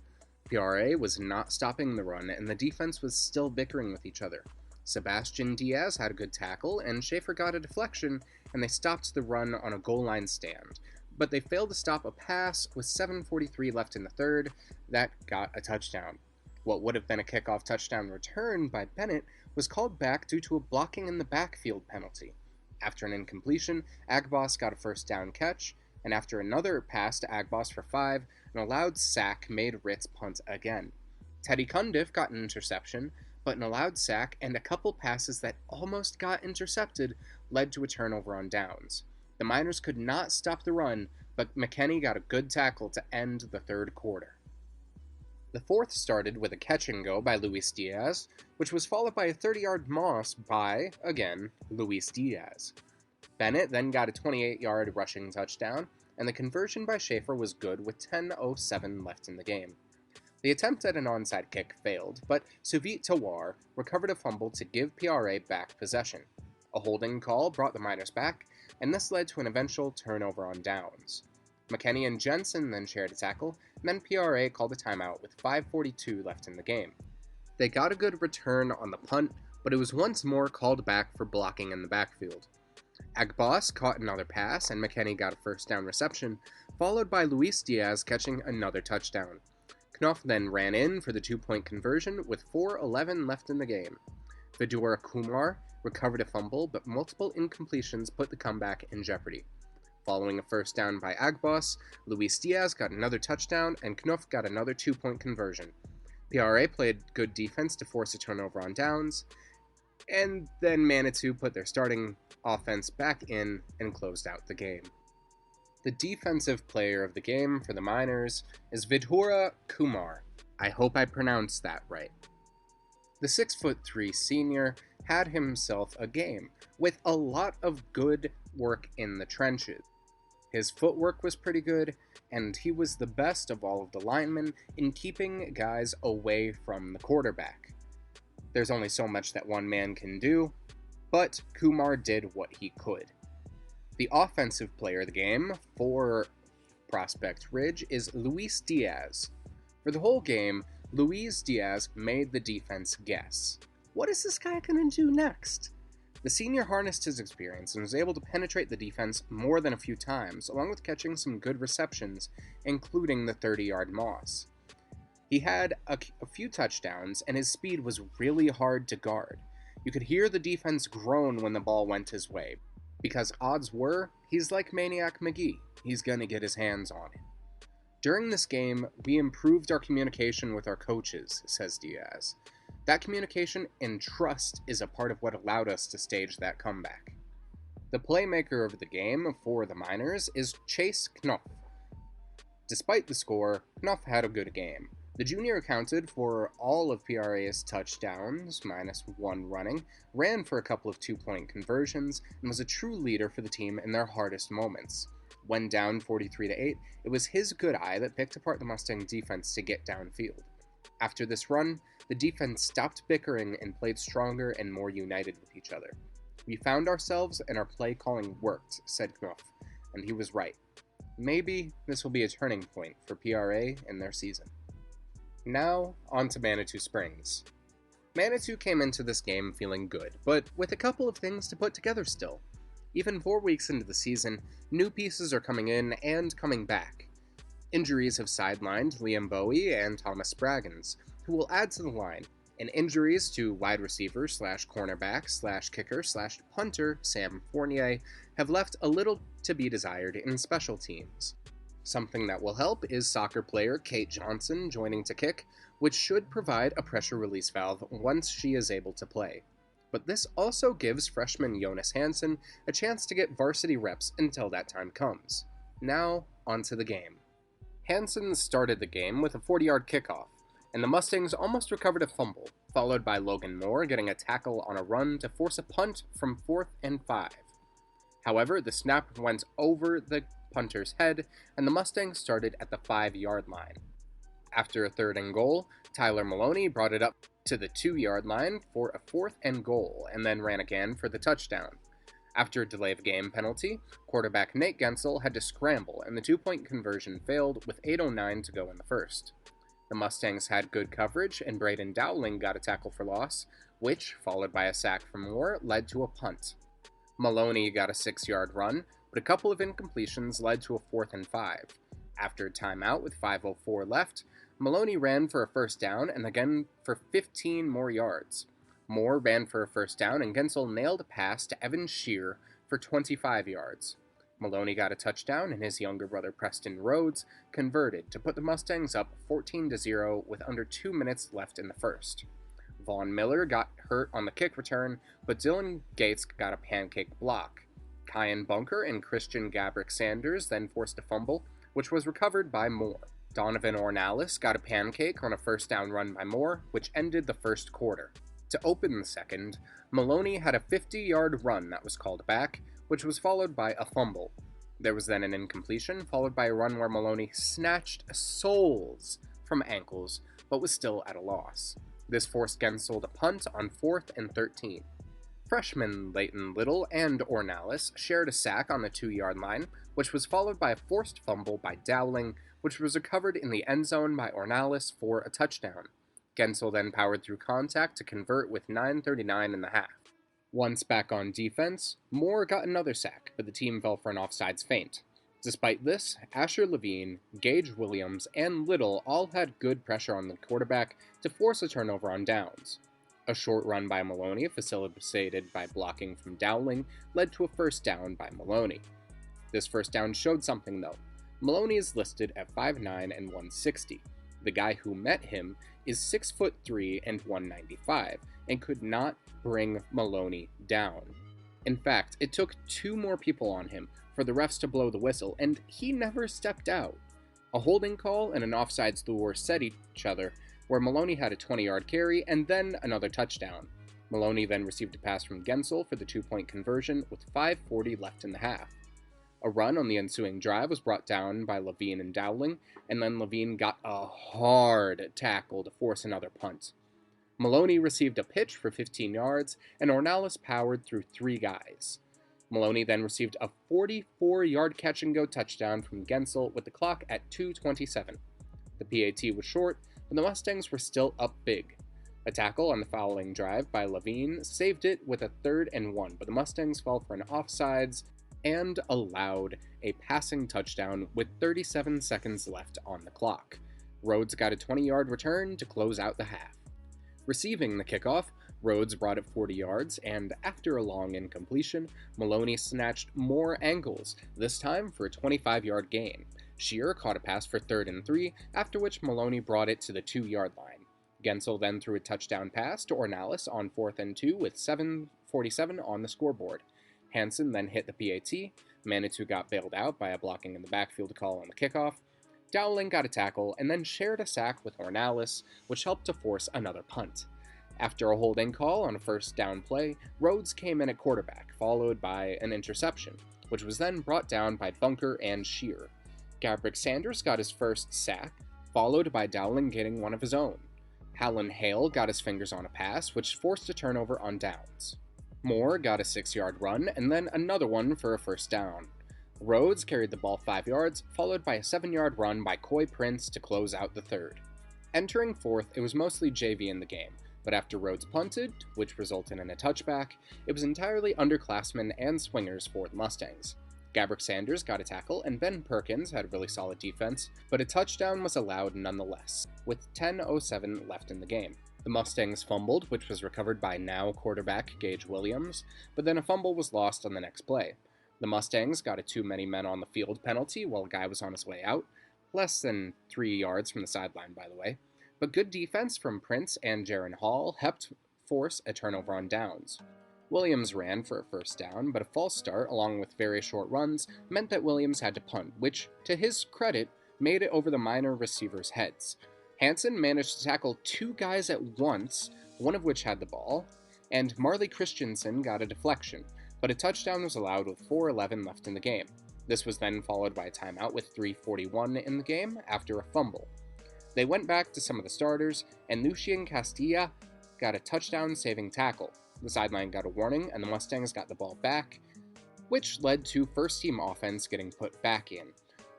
Speaker 3: PRA was not stopping the run, and the defense was still bickering with each other. Sebastian Diaz had a good tackle, and Schaefer got a deflection, and they stopped the run on a goal line stand. But they failed to stop a pass with 7:43 left in the third that got a touchdown. What would have been a kickoff touchdown return by Bennett was called back due to a blocking in the backfield penalty. After an incompletion, Agbos got a first down catch, and after another pass to Agbos for 5, an allowed sack made Ritz punt again. Teddy Cundiff got an interception, but an allowed sack and a couple passes that almost got intercepted led to a turnover on downs. The Miners could not stop the run, but McKinney got a good tackle to end the third quarter. The fourth started with a catch and go by Luis Diaz, which was followed by a 30-yard moss by, again, Luis Diaz. Bennett then got a 28-yard rushing touchdown, and the conversion by Schaefer was good with 10:07 left in the game. The attempt at an onside kick failed, but Suvit Tawar recovered a fumble to give PRA back possession. A holding call brought the Miners back, and this led to an eventual turnover on downs. McKinney and Jensen then shared a tackle, and then PRA called a timeout with 5:42 left in the game. They got a good return on the punt, but it was once more called back for blocking in the backfield. Agbos caught another pass, and McKinney got a first down reception, followed by Luis Diaz catching another touchdown. Knopf then ran in for the 2-point conversion with 4:11 left in the game. Vidura Kumar recovered a fumble, but multiple incompletions put the comeback in jeopardy. Following a first down by Agbos, Luis Diaz got another touchdown, and Knopf got another 2-point conversion. PRA played good defense to force a turnover on downs, and then Manitou put their starting offense back in and closed out the game. The defensive player of the game for the Miners is Vidura Kumar. I hope I pronounced that right. The 6'3" senior had himself a game, with a lot of good work in the trenches. His footwork was pretty good, and he was the best of all of the linemen in keeping guys away from the quarterback. There's only so much that one man can do, but Kumar did what he could. The offensive player of the game for Prospect Ridge is Luis Diaz. For the whole game, Luis Diaz made the defense guess. What is this guy going to do next? The senior harnessed his experience and was able to penetrate the defense more than a few times, along with catching some good receptions, including the 30-yard moss. He had a few touchdowns, and his speed was really hard to guard. You could hear the defense groan when the ball went his way, because odds were, he's like Maniac McGee. He's gonna get his hands on it. During this game, we improved our communication with our coaches, says Diaz. That communication and trust is a part of what allowed us to stage that comeback. The playmaker of the game for the Miners is Chase Knopf. Despite the score, Knopf had a good game. The junior accounted for all of PRA's touchdowns, -1 running, ran for a couple of 2-point conversions, and was a true leader for the team in their hardest moments. When down 43-8, it was his good eye that picked apart the Mustang defense to get downfield. After this run, the defense stopped bickering and played stronger and more united with each other. We found ourselves and our play calling worked, said Knopf, and he was right. Maybe this will be a turning point for PRA in their season. Now, on to Manitou Springs. Manitou came into this game feeling good, but with a couple of things to put together still. Even 4 weeks into the season, new pieces are coming in and coming back. Injuries have sidelined Liam Bowie and Thomas Spraggins, who will add to the line, and injuries to wide receiver / cornerback / kicker / punter Sam Fournier have left a little to be desired in special teams. Something that will help is soccer player Kate Johnson joining to kick, which should provide a pressure release valve once she is able to play. But this also gives freshman Jonas Hansen a chance to get varsity reps until that time comes. Now, onto the game. Hansen started the game with a 40-yard kickoff, and the Mustangs almost recovered a fumble, followed by Logan Moore getting a tackle on a run to force a punt from 4th and 5. However, the snap went over the punter's head, and the Mustangs started at the 5-yard line. After a 3rd and goal, Tyler Maloney brought it up to the 2-yard line for a 4th and goal, and then ran again for the touchdown. After a delay of game penalty, quarterback Nate Gensel had to scramble, and the 2-point conversion failed with 8:09 to go in the first. The Mustangs had good coverage, and Braden Dowling got a tackle for loss, which, followed by a sack from Moore, led to a punt. Maloney got a 6-yard run, but a couple of incompletions led to a 4th and 5. After a timeout with 5:04 left, Maloney ran for a first down and again for 15 more yards. Moore ran for a first down and Gensel nailed a pass to Evan Shear for 25 yards. Maloney got a touchdown and his younger brother Preston Rhodes converted to put the Mustangs up 14-0 with under 2 minutes left in the first. Vaughn Miller got hurt on the kick return, but Dylan Gates got a pancake block. Kyan Bunker and Christian Gabrick Sanders then forced a fumble, which was recovered by Moore. Donovan Ornalis got a pancake on a first down run by Moore, which ended the first quarter. To open the second, Maloney had a 50-yard run that was called back, which was followed by a fumble. There was then an incompletion, followed by a run where Maloney snatched soles from ankles, but was still at a loss. This forced Gensel to punt on 4th and 13. Freshmen Leighton Little and Ornalis shared a sack on the 2-yard line, which was followed by a forced fumble by Dowling, which was recovered in the end zone by Ornalis for a touchdown. Gensel then powered through contact to convert with 9:39 in the half. Once back on defense, Moore got another sack, but the team fell for an offsides feint. Despite this, Asher Levine, Gage Williams, and Little all had good pressure on the quarterback to force a turnover on downs. A short run by Maloney, facilitated by blocking from Dowling, led to a first down by Maloney. This first down showed something though. Maloney is listed at 5'9 and 160. The guy who met him is 6'3 and 195, and could not bring Maloney down. In fact, it took 2 more people on him for the refs to blow the whistle, and he never stepped out. A holding call and an offsides lure set each other, where Maloney had a 20-yard carry and then another touchdown. Maloney then received a pass from Gensel for the 2-point conversion with 5:40 left in the half. A run on the ensuing drive was brought down by Levine and Dowling, and then Levine got a hard tackle to force another punt. Maloney received a pitch for 15 yards, and Ornalis powered through 3 guys. Maloney then received a 44-yard catch-and-go touchdown from Gensel with the clock at 2:27. The PAT was short, but the Mustangs were still up big. A tackle on the following drive by Levine saved it with a 3rd and 1, but the Mustangs fell for an offsides and allowed a passing touchdown with 37 seconds left on the clock. Rhodes got a 20-yard return to close out the half. Receiving the kickoff, Rhodes brought it 40 yards, and after a long incompletion, Maloney snatched more ankles, this time for a 25-yard gain. Shear caught a pass for 3rd and 3, after which Maloney brought it to the 2-yard line. Gensel then threw a touchdown pass to Ornalis on 4th and 2 with 7:47 on the scoreboard. Hansen then hit the PAT, Manitou got bailed out by a blocking in the backfield call on the kickoff, Dowling got a tackle and then shared a sack with Ornalis, which helped to force another punt. After a holding call on a first down play, Rhodes came in at quarterback, followed by an interception, which was then brought down by Bunker and Shear. Gabrick Sanders got his first sack, followed by Dowling getting one of his own. Hallen Hale got his fingers on a pass, which forced a turnover on downs. Moore got a 6-yard run, and then another one for a first down. Rhodes carried the ball 5 yards, followed by a 7-yard run by Coy Prince to close out the third. Entering fourth, it was mostly JV in the game, but after Rhodes punted, which resulted in a touchback, it was entirely underclassmen and swingers for the Mustangs. Gabrick Sanders got a tackle, and Ben Perkins had really solid defense, but a touchdown was allowed nonetheless, with 10:07 left in the game. The Mustangs fumbled, which was recovered by now quarterback Gage Williams, but then a fumble was lost on the next play. The Mustangs got a too many men on the field penalty while a guy was on his way out, less than 3 yards from the sideline, by the way, but good defense from Prince and Jaron Hall helped force a turnover on downs. Williams ran for a first down, but a false start along with very short runs meant that Williams had to punt, which, to his credit, made it over the minor receivers' heads. Hansen managed to tackle 2 guys at once, one of which had the ball, and Marley Christensen got a deflection, but a touchdown was allowed with 4:11 left in the game. This was then followed by a timeout with 3:41 in the game after a fumble. They went back to some of the starters, and Lucien Castilla got a touchdown-saving tackle. The sideline got a warning, and the Mustangs got the ball back, which led to first-team offense getting put back in.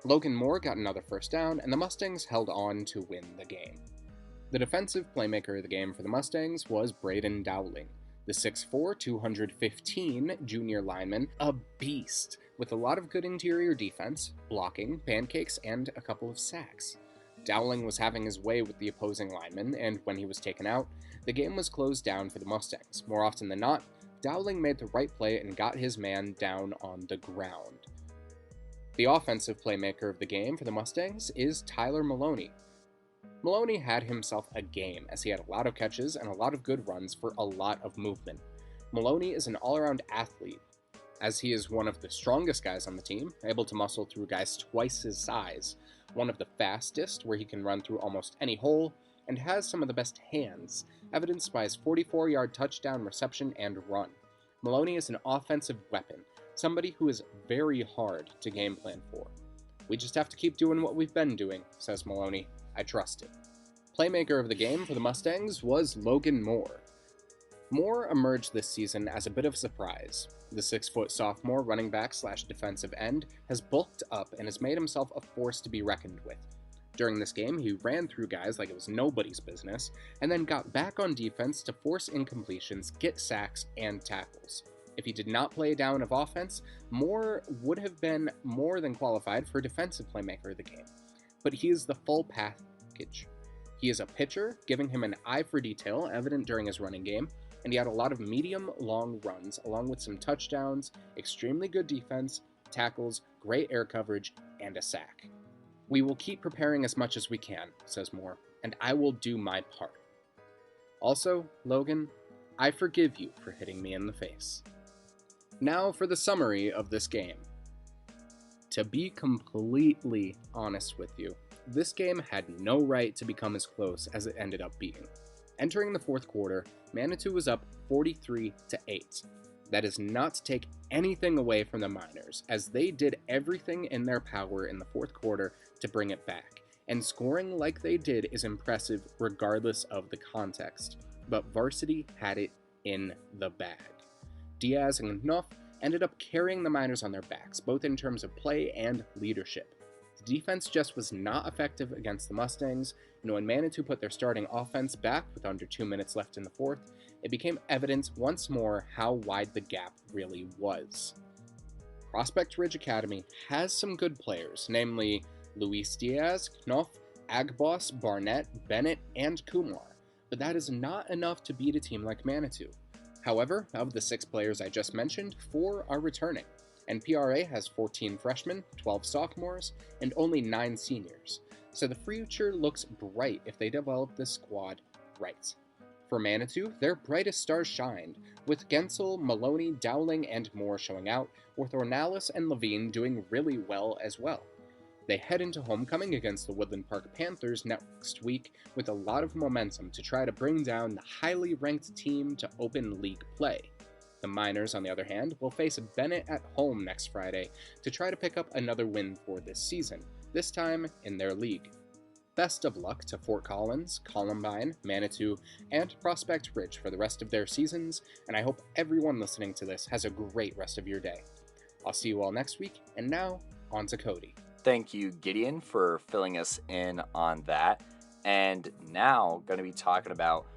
Speaker 3: Logan Moore got another first down, and the Mustangs held on to win the game. The defensive playmaker of the game for the Mustangs was Braden Dowling, the 6'4", 215 junior lineman, a beast, with a lot of good interior defense, blocking, pancakes, and a couple of sacks. Dowling was having his way with the opposing lineman, and when he was taken out, the game was closed down for the Mustangs. More often than not, Dowling made the right play and got his man down on the ground. The offensive playmaker of the game for the Mustangs is Tyler Maloney. Maloney had himself a game, as he had a lot of catches and a lot of good runs for a lot of movement. Maloney is an all-around athlete, as he is one of the strongest guys on the team, able to muscle through guys twice his size, one of the fastest, where he can run through almost any hole, and has some of the best hands, evidenced by his 44-yard touchdown reception and run. Maloney is an offensive weapon, somebody who is very hard to game plan for. "We just have to keep doing what we've been doing," says Maloney. "I trust it." Playmaker of the game for the Mustangs was Logan Moore. Moore emerged this season as a bit of a surprise. The 6-foot sophomore running back / defensive end has bulked up and has made himself a force to be reckoned with. During this game, he ran through guys like it was nobody's business, and then got back on defense to force incompletions, get sacks, and tackles. If he did not play a down of offense, Moore would have been more than qualified for defensive playmaker of the game. But he is the full package. He is a pitcher, giving him an eye for detail evident during his running game, and he had a lot of medium-long runs, along with some touchdowns, extremely good defense, tackles, great air coverage, and a sack. "We will keep preparing as much as we can," says Moore, "and I will do my part. Also, Logan, I forgive you for hitting me in the face." Now for the summary of this game. To be completely honest with you, this game had no right to become as close as it ended up being. Entering the fourth quarter, Manitou was up 43-8. That is not to take anything away from the Miners, as they did everything in their power in the fourth quarter to bring it back, and scoring like they did is impressive regardless of the context, but varsity had it in the bag. Diaz and Knopf ended up carrying the Miners on their backs, both in terms of play and leadership. The defense just was not effective against the Mustangs, and when Manitou put their starting offense back with under 2 minutes left in the fourth, it became evident once more how wide the gap really was. Prospect Ridge Academy has some good players, namely Luis Diaz, Knopf, Agboss, Barnett, Bennett, and Kumar, but that is not enough to beat a team like Manitou. However, of the 6 players I just mentioned, 4 are returning, and PRA has 14 freshmen, 12 sophomores, and only 9 seniors, so the future looks bright if they develop this squad right. For Manitou, their brightest stars shined, with Gensel, Maloney, Dowling, and Moore showing out, with Ornalis and Levine doing really well as well. They head into homecoming against the Woodland Park Panthers next week with a lot of momentum to try to bring down the highly ranked team to open league play. The Miners, on the other hand, will face Bennett at home next Friday to try to pick up another win for this season, this time in their league. Best of luck to Fort Collins, Columbine, Manitou, and Prospect Ridge for the rest of their seasons, and I hope everyone listening to this has a great rest of your day. I'll see you all next week, and now, on to Kodey.
Speaker 1: Thank you, Gideon, for filling us in on that. And now, going to be talking about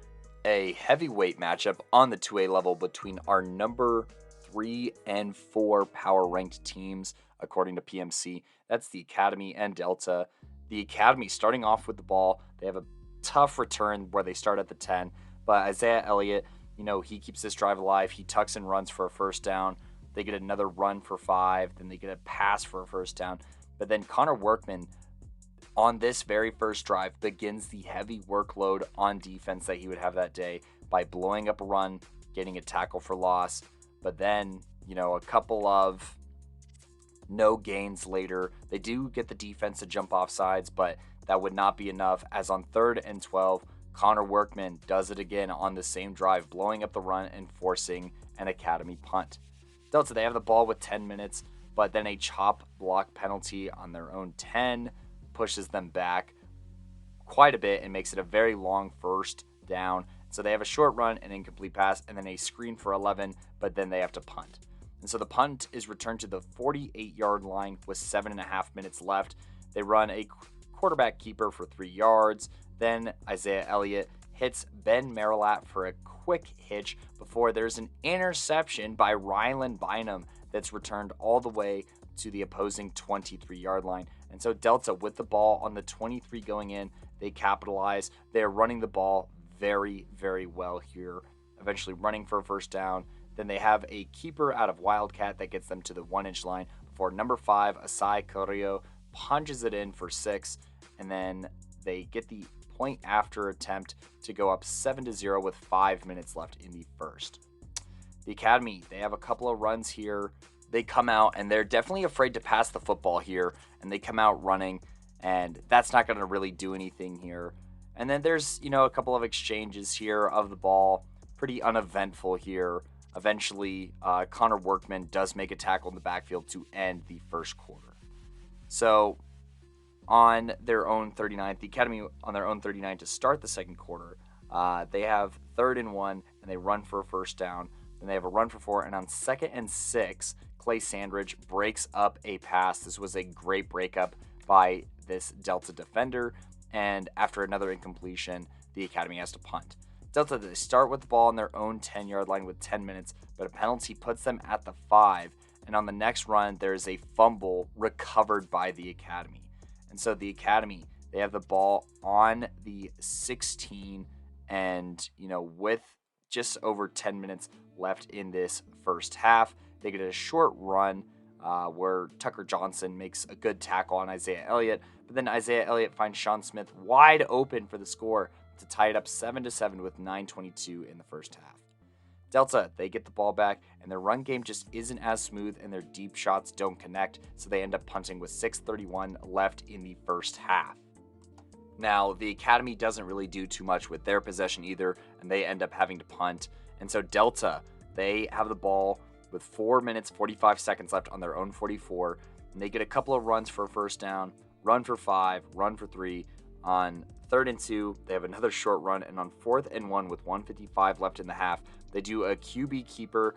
Speaker 1: a heavyweight matchup on the 2A level between our number 3 and 4 power-ranked teams, according to PMC. That's the Academy and Delta. The Academy starting off with the ball. They have a tough return where they start at the 10, but Isaiah Elliott, he keeps this drive alive. He tucks and runs for a first down. They get another run for 5, then they get a pass for a first down. But then Connor Workman, on this very first drive, begins the heavy workload on defense that he would have that day by blowing up a run, getting a tackle for loss. But then, a couple of no gains later, they do get the defense to jump off sides, but that would not be enough, as on 3rd and 12, Connor Workman does it again on the same drive, blowing up the run and forcing an Academy punt. Delta, they have the ball with 10 minutes, but then a chop block penalty on their own 10 pushes them back quite a bit and makes it a very long first down. So they have a short run, an incomplete pass, and then a screen for 11, but then they have to punt. And so the punt is returned to the 48-yard line with 7.5 minutes left. They run a quarterback keeper for 3 yards. Then Isaiah Elliott hits Ben Marilat for a quick hitch before there's an interception by Rylan Bynum that's returned all the way to the opposing 23-yard line. And so Delta with the ball on the 23 going in, they capitalize. They're running the ball very, very well here, eventually running for a first down. Then they have a keeper out of Wildcat that gets them to the 1-inch line before number 5, Asai Carrillo, punches it in for 6. And then they get the point after attempt to go up 7-0 with 5 minutes left in the first. The Academy, they have a couple of runs here. They come out, and they're definitely afraid to pass the football here, and they come out running, and that's not going to really do anything here. And then there's, a couple of exchanges here of the ball, pretty uneventful here. Eventually, Connor Workman does make a tackle in the backfield to end the first quarter. So on their own 39, the Academy on their own 39 to start the second quarter, they have 3rd and 1, and they run for a first down. Then they have a run for 4, and on 2nd and 6, Clay Sandridge breaks up a pass. This was a great breakup by this Delta defender, and after another incompletion, the Academy has to punt. Delta, they start with the ball on their own 10-yard line with 10 minutes, but a penalty puts them at the 5, and on the next run, there is a fumble recovered by the Academy. And so the Academy, they have the ball on the 16, and, with just over 10 minutes left in this first half, they get a short run where Tucker Johnson makes a good tackle on Isaiah Elliott, but then Isaiah Elliott finds Sean Smith wide open for the score to tie it up 7-7 with 9:22 in the first half. Delta, they get the ball back, and their run game just isn't as smooth, and their deep shots don't connect, so they end up punting with 6:31 left in the first half. Now, the Academy doesn't really do too much with their possession either, and they end up having to punt. And so Delta, they have the ball with 4 minutes, 45 seconds left on their own 44, and they get a couple of runs for a first down, run for 5, run for 3. On 3rd and 2, they have another short run, and on 4th and 1 with 1:55 left in the half, they do a QB keeper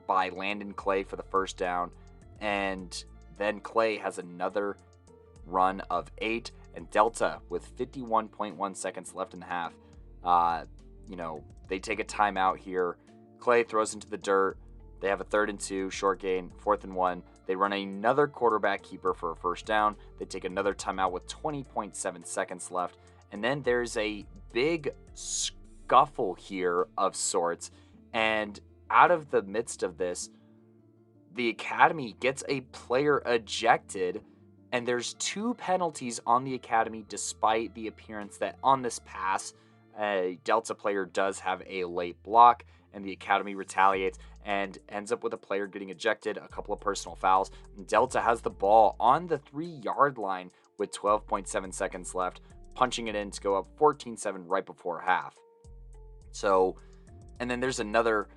Speaker 1: by Landon Clay for the first down, and then Clay has another run of 8, and Delta with 51.1 seconds left in the half, they take a timeout here. Clay throws into the dirt. They have a 3rd and 2, short gain, 4th and 1. They run another quarterback keeper for a first down. They take another timeout with 20.7 seconds left. And then there's a big scuffle here of sorts. And out of the midst of this, the Academy gets a player ejected, and there's 2 penalties on the Academy despite the appearance that on this pass, a Delta player does have a late block, and the Academy retaliates and ends up with a player getting ejected, a couple of personal fouls. Delta has the ball on the 3-yard line with 12.7 seconds left, punching it in to go up 14-7 right before half. So, and then there's another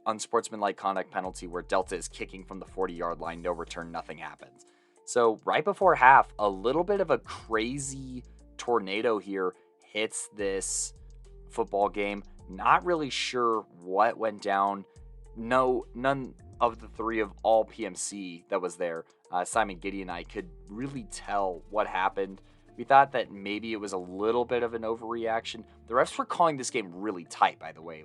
Speaker 1: unsportsmanlike conduct penalty where Delta is kicking from the 40-yard line, no return, nothing happens. So right before half, a little bit of a crazy tornado here hits this football game. Not really sure what went down. None of the 3 of all PMC that was there, Simon, Gideon, and I could really tell what happened. We thought that maybe it was a little bit of an overreaction. The refs were calling this game really tight, by the way.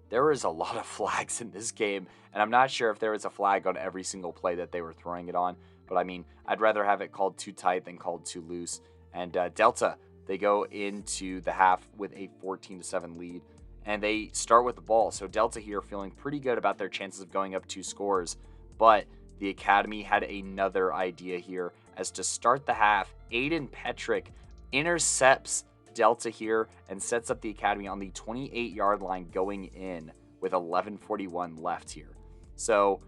Speaker 1: There was a lot of flags in this game, and I'm not sure if there was a flag on every single play that they were throwing it on. But I'd rather have it called too tight than called too loose. And Delta, they go into the half with a 14-7 lead, and they start with the ball. So Delta here feeling pretty good about their chances of going up 2 scores. But the Academy had another idea here. As to start the half, Aiden Petrick intercepts Delta here and sets up the Academy on the 28-yard line going in with 11:41 left here. So,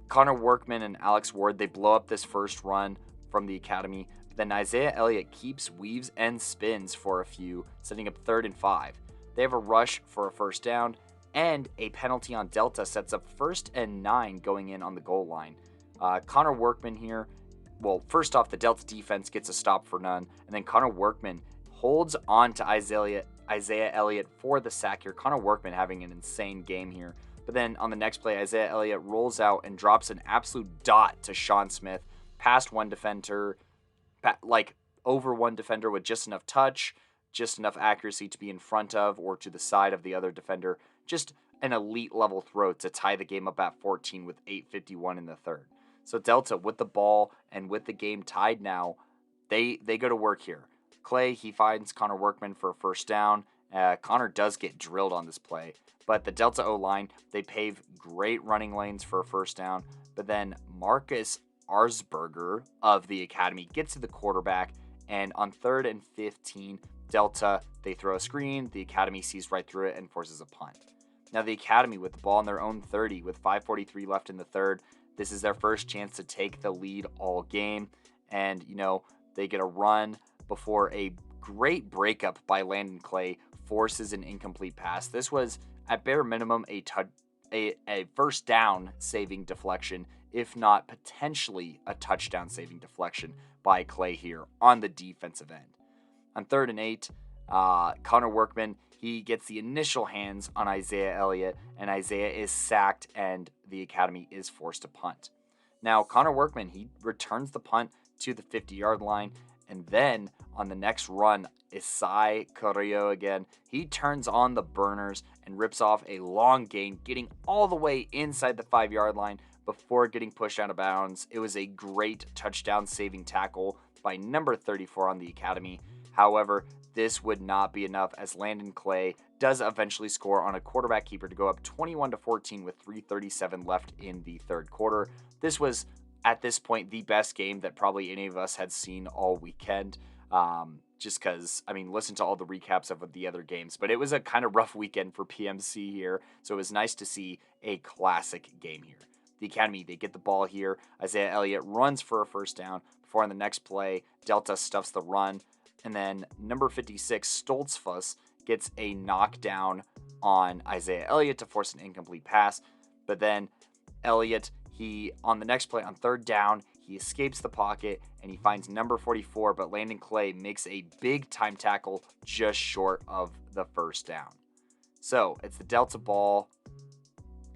Speaker 1: Connor Workman and Alex Ward, they blow up this first run from the Academy. Then Isaiah Elliott keeps, weaves, and spins for a few, setting up 3rd and 5. They have a rush for a first down, and a penalty on Delta sets up 1st and 9 going in on the goal line. Connor Workman here, first off, the Delta defense gets a stop for none, and then Connor Workman holds on to Isaiah Elliott for the sack here. Connor Workman having an insane game here. But then on the next play, Isaiah Elliott rolls out and drops an absolute dot to Sean Smith, past one defender, over one defender with just enough touch, just enough accuracy to be in front of or to the side of the other defender. Just an elite level throw to tie the game up at 14 with 8:51 in the third. So Delta, with the ball and with the game tied now, they go to work here. Clay, he finds Connor Workman for a first down. Connor does get drilled on this play, but the Delta O-line, they pave great running lanes for a first down, but then Marcus Arsberger of the Academy gets to the quarterback, and on 3rd and 15, Delta, they throw a screen, the Academy sees right through it and forces a punt. Now the Academy, with the ball on their own 30 with 5:43 left in the third, this is their first chance to take the lead all game, and, they get a run before a great breakup by Landon Clay forces an incomplete pass. This was, at bare minimum, a first down saving deflection, if not potentially a touchdown saving deflection by Clay here on the defensive end. On 3rd and 8, Connor Workman, he gets the initial hands on Isaiah Elliott, and Isaiah is sacked, and the Academy is forced to punt. Now, Connor Workman, he returns the punt to the 50-yard line, and then on the next run, Isai Carrillo again, he turns on the burners and rips off a long gain, getting all the way inside the 5-yard line before getting pushed out of bounds. It was a great touchdown-saving tackle by number 34 on the Academy. However, this would not be enough, as Landon Clay does eventually score on a quarterback keeper to go up 21-14 with 3:37 left in the third quarter. This was, at this point, the best game that probably any of us had seen all weekend. Just because, listen to all the recaps of the other games, but it was a kind of rough weekend for PMC here, so it was nice to see a classic game here. The Academy, they get the ball here. Isaiah Elliott runs for a first down before on the next play, Delta stuffs the run, and then number 56, Stoltzfus, gets a knockdown on Isaiah Elliott to force an incomplete pass, but then Elliott, on the next play, on 3rd down, he escapes the pocket, and he finds number 44, but Landon Clay makes a big time tackle just short of the first down. So, it's the Delta ball.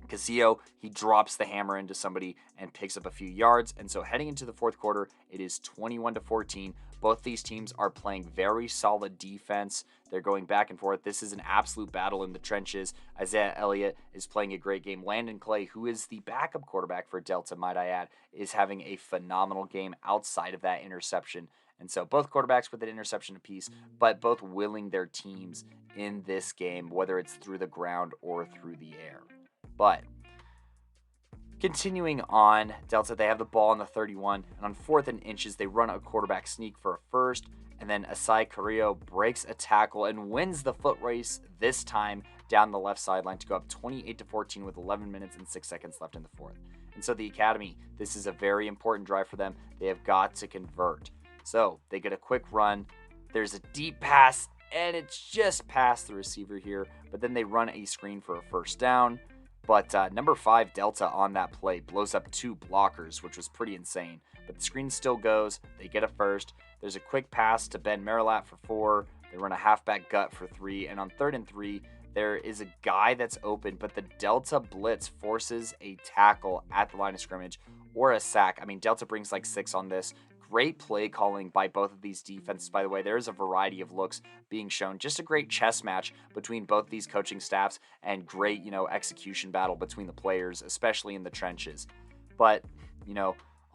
Speaker 1: Casillo, he drops the hammer into somebody and picks up a few yards, and so heading into the fourth quarter, it is 21-14. Both these teams are playing very solid defense. They're going back and forth. This is an absolute battle in the trenches. Isaiah Elliott is playing a great game. Landon Clay, who is the backup quarterback for Delta, might I add, is having a phenomenal game outside of that interception. And so both quarterbacks with an interception apiece, but both willing their teams in this game, whether it's through the ground or through the air. But continuing on, Delta, they have the ball on the 31, and on 4th and inches, they run a quarterback sneak for a first, and then Isai Carrillo breaks a tackle and wins the foot race this time down the left sideline to go up 28-14 with 11 minutes and 6 seconds left in the fourth. And so the Academy, this is a very important drive for them. They have got to convert. So they get a quick run. There's a deep pass, and it's just past the receiver here, but then they run a screen for a first down. But number 5, Delta, on that play blows up 2 blockers, which was pretty insane. But the screen still goes. They get a first. There's a quick pass to Ben Marilat for 4. They run a halfback gut for 3. And on 3rd and 3, there is a guy that's open, but the Delta blitz forces a tackle at the line of scrimmage or a sack. Delta brings like 6 on this. Great play calling by both of these defenses, by the way. There's a variety of looks being shown. Just a great chess match between both these coaching staffs, and great, execution battle between the players, especially in the trenches. But,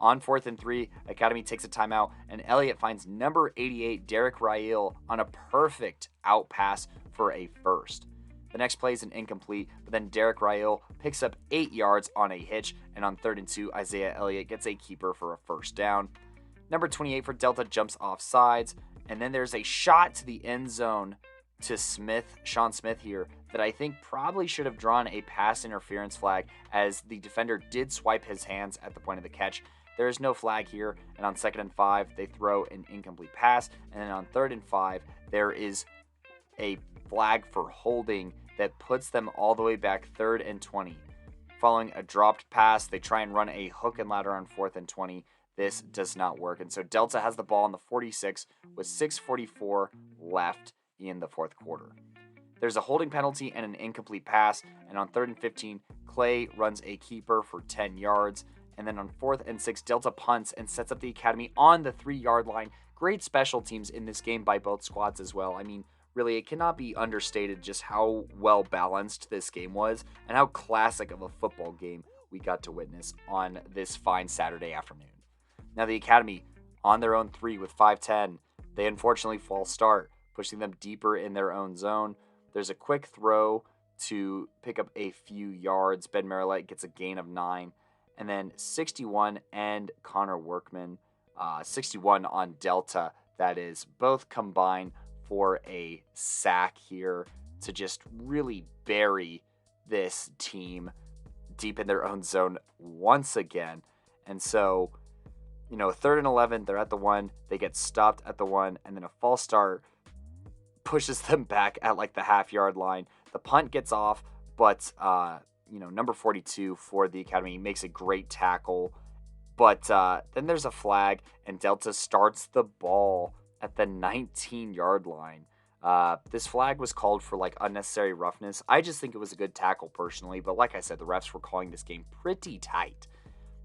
Speaker 1: on 4th and 3, Academy takes a timeout, and Elliott finds number 88, Derek Rael, on a perfect out pass for a first. The next play is an incomplete, but then Derek Rael picks up 8 yards on a hitch, and on 3rd and 2, Isaiah Elliott gets a keeper for a first down. Number 28 for Delta jumps off sides, and then there's a shot to the end zone to Sean Smith here that I think probably should have drawn a pass interference flag, as the defender did swipe his hands at the point of the catch. There is no flag here, and on 2nd and 5, they throw an incomplete pass, and then on 3rd and 5, there is a flag for holding that puts them all the way back 3rd and 20. Following a dropped pass, they try and run a hook and ladder on 4th and 20. This does not work, and so Delta has the ball on the 46 with 6:44 left in the fourth quarter. There's a holding penalty and an incomplete pass, and on 3rd and 15, Clay runs a keeper for 10 yards, and then on 4th and 6, Delta punts and sets up the Academy on the 3-yard line. Great special teams in this game by both squads as well. Really, it cannot be understated just how well balanced this game was and how classic of a football game we got to witness on this fine Saturday afternoon. Now, the Academy on their own 3 with 5:10. They unfortunately false start, pushing them deeper in their own zone. There's a quick throw to pick up a few yards. Ben Marilette gets a gain of 9. And then 61 and Connor Workman, 61 on Delta, that is, both combine for a sack here to just really bury this team deep in their own zone once again. And so, 3rd and 11, they're at the 1, they get stopped at the 1, and then a false start pushes them back at like the half-yard line. The punt gets off, but number 42 for the Academy makes a great tackle. But then there's a flag, and Delta starts the ball at the 19-yard line. This flag was called for like unnecessary roughness. I just think it was a good tackle personally, but like I said, the refs were calling this game pretty tight.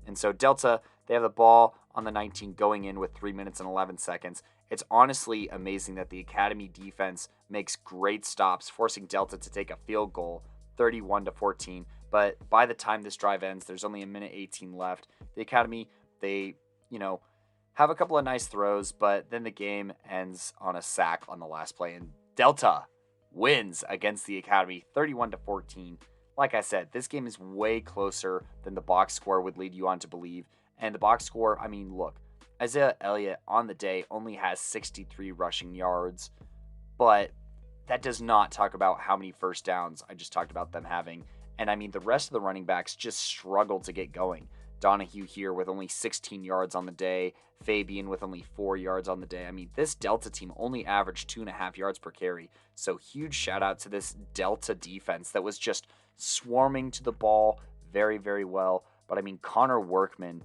Speaker 1: And so Delta, they have the ball on the 19 going in with 3 minutes and 11 seconds. It's honestly amazing that the Academy defense makes great stops, forcing Delta to take a field goal, 31-14. But by the time this drive ends, there's only 1:18 left. The Academy, they, have a couple of nice throws, but then the game ends on a sack on the last play, and Delta wins against the Academy, 31-14. Like I said, this game is way closer than the box score would lead you on to believe. And the box score, look, Isaiah Elliott on the day only has 63 rushing yards, but that does not talk about how many first downs I just talked about them having. And the rest of the running backs just struggled to get going. Donahue here with only 16 yards on the day. Fabian with only 4 yards on the day. This Delta team only averaged 2.5 yards per carry. So huge shout out to this Delta defense that was just swarming to the ball very, very well. But Connor Workman,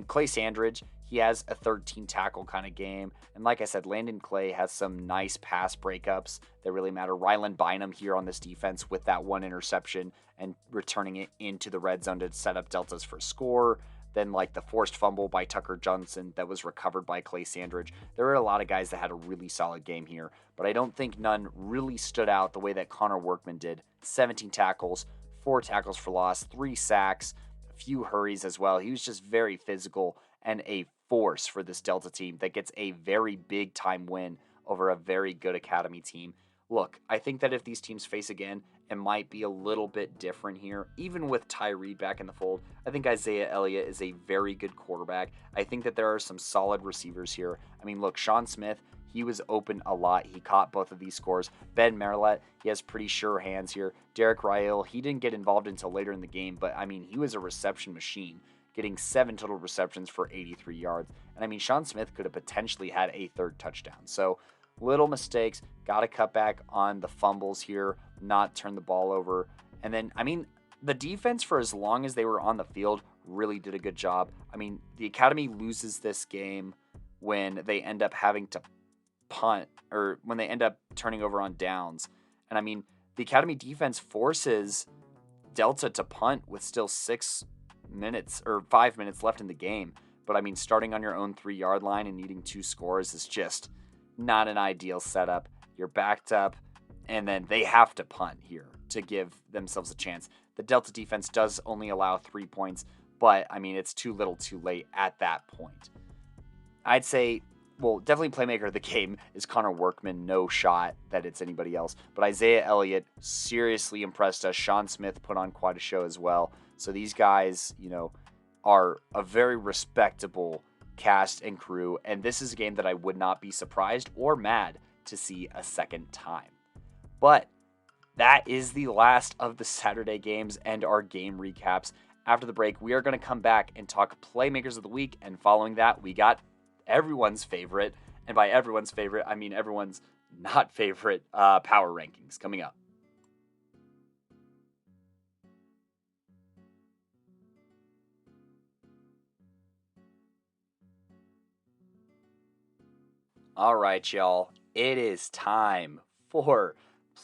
Speaker 1: Clay Sandridge, he has a 13 tackle kind of game. And like I said, Landon Clay has some nice pass breakups that really matter. Rylan Bynum here on this defense with that 1 interception and returning it into the red zone to set up Delta's first score. Then like the forced fumble by Tucker Johnson that was recovered by Clay Sandridge. There were a lot of guys that had a really solid game here, but I don't think none really stood out the way that Connor Workman did. 17 tackles, 4 tackles for loss, 3 sacks, a few hurries as well. He was just very physical and a force for this Delta team that gets a very big time win over a very good Academy team. Look, I think that if these teams face again, it might be a little bit different here. Even with Ty Reed back in the fold, I think Isaiah Elliott is a very good quarterback. I think that there are some solid receivers here. Look, Sean Smith, he was open a lot. He caught both of these scores. Ben Marilette, he has pretty sure hands here. Derek Rael, he didn't get involved until later in the game, but he was a reception machine, getting 7 total receptions for 83 yards. And Sean Smith could have potentially had a 3rd touchdown. So little mistakes, got to cut back on the fumbles here, not turn the ball over. And then, the defense, for as long as they were on the field, really did a good job. The Academy loses this game when they end up having to punt, or when they end up turning over on downs. And the Academy defense forces Delta to punt with still 5 minutes left in the game. But starting on your own 3-yard line and needing 2 scores is just not an ideal setup. You're backed up, and then they have to punt here to give themselves a chance. The Delta defense does only allow 3 points, but it's too little too late at that point. I'd say, definitely playmaker of the game is Connor Workman. No shot that it's anybody else. But Isaiah Elliott seriously impressed us. Sean Smith put on quite a show as well. So these guys, are a very respectable cast and crew, and this is a game that I would not be surprised or mad to see a second time. But that is the last of the Saturday games and our game recaps. After the break, we are going to come back and talk Playmakers of the Week, and following that, we got everyone's favorite, and by everyone's favorite, I mean everyone's not favorite, power rankings coming up. All right, y'all. It is time for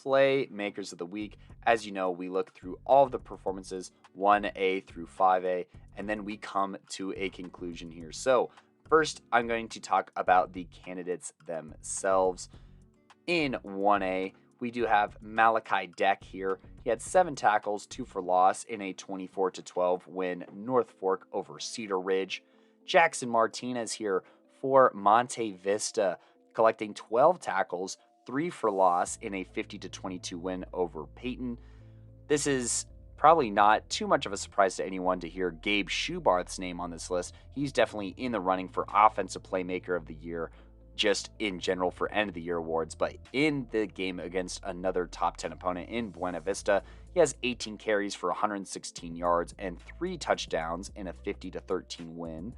Speaker 1: Playmakers of the Week. As you know, we look through all of the performances, 1A through 5A, and then we come to a conclusion here. So, first, I'm going to talk about the candidates themselves. In 1A, we do have Malachi Deck here. He had 7 tackles, 2 for loss in a 24-12 win, North Fork over Cedar Ridge. Jackson Martinez here for Monte Vista, collecting 12 tackles, 3 for loss in a 50-22 win over Peyton. This is probably not too much of a surprise to anyone to hear Gabe Schubarth's name on this list. He's definitely in the running for Offensive Playmaker of the Year, just in general for end of the year awards. But in the game against another top 10 opponent in Buena Vista, he has 18 carries for 116 yards and 3 touchdowns in a 50-13 win.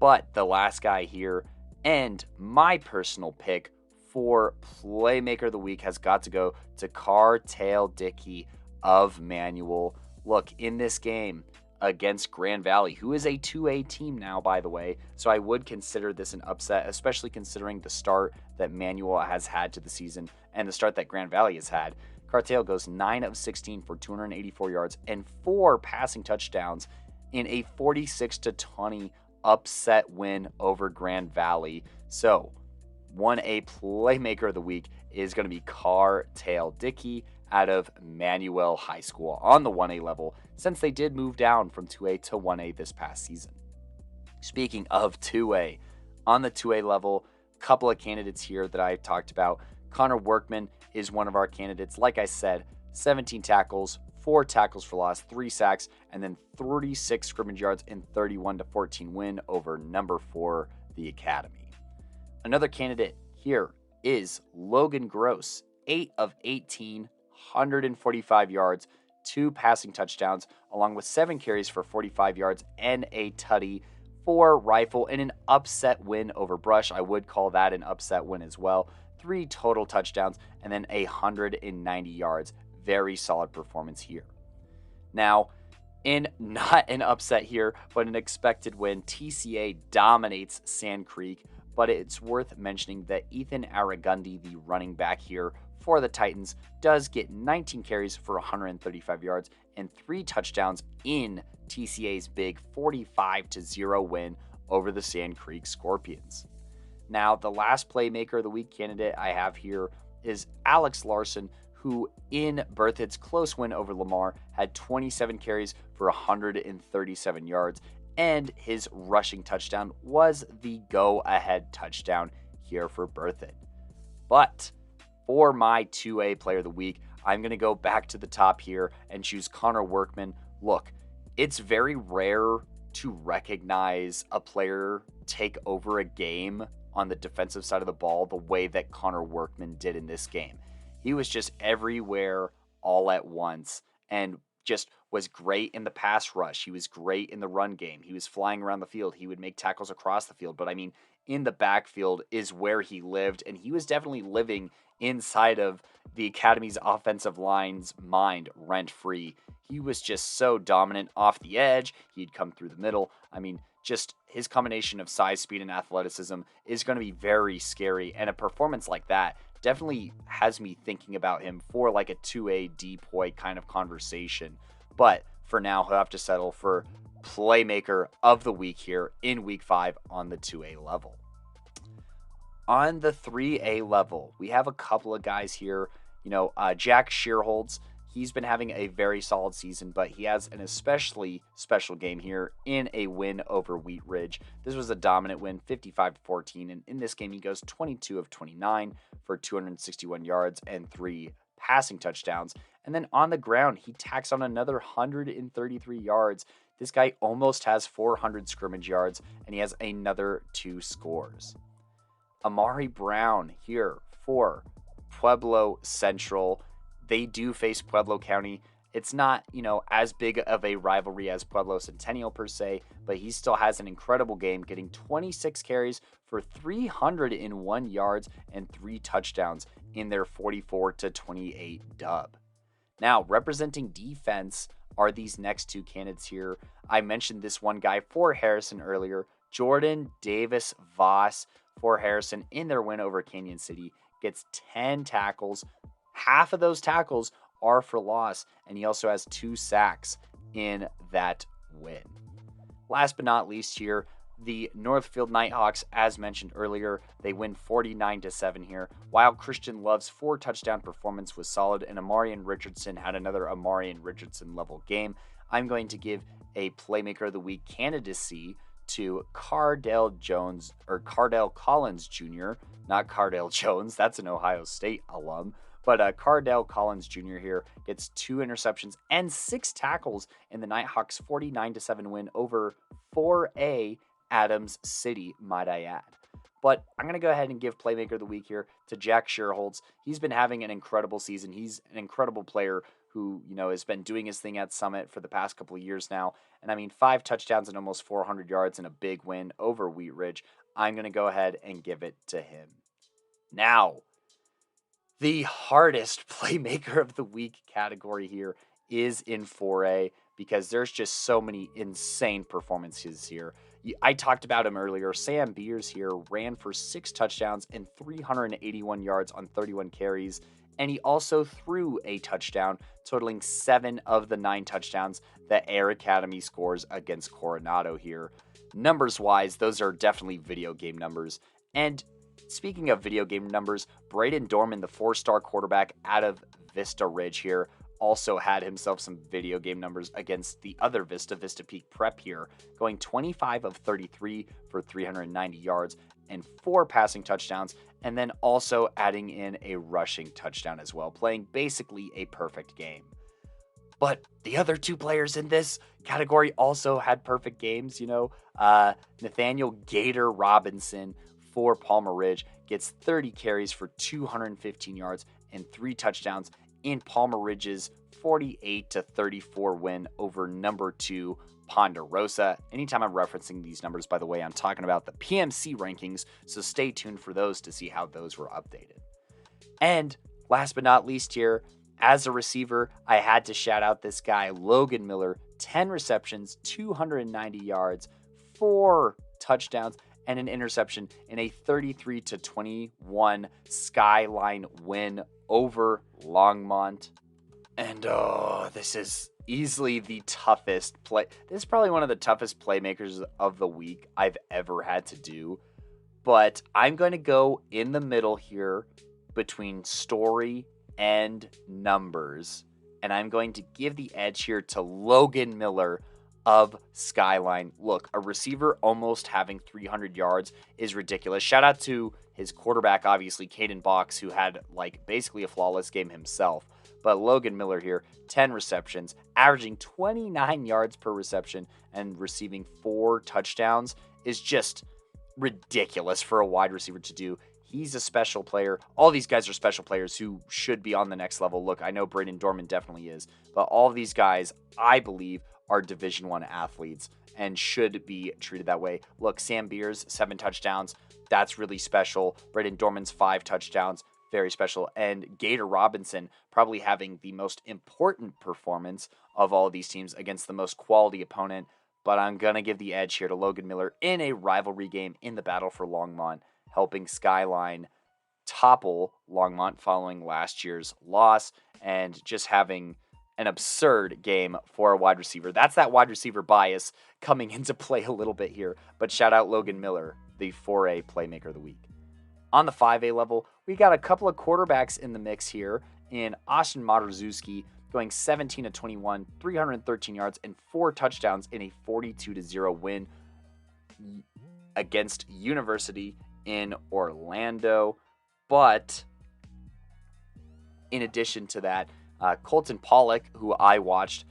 Speaker 1: But the last guy here, and my personal pick for Playmaker of the Week, has got to go to Cartail Dickey of Manual. Look, in this game against Grand Valley, who is a 2A team now, by the way, so I would consider this an upset, especially considering the start that Manual has had to the season and the start that Grand Valley has had. Cartail goes 9 of 16 for 284 yards and 4 passing touchdowns in a 46-20 upset win over Grand Valley. So 1A Playmaker of the Week is going to be Cartail Dickey out of Manuel High School on the 1A level, since they did move down from 2A to 1A this past season. Speaking of 2A, on the 2A level, a couple of candidates here that I talked about. Connor Workman is one of our candidates. Like I said, 17 tackles, 4 tackles for loss, 3 sacks, and then 36 scrimmage yards in 31-14 win over number 4, the Academy. Another candidate here is Logan Gross, 8 of 18, 145 yards, 2 passing touchdowns, along with 7 carries for 45 yards and a tutty for Rifle in an upset win over Brush. I would call that an upset win as well. 3 total touchdowns and then 190 yards. Very solid performance here. Now, in not an upset here, but an expected win, TCA dominates Sand Creek, but it's worth mentioning that Ethan Aragundi, the running back here for the Titans, does get 19 carries for 135 yards and 3 touchdowns in TCA's big 45-0 win over the Sand Creek Scorpions. Now, the last Playmaker of the Week candidate I have here is Alex Larson, who in Berthoud's close win over Lamar had 27 carries for 137 yards, and his rushing touchdown was the go-ahead touchdown here for Berthoud. But for my 2A Player of the Week, I'm going to go back to the top here and choose Connor Workman. Look, it's very rare to recognize a player take over a game on the defensive side of the ball the way that Connor Workman did in this game. He was just everywhere all at once and just was great in the pass rush. He was great in the run game. He was flying around the field. He would make tackles across the field. But I mean, in the backfield is where he lived, and he was definitely living inside of the Academy's offensive line's mind rent-free. He was just so dominant off the edge. He'd come through the middle. I mean, just his combination of size, speed, and athleticism is going to be very scary, and a performance like that definitely has me thinking about him for like a 2A DPOY kind of conversation. But for now, he'll have to settle for Playmaker of the Week here in Week 5 on the 2A level. On the 3A level, we have a couple of guys here. Jack Shearholds, he's been having a very solid season, but he has an especially special game here in a win over Wheat Ridge. This was a dominant win, 55-14, and in this game he goes 22 of 29 for 261 yards and 3 passing touchdowns. And then on the ground, he tacks on another 133 yards. This guy almost has 400 scrimmage yards, and he has another 2 scores. Amari Brown here for Pueblo Central. They do face Pueblo County. It's not, as big of a rivalry as Pueblo Centennial per se, but he still has an incredible game, getting 26 carries for 301 yards and 3 touchdowns in their 44-28 dub. Now, representing defense are these next 2 candidates here. I mentioned this one guy for Harrison earlier, Jordan Davis Voss for Harrison in their win over Canyon City, gets 10 tackles. Half of those tackles are for loss, and he also has 2 sacks in that win. Last but not least here, The Northfield Nighthawks, as mentioned earlier, they win 49-7 here. While Christian Love's 4-touchdown performance was solid and Amarian Richardson had another Amarian Richardson level game, I'm going to give a Playmaker of the Week candidacy to Cardell Collins Jr., not Cardell Jones. That's an Ohio State alum. But Cardell Collins Jr. here gets 2 interceptions and 6 tackles in the Nighthawks' 49-7 win over 4A Adams City, might I add. But I'm going to go ahead and give Playmaker of the Week here to Jack Sherholtz. He's been having an incredible season. He's an incredible player who, has been doing his thing at Summit for the past couple of years now. And I mean, 5 touchdowns and almost 400 yards in a big win over Wheat Ridge. I'm going to go ahead and give it to him. Now, the hardest Playmaker of the Week category here is in 4A because there's just so many insane performances here. I talked about him earlier. Sam Beers here ran for 6 touchdowns and 381 yards on 31 carries, and he also threw a touchdown, totaling 7 of the 9 touchdowns that Air Academy scores against Coronado here. Numbers-wise, those are definitely video game numbers. And speaking of video game numbers, Braden Dorman, the 4-star quarterback out of Vista Ridge here, also had himself some video game numbers against the other Vista Peak Prep here, going 25 of 33 for 390 yards and 4 passing touchdowns, and then also adding in a rushing touchdown as well, playing basically a perfect game. But the other 2 players in this category also had perfect games, Nathaniel Gator Robinson for Palmer Ridge gets 30 carries for 215 yards and 3 touchdowns in Palmer Ridge's 48-34 win over number 2 Ponderosa. Anytime I'm referencing these numbers, by the way, I'm talking about the PMC rankings, so stay tuned for those to see how those were updated. And last but not least here, as a receiver, I had to shout out this guy, Logan Miller, 10 receptions, 290 yards, 4 touchdowns, and an interception in a 33-21 Skyline win over Longmont. And this is easily the toughest play. This is probably one of the toughest Playmakers of the Week I've ever had to do. But I'm going to go in the middle here between story and numbers. And I'm going to give the edge here to Logan Miller of Skyline. Look, a receiver almost having 300 yards is ridiculous. Shout out to his quarterback, obviously, Caden Box, who had basically a flawless game himself. But Logan Miller here, 10 receptions, averaging 29 yards per reception and receiving 4 touchdowns is just ridiculous for a wide receiver to do. He's a special player. All these guys are special players who should be on the next level. Look, I know Braden Dorman definitely is, but all of these guys, I believe, are Division I athletes and should be treated that way. Look, Sam Beers, 7 touchdowns. That's really special. Braden Dorman's 5 touchdowns. Very special. And Gator Robinson probably having the most important performance of all of these teams against the most quality opponent. But I'm going to give the edge here to Logan Miller in a rivalry game in the battle for Longmont, helping Skyline topple Longmont following last year's loss and just having an absurd game for a wide receiver. That's that wide receiver bias coming into play a little bit here. But shout out Logan Miller, the 4A Playmaker of the Week. On the 5A level, we got a couple of quarterbacks in the mix here in Austin Moderzewski going 17-21, 313 yards, and 4 touchdowns in a 42-0 win against University in Orlando. But in addition to that, Colton Pollock, who I watched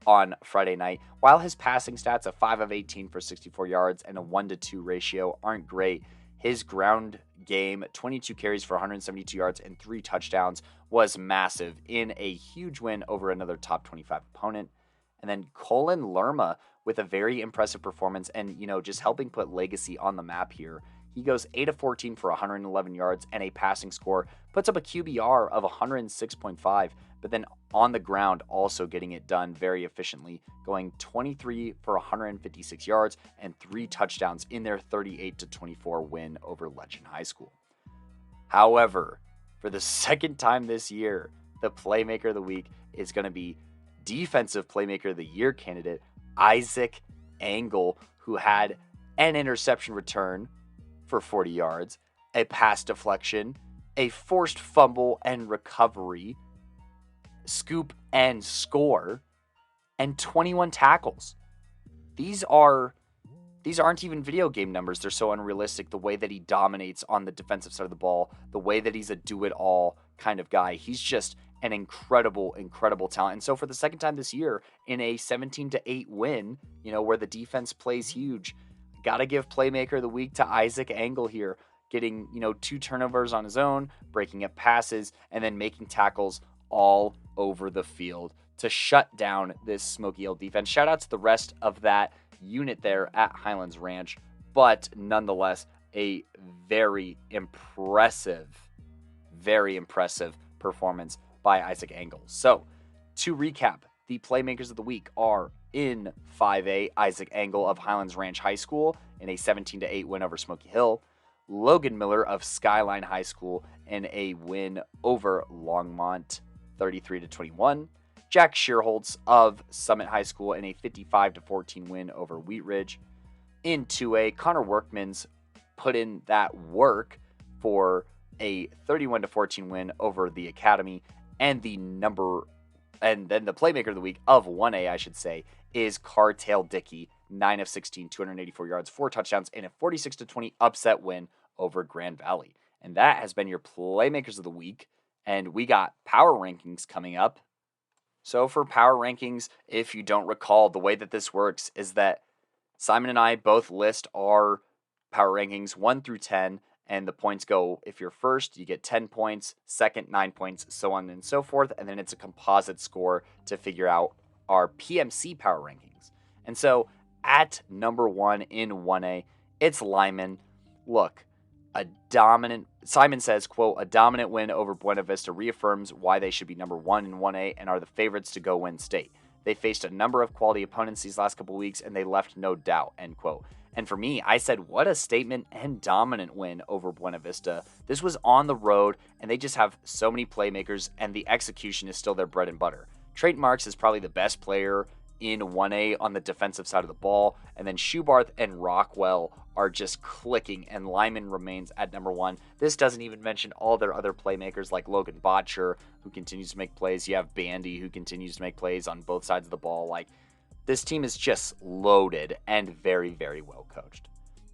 Speaker 1: on Friday night, while his passing stats of 5 of 18 for 64 yards and a 1-2 ratio aren't great, his ground game, 22 carries for 172 yards and 3 touchdowns, was massive in a huge win over another top 25 opponent. And then Colin Lerma with a very impressive performance and, just helping put Legacy on the map here. He goes 8 of 14 for 111 yards and a passing score, puts up a QBR of 106.5, but then on the ground also getting it done very efficiently, going 23 for 156 yards and 3 touchdowns in their 38-24 win over Legend High School. However, for the second time this year, the Playmaker of the Week is going to be Defensive Playmaker of the Year candidate Isaac Angle, who had an interception return for 40 yards, a pass deflection, a forced fumble and recovery, scoop and score, and 21 tackles. These aren't even video game numbers. They're so unrealistic. The way that he dominates on the defensive side of the ball, the way that he's a do-it-all kind of guy. He's just an incredible, incredible talent. And so for the second time this year, in a 17-8 win, where the defense plays huge, got to give Playmaker of the Week to Isaac Angle here, getting, 2 turnovers on his own, breaking up passes, and then making tackles all over the field to shut down this Smoky Hill defense. Shout out to the rest of that unit there at Highlands Ranch, but nonetheless, a very impressive performance by Isaac Angle. So, to recap, the Playmakers of the Week are in 5A, Isaac Angle of Highlands Ranch High School in a 17-8 win over Smoky Hill, Logan Miller of Skyline High School in a win over Longmont 33-21, Jack Shearholtz of Summit High School in a 55-14 win over Wheat Ridge. In 2A, Connor Workman's put in that work for a 31-14 win over the Academy, and then the Playmaker of the Week of 1A, I should say, is Cartail Dickey, 9 of 16, 284 yards, 4 touchdowns, in a 46-20 upset win over Grand Valley. And that has been your Playmakers of the Week, and we got power rankings coming up. So for power rankings, if you don't recall, the way that this works is that Simon and I both list our power rankings 1 through 10, and the points go, if you're first, you get 10 points, second, 9 points, so on and so forth, and then it's a composite score to figure out our PMC power rankings. And so at number 1 in 1A, it's Lyman. Look, Simon says, quote, a dominant win over Buena Vista reaffirms why they should be number 1 in 1A and are the favorites to go win state. They faced a number of quality opponents these last couple weeks, and they left no doubt, end quote. And for me, I said, what a statement and dominant win over Buena Vista. This was on the road, and they just have so many playmakers, and the execution is still their bread and butter. Trayton Marks is probably the best player in 1A on the defensive side of the ball, and then Schubarth and Rockwell are just clicking, and Lyman remains at number 1. This doesn't even mention all their other playmakers like Logan Botcher, who continues to make plays. You have Bandy, who continues to make plays on both sides of the ball. Like, this team is just loaded and very, very well coached.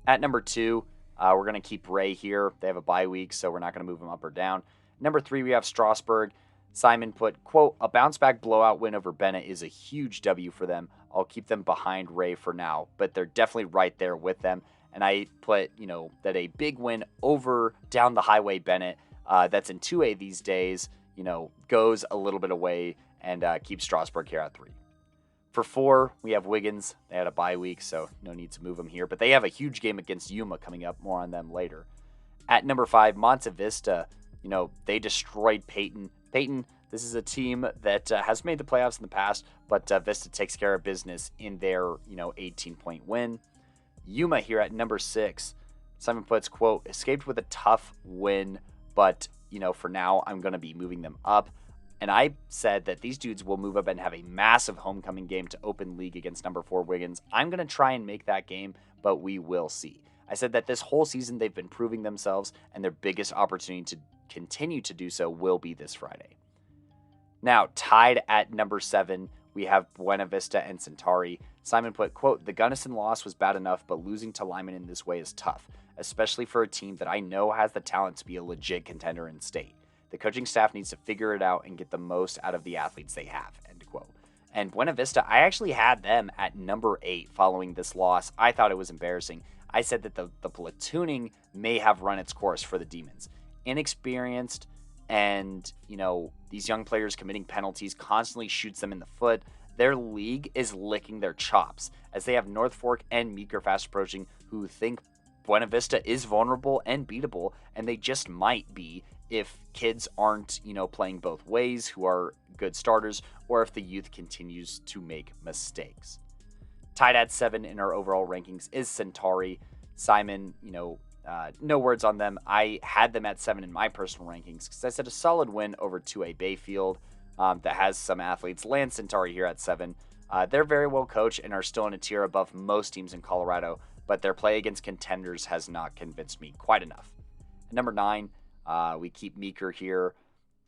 Speaker 1: At number 2, we're going to keep Ray here. They have a bye week, so we're not going to move him up or down. Number 3, we have Strasburg. Simon put, quote, a bounce-back blowout win over Bennett is a huge W for them. I'll keep them behind Ray for now, but they're definitely right there with them. And I put, that a big win over down the highway Bennett that's in 2A these days, goes a little bit away and keeps Strasburg here at 3. For 4, we have Wiggins. They had a bye week, so no need to move them here. But they have a huge game against Yuma coming up. More on them later. At number 5, Monte Vista. They destroyed Peyton. Peyton, this is a team that has made the playoffs in the past, but Vista takes care of business in their, 18-point win. Yuma here at number 6. Simon puts, quote, escaped with a tough win, but, for now, I'm going to be moving them up. And I said that these dudes will move up and have a massive homecoming game to open league against number 4 Wiggins. I'm going to try and make that game, but we will see. I said that this whole season they've been proving themselves, and their biggest opportunity to continue to do so will be this Friday. Now, tied at number 7, we have Buena Vista and Centauri. Simon put, quote, the Gunnison loss was bad enough, but losing to Lyman in this way is tough, especially for a team that I know has the talent to be a legit contender in state. The coaching staff needs to figure it out and get the most out of the athletes they have, end quote. And Buena Vista, I actually had them at number 8 following this loss. I thought it was embarrassing. I said that the platooning may have run its course for the Demons. Inexperienced, and, these young players committing penalties constantly shoots them in the foot. Their league is licking their chops as they have North Fork and Meeker fast approaching who think Buena Vista is vulnerable and beatable, and they just might be if kids aren't, playing both ways, who are good starters, or if the youth continues to make mistakes. Tied at 7 in our overall rankings is Centauri. Simon, no words on them. I had them at 7 in my personal rankings because I said a solid win over 2A Bayfield that has some athletes. Lance Centauri here at 7. They're very well coached and are still in a tier above most teams in Colorado. but their play against contenders has not convinced me quite enough. At number 9, we keep Meeker here.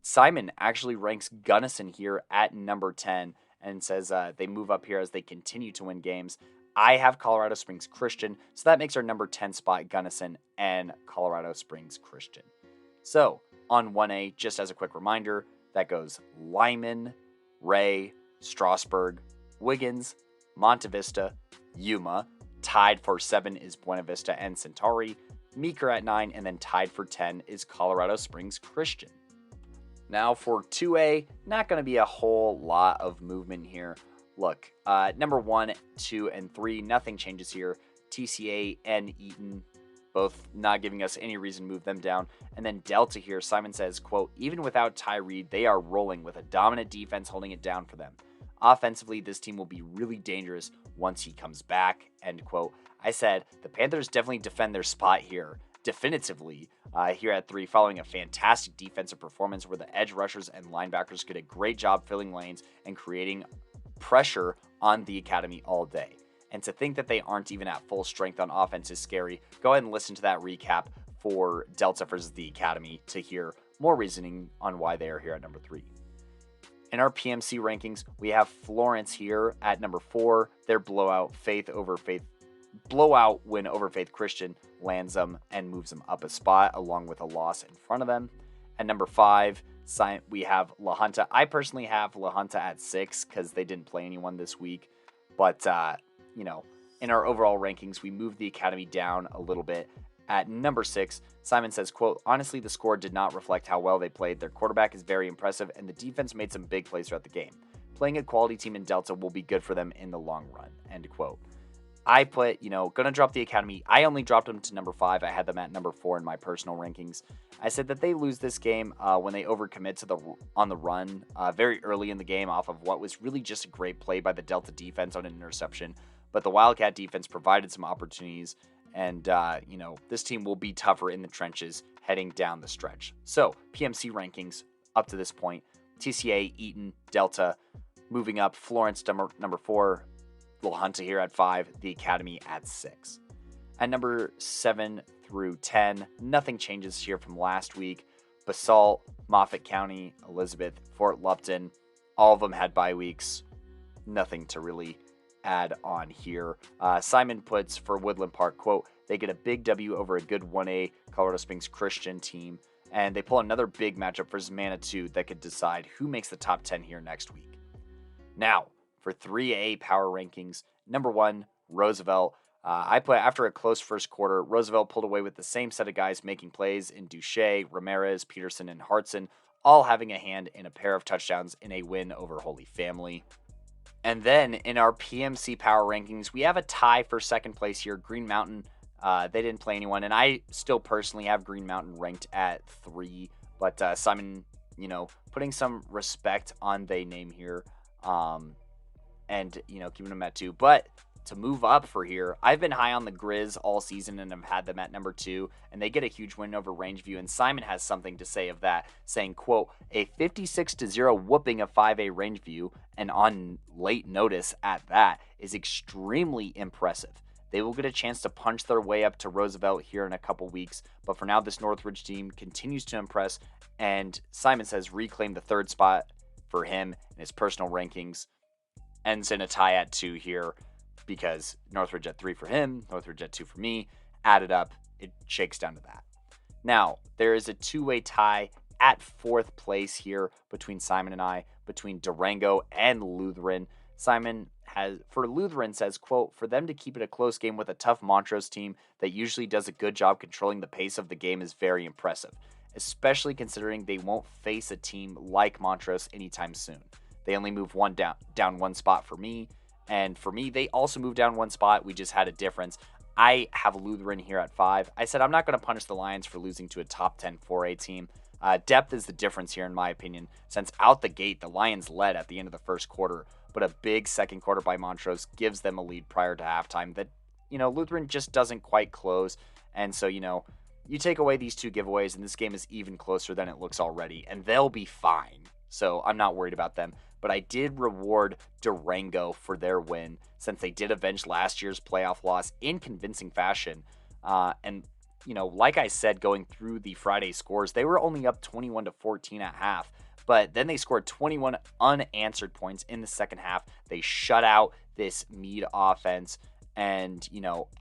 Speaker 1: Simon actually ranks Gunnison here at number 10 and says they move up here as they continue to win games. I have Colorado Springs Christian, so that makes our number 10 spot Gunnison and Colorado Springs Christian. So, on 1A, just as a quick reminder, that goes Lyman, Ray, Strasburg, Wiggins, Monte Vista, Yuma. Tied for 7 is Buena Vista and Centauri. Meeker at 9, and then tied for 10 is Colorado Springs Christian. Now for 2A, not going to be a whole lot of movement here. Look, number 1, 2, and 3, nothing changes here. TCA and Eaton, both not giving us any reason to move them down. And then Delta here, Simon says, quote, even without Ty Reed, they are rolling with a dominant defense holding it down for them. Offensively, this team will be really dangerous once he comes back, end quote. I said, the Panthers definitely defend their spot here, definitively, here at 3, following a fantastic defensive performance where the edge rushers and linebackers did a great job filling lanes and creating pressure on the academy all day. And to think that they aren't even at full strength on offense is scary. Go ahead and listen to that recap for Delta versus the academy to hear more reasoning on why they are here at number 3. In our PMC rankings, we have Florence here at number 4. Their blowout win over Faith Christian lands them and moves them up a spot along with a loss in front of them. At number 5, we have La Junta. I personally have La Junta at 6 because they didn't play anyone this week. But, in our overall rankings, we moved the academy down a little bit. At number 6, Simon says, quote, honestly, the score did not reflect how well they played. Their quarterback is very impressive, and the defense made some big plays throughout the game. Playing a quality team in Delta will be good for them in the long run, end quote. I put, gonna drop the academy. I only dropped them to number 5. I had them at number 4 in my personal rankings. I said that they lose this game when they overcommit on the run very early in the game off of what was really just a great play by the Delta defense on an interception. But the Wildcat defense provided some opportunities, and, this team will be tougher in the trenches heading down the stretch. So, PMC rankings up to this point, TCA, Eaton, Delta, moving up, Florence number 4, La Junta here at 5, the Academy at 6. At number 7 through 10, nothing changes here from last week. Basalt, Moffat County, Elizabeth, Fort Lupton, all of them had bye weeks. Nothing to really add on here. Simon puts for Woodland Park, quote, they get a big W over a good 1A Colorado Springs Christian team, and they pull another big matchup versus Manitou that could decide who makes the top 10 here next week. Now, for 3A power rankings, number 1, Roosevelt. I put after a close first quarter, Roosevelt pulled away with the same set of guys making plays in Duche, Ramirez, Peterson, and Hartson, all having a hand in a pair of touchdowns in a win over Holy Family. And then in our PMC power rankings, we have a tie for second place here. Green Mountain, they didn't play anyone, and I still personally have Green Mountain ranked at 3. But Simon, putting some respect on their name here, and keeping them at 2. But to move up for here, I've been high on the Grizz all season and have had them at number 2, and they get a huge win over Rangeview, and Simon has something to say of that, saying, quote, a 56-0 whooping of 5A Rangeview, and on late notice at that, is extremely impressive. They will get a chance to punch their way up to Roosevelt here in a couple weeks, but for now, this Northridge team continues to impress, and Simon says reclaim the 3rd spot for him in his personal rankings. Ends in a tie at 2 here because Northridge at 3 for him, Northridge at 2 for me. Added up, it shakes down to that. Now, there is a 2-way tie at 4th place here between Simon and I, between Durango and Lutheran. Simon for Lutheran says, quote, for them to keep it a close game with a tough Montrose team that usually does a good job controlling the pace of the game is very impressive, especially considering they won't face a team like Montrose anytime soon. They only move down one spot for me, and for me, they also moved down one spot. We just had a difference. I have Lutheran here at 5. I said I'm not going to punish the Lions for losing to a top 10 4A team. Depth is the difference here, in my opinion, since out the gate, the Lions led at the end of the first quarter, but a big second quarter by Montrose gives them a lead prior to halftime that, Lutheran just doesn't quite close. And so, you take away these 2 giveaways, and this game is even closer than it looks already, and they'll be fine. So I'm not worried about them. but I did reward Durango for their win since they did avenge last year's playoff loss in convincing fashion. And like I said, going through the Friday scores, they were only up 21-14 at half, but then they scored 21 unanswered points in the second half. They shut out this Meade offense, and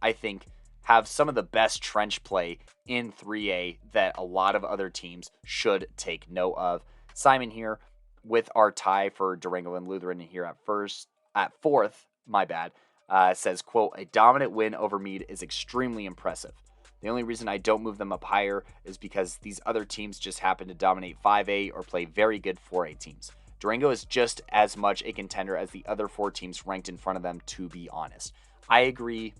Speaker 1: I think have some of the best trench play in 3A that a lot of other teams should take note of. Simon here with our tie for Durango and Lutheran here at fourth, says, quote, a dominant win over Meade is extremely impressive. The only reason I don't move them up higher is because these other teams just happen to dominate 5A or play very good 4A teams. Durango is just as much a contender as the other 4 teams ranked in front of them, to be honest. I agree,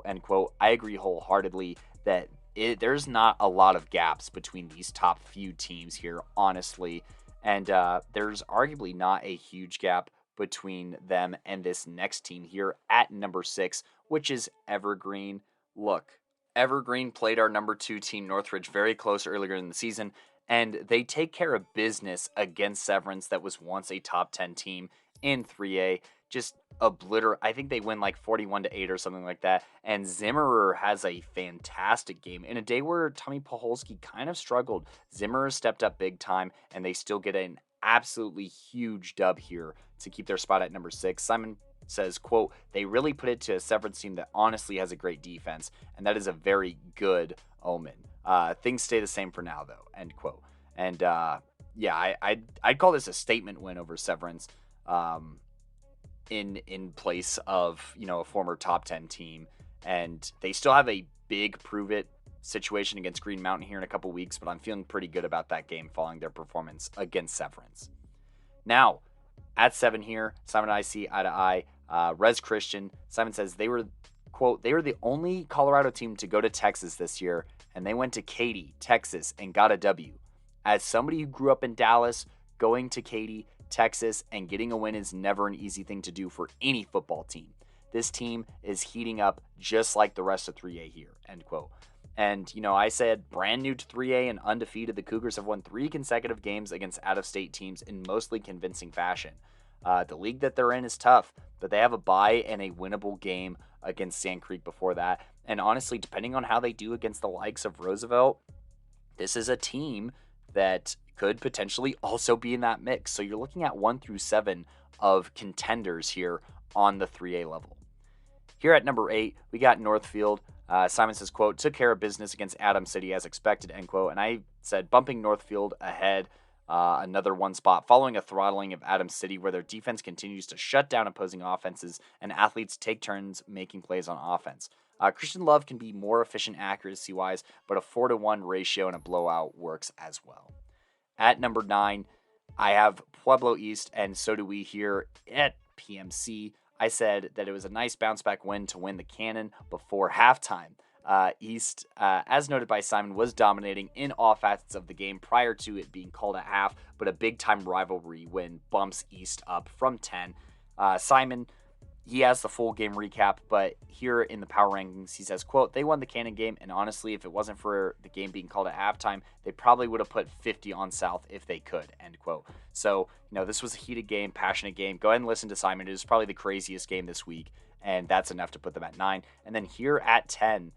Speaker 1: end quote, I agree wholeheartedly that there's not a lot of gaps between these top few teams here, honestly. And there's arguably not a huge gap between them and this next team here at number 6, which is Evergreen. Look, Evergreen played our number 2 team, Northridge, very close earlier in the season, and they take care of business against Severance that was once a top 10 team in 3A. Just I think they win like 41-8 or something like that. And Zimmerer has a fantastic game. In a day where Tommy Paholski kind of struggled, Zimmerer stepped up big time, and they still get an absolutely huge dub here to keep their spot at number 6. Simon says, quote, they really put it to a Severance team that honestly has a great defense, and that is a very good omen. Things stay the same for now, though, end quote. And I'd call this a statement win over Severance. In place of a former top 10 team, and they still have a big prove it situation against Green Mountain here in a couple weeks, but I'm feeling pretty good about that game following their performance against Severance. Now at 7 here, Simon and I see eye to eye. Res Christian, Simon says they were, quote, they were the only Colorado team to go to Texas this year, and they went to Katy, Texas, and got a W. As somebody who grew up in Dallas, going to Katy, Texas, and getting a win is never an easy thing to do for any football team. This team is heating up just like the rest of 3A here, end quote. And, I said brand new to 3A and undefeated, the Cougars have won 3 consecutive games against out-of-state teams in mostly convincing fashion. The league that they're in is tough, but they have a bye and a winnable game against Sand Creek before that. And honestly, depending on how they do against the likes of Roosevelt, this is a team that could potentially also be in that mix. So you're looking at 1 through 7 of contenders here on the 3A level. Here at number 8, we got Northfield. Simon says, quote, took care of business against Adams City as expected, end quote. And I said bumping Northfield ahead another 1 spot following a throttling of Adams City, where their defense continues to shut down opposing offenses and athletes take turns making plays on offense. Christian Love can be more efficient accuracy-wise, but a 4-to-1 ratio and a blowout works as well. At number 9, I have Pueblo East, and so do we here at PMC. I said that it was a nice bounce-back win to win the Cannon before halftime. East, as noted by Simon, was dominating in all facets of the game prior to it being called at half, but a big-time rivalry win bumps East up from 10. Simon, he has the full game recap, but here in the power rankings, he says, quote, they won the Cannon game, and honestly, if it wasn't for the game being called at halftime, they probably would have put 50 on South if they could, end quote. So, this was a heated game, passionate game. Go ahead and listen to Simon. It was probably the craziest game this week, and that's enough to put them at 9. And then here at 10,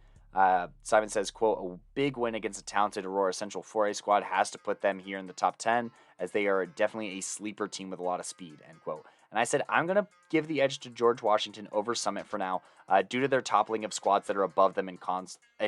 Speaker 1: Simon says, quote, a big win against a talented Aurora Central 4A squad has to put them here in the top 10, as they are definitely a sleeper team with a lot of speed, end quote. And I said, I'm going to give the edge to George Washington over Summit for now, due to their toppling of squads that are above them in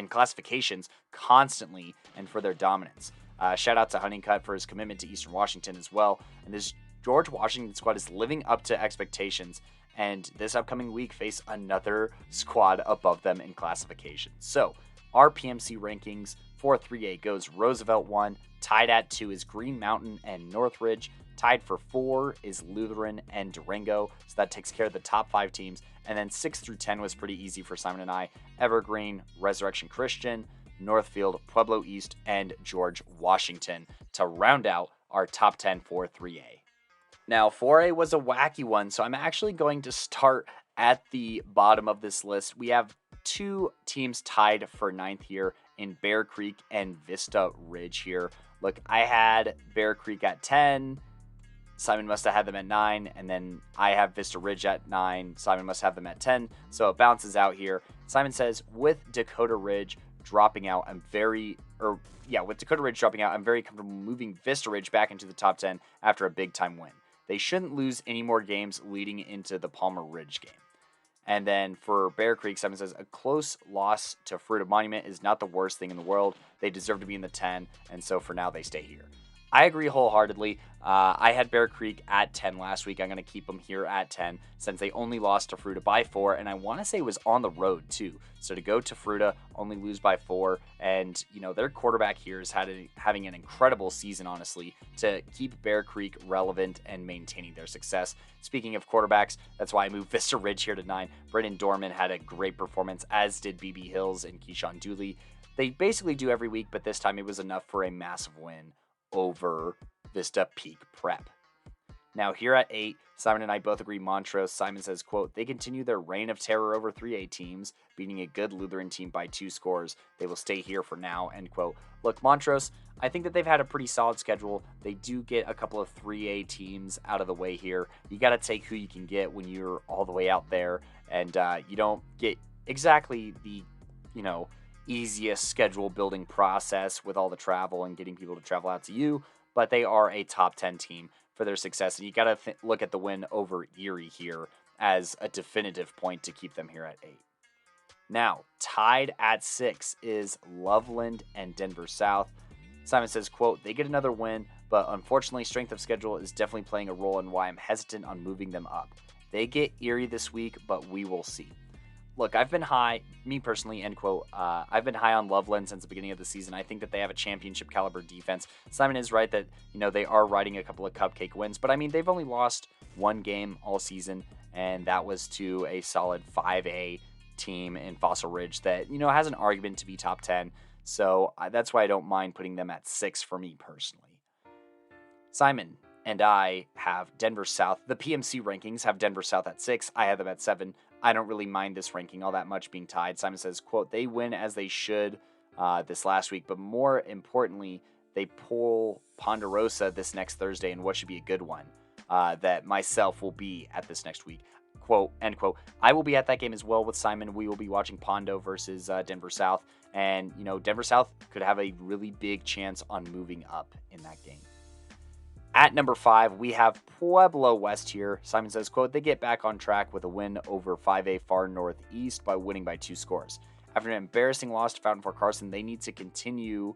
Speaker 1: classifications constantly and for their dominance. Shout out to Honeycutt for his commitment to Eastern Washington as well. And this George Washington squad is living up to expectations, and this upcoming week face another squad above them in classification. So our PMC rankings for 3A goes Roosevelt 1, tied at 2 is Green Mountain and Northridge, tied for 4 is Lutheran and Durango, so that takes care of the top 5 teams. And then 6 through 10 was pretty easy for Simon and I. Evergreen, Resurrection Christian, Northfield, Pueblo East, and George Washington to round out our top 10 for 3A. Now, 4A was a wacky one, so I'm actually going to start at the bottom of this list. We have 2 teams tied for 9th here in Bear Creek and Vista Ridge here. Look, I had Bear Creek at 10, Simon must have had them at 9, and then I have Vista Ridge at 9. Simon must have them at 10, so it balances out here. Simon says, with Dakota Ridge dropping out, I'm very comfortable moving Vista Ridge back into the top 10 after a big-time win. They shouldn't lose any more games leading into the Palmer Ridge game. And then for Bear Creek, Simon says, a close loss to Fruita Monument is not the worst thing in the world. They deserve to be in the 10, and so for now they stay here. I agree wholeheartedly. I had Bear Creek at 10 last week. I'm going to keep them here at 10 since they only lost to Fruita by 4, and I want to say it was on the road too. So to go to Fruita, only lose by 4, and their quarterback here is having an incredible season, honestly, to keep Bear Creek relevant and maintaining their success. Speaking of quarterbacks, that's why I moved Vista Ridge here to 9. Brendan Dorman had a great performance, as did BB Hills and Keyshawn Dooley. They basically do every week, but this time it was enough for a massive win over Vista Peak Prep. Now here at 8, Simon and I both agree Montrose. Simon says, quote, they continue their reign of terror over 3A teams, beating a good Lutheran team by 2 scores. They will stay here for now, end quote. Look, Montrose, I think that they've had a pretty solid schedule. They do get a couple of 3A teams out of the way here. You got to take who you can get when you're all the way out there, and you don't get exactly the, easiest schedule building process with all the travel and getting people to travel out to you, but they are a top 10 team for their success, and you got to look at the win over Erie here as a definitive point to keep them here at 8. Now, tied at 6 is Loveland and Denver South. Simon says, quote, they get another win, but unfortunately strength of schedule is definitely playing a role in why I'm hesitant on moving them up. They get Erie this week, but we will see. Look, I've been high, me personally, end quote, I've been high on Loveland since the beginning of the season. I think that they have a championship caliber defense. Simon is right that, they are riding a couple of cupcake wins, but I mean, they've only lost one game all season, and that was to a solid 5A team in Fossil Ridge that, has an argument to be top 10. So that's why I don't mind putting them at 6 for me personally. Simon and I have Denver South. The PMC rankings have Denver South at 6. I have them at 7. I don't really mind this ranking all that much being tied. Simon says, quote, they win as they should this last week, but more importantly, they pull Ponderosa this next Thursday in what should be a good one that myself will be at this next week. Quote, end quote. I will be at that game as well with Simon. We will be watching Pondo versus Denver South. And, Denver South could have a really big chance on moving up in that game. At number 5, we have Pueblo West here. Simon says, quote, they get back on track with a win over 5A Far Northeast by winning by 2 scores. After an embarrassing loss to Fountain Fort Carson, they need to continue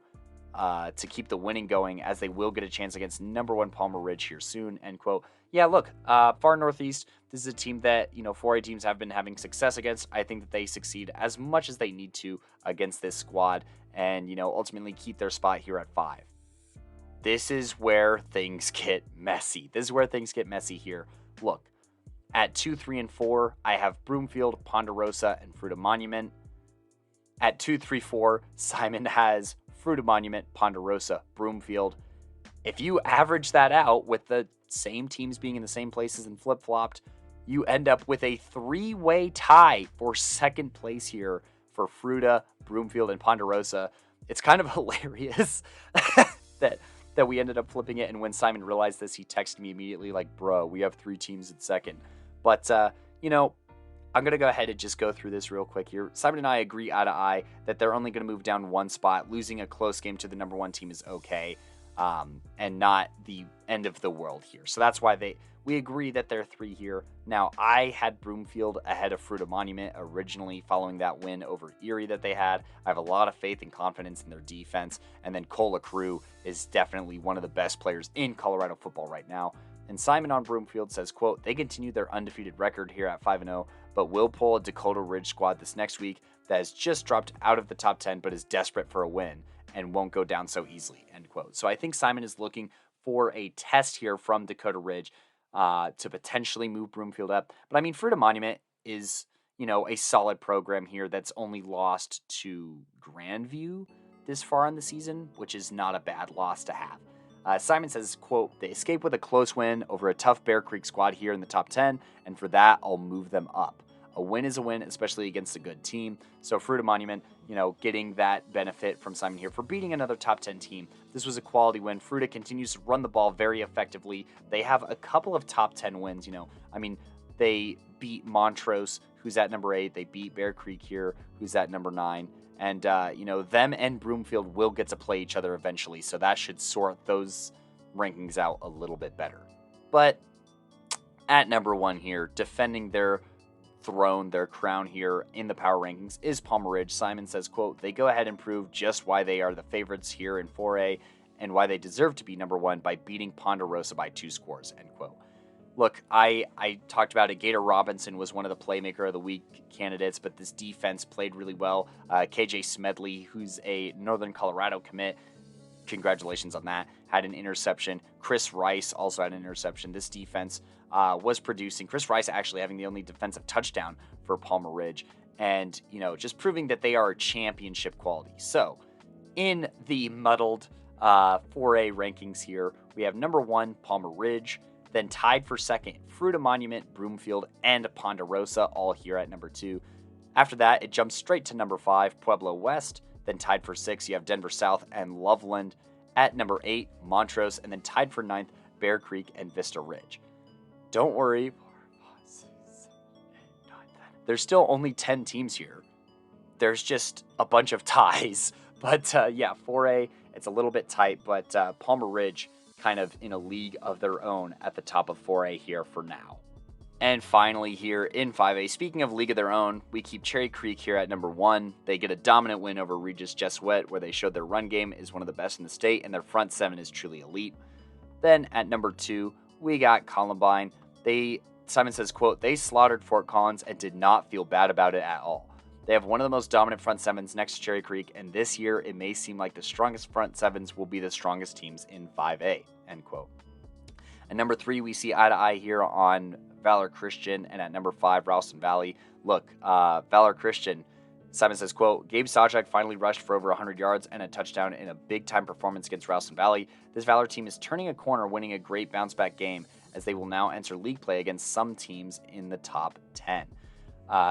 Speaker 1: to keep the winning going, as they will get a chance against number 1 Palmer Ridge here soon, end quote. Yeah, look, Far Northeast, this is a team that, 4A teams have been having success against. I think that they succeed as much as they need to against this squad and, ultimately keep their spot here at 5. This is where things get messy. Here. Look, at 2, 3, and 4, I have Broomfield, Ponderosa, and Fruita Monument. At 2, 3, 4, Simon has Fruita Monument, Ponderosa, Broomfield. If you average that out with the same teams being in the same places and flip-flopped, you end up with a 3-way tie for second place here for Fruita, Broomfield, and Ponderosa. It's kind of hilarious that we ended up flipping it, and when Simon realized this, he texted me immediately like, bro, we have 3 teams at second. But, I'm going to go ahead and just go through this real quick here. Simon and I agree eye to eye that they're only going to move down 1 spot. Losing a close game to the number 1 team is okay, and not the end of the world here. So that's why we agree that they're 3 here. Now, I had Broomfield ahead of Fruita Monument originally following that win over Erie that they had. I have a lot of faith and confidence in their defense. And then Cole Crew is definitely one of the best players in Colorado football right now. And Simon on Broomfield says, quote, they continue their undefeated record here at 5-0, but will pull a Dakota Ridge squad this next week that has just dropped out of the top 10 but is desperate for a win and won't go down so easily, end quote. So I think Simon is looking for a test here from Dakota Ridge to potentially move Broomfield up. But I mean, Fruita Monument is, a solid program here that's only lost to Grandview this far in the season, which is not a bad loss to have. Simon says, quote, they escape with a close win over a tough Bear Creek squad here in the top 10, and for that, I'll move them up. a win is a win, especially against a good team. So Fruita Monument, getting that benefit from Simon here for beating another top 10 team. This was a quality win. Fruita continues to run the ball very effectively. They have a couple of top 10 wins, they beat Montrose, who's at number 8. They beat Bear Creek here, who's at number 9. And, them and Broomfield will get to play each other eventually, so that should sort those rankings out a little bit better. But at number 1 here, defending their throne, their crown here in the power rankings, is Palmer Ridge. Simon says, quote, they go ahead and prove just why they are the favorites here in 4A and why they deserve to be number 1 by beating Ponderosa by 2 scores, end quote. Look, I talked about it. Gator Robinson was one of the Playmaker of the Week candidates, but this defense played really well. KJ Smedley, who's a Northern Colorado commit, congratulations on that, had an interception. Chris Rice also had an interception. This defense was producing. Chris Rice actually having the only defensive touchdown for Palmer Ridge, and, just proving that they are championship quality. So, in the muddled 4A rankings here, we have number 1, Palmer Ridge. Then tied for second, Fruita Monument, Broomfield, and Ponderosa, all here at number 2. After that, it jumps straight to number 5, Pueblo West. Then tied for 6, you have Denver South and Loveland. At number 8, Montrose. And then tied for 9th, Bear Creek and Vista Ridge. Don't worry, 4, 5, 6, 7, 8, 9, 10. There's still only 10 teams here. There's just a bunch of ties. But 4A, it's a little bit tight, but Palmer Ridge kind of in a league of their own at the top of 4A here for now. And finally here in 5A, speaking of league of their own, we keep Cherry Creek here at number 1. They get a dominant win over Regis Jesuit, where they showed their run game is one of the best in the state and their front 7 is truly elite. Then at number 2, we got Columbine. Simon says, quote, they slaughtered Fort Collins and did not feel bad about it at all. They have one of the most dominant front 7s next to Cherry Creek, and this year it may seem like the strongest front 7s will be the strongest teams in 5A, end quote. At number 3, we see eye to eye here on Valor Christian, and at number 5, Ralston Valley. Look, Valor Christian, Simon says, quote, Gabe Sawchuk finally rushed for over 100 yards and a touchdown in a big-time performance against Ralston Valley. This Valor team is turning a corner, winning a great bounce-back game, as they will now enter league play against some teams in the top 10.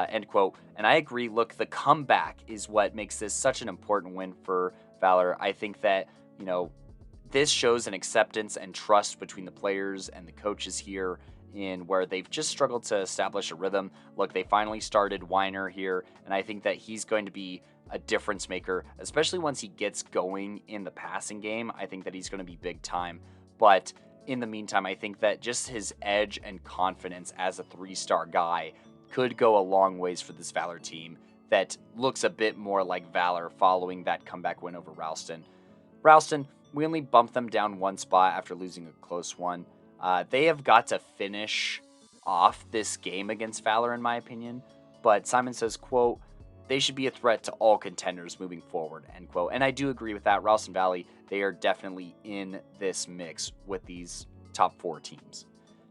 Speaker 1: End quote. And I agree. Look, the comeback is what makes this such an important win for Valor. I think that, this shows an acceptance and trust between the players and the coaches here in where they've just struggled to establish a rhythm. Look, they finally started Weiner here, and I think that he's going to be a difference maker, especially once he gets going in the passing game. I think that he's going to be big time. But in the meantime, I think that just his edge and confidence as a 3-star guy could go a long ways for this Valor team that looks a bit more like Valor following that comeback win over Ralston. Ralston, we only bumped them down 1 spot after losing a close one. They have got to finish off this game against Valor, in my opinion. But Simon says, quote, they should be a threat to all contenders moving forward, end quote. And I do agree with that. Ralston Valley, they are definitely in this mix with these top 4 teams.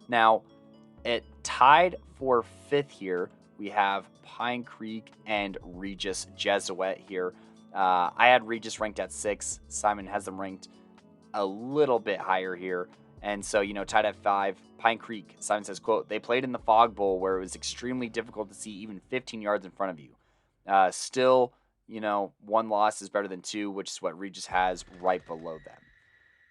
Speaker 1: Now, it tied for 5th here, we have Pine Creek and Regis Jesuit here. I had Regis ranked at 6. Simon has them ranked a little bit higher here. And so, tied at 5, Pine Creek, Simon says, quote, they played in the Fog Bowl where it was extremely difficult to see even 15 yards in front of you. Still, 1 loss is better than 2, which is what Regis has right below them.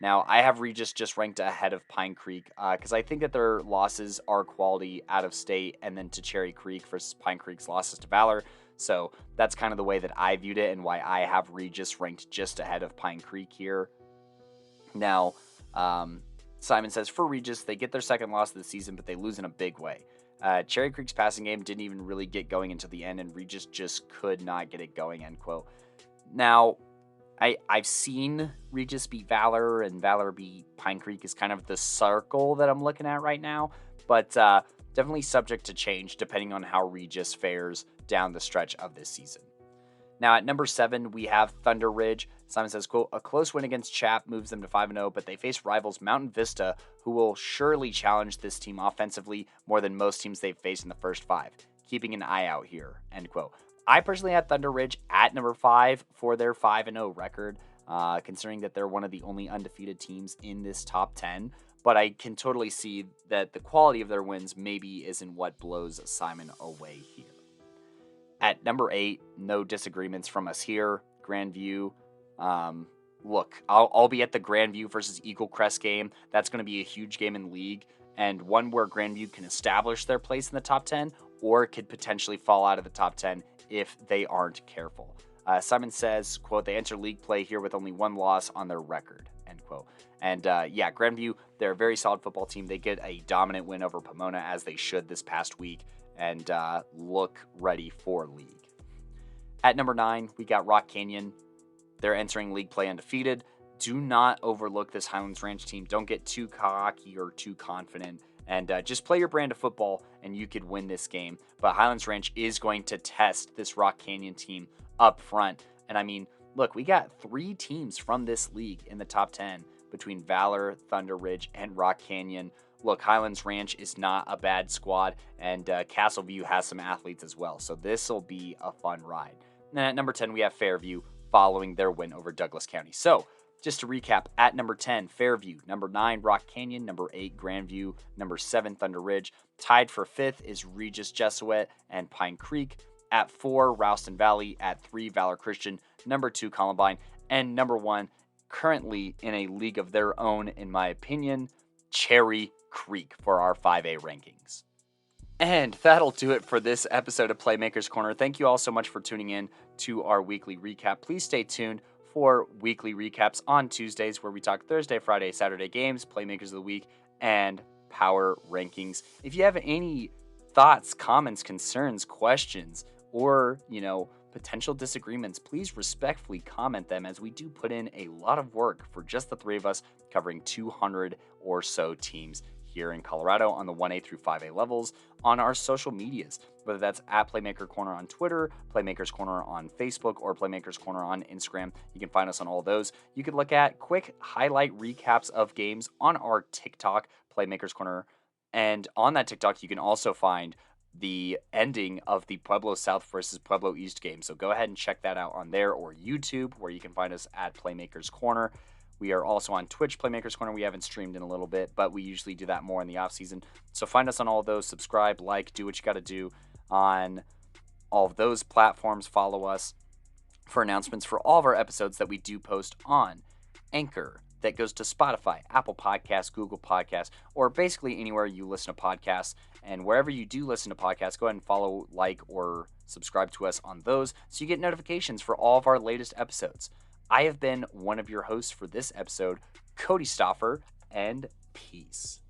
Speaker 1: Now, I have Regis just ranked ahead of Pine Creek because I think that their losses are quality out of state and then to Cherry Creek versus Pine Creek's losses to Valor. So that's kind of the way that I viewed it and why I have Regis ranked just ahead of Pine Creek here. Now, Simon says for Regis, they get their 2nd loss of the season, but they lose in a big way. Cherry Creek's passing game didn't even really get going until the end, and Regis just could not get it going, end quote. Now, I've seen Regis beat Valor and Valor beat Pine Creek is kind of the circle that I'm looking at right now, but definitely subject to change depending on how Regis fares down the stretch of this season. Now at number 7, we have Thunder Ridge. Simon says, quote, a close win against Chap moves them to 5-0, but they face rivals Mountain Vista, who will surely challenge this team offensively more than most teams they've faced in the first 5. Keeping an eye out here, end quote. I personally had Thunder Ridge at number 5 for their 5-0 record, considering that they're one of the only undefeated teams in this top 10. But I can totally see that the quality of their wins maybe isn't what blows Simon away here. At number 8, no disagreements from us here. Grandview. Look, I'll be at the Grandview versus Eagle Crest game. That's going to be a huge game in the league, and one where Grandview can establish their place in the top 10, or could potentially fall out of the top 10 if they aren't careful. Simon says, quote, they enter league play here with only 1 loss on their record, end quote. And yeah, Grandview, they're a very solid football team. They get a dominant win over Pomona, as they should this past week, and look ready for league. At number 9, we got Rock Canyon. They're entering league play undefeated. Do not overlook this Highlands Ranch team. Don't get too cocky or too confident, and just play your brand of football, and you could win this game. But Highlands Ranch is going to test this Rock Canyon team up front. And I mean, look, we got 3 teams from this league in the top 10 between Valor, Thunder Ridge, and Rock Canyon. Look, Highlands Ranch is not a bad squad, and Castleview has some athletes as well. So this will be a fun ride. And then at number 10, we have Fairview following their win over Douglas County. So just to recap, at number 10, Fairview. Number 9, Rock Canyon. Number 8, Grandview. Number 7, Thunder Ridge. Tied for 5th is Regis, Jesuit, and Pine Creek. At 4, Ralston Valley. At 3, Valor Christian. Number 2, Columbine. And number 1, currently in a league of their own, in my opinion, Cherry Creek for our 5A rankings. And that'll do it for this episode of Playmakers Corner. Thank you all so much for tuning in to our weekly recap. Please stay tuned for weekly recaps on Tuesdays, where we talk Thursday, Friday, Saturday games, Playmakers of the Week, and Power Rankings. If you have any thoughts, comments, concerns, questions, or, potential disagreements, please respectfully comment them, as we do put in a lot of work for just the 3 of us, covering 200 or so teams here in Colorado on the 1A through 5A levels on our social medias, whether that's at Playmaker Corner on Twitter, Playmakers Corner on Facebook, or Playmakers Corner on Instagram. You can find us on all those. You can look at quick highlight recaps of games on our TikTok, Playmakers Corner. And on that TikTok, you can also find the ending of the Pueblo South versus Pueblo East game. So go ahead and check that out on there, or YouTube, where you can find us at Playmakers Corner. We are also on Twitch, Playmakers Corner. We haven't streamed in a little bit, but we usually do that more in the off season. So find us on all of those. Subscribe, like, do what you got to do on all of those platforms. Follow us for announcements for all of our episodes that we do post on Anchor, that goes to Spotify, Apple Podcasts, Google Podcasts, or basically anywhere you listen to podcasts. And wherever you do listen to podcasts, go ahead and follow, like, or subscribe to us on those, so you get notifications for all of our latest episodes. I have been one of your hosts for this episode, Kodey Stoffer, and peace.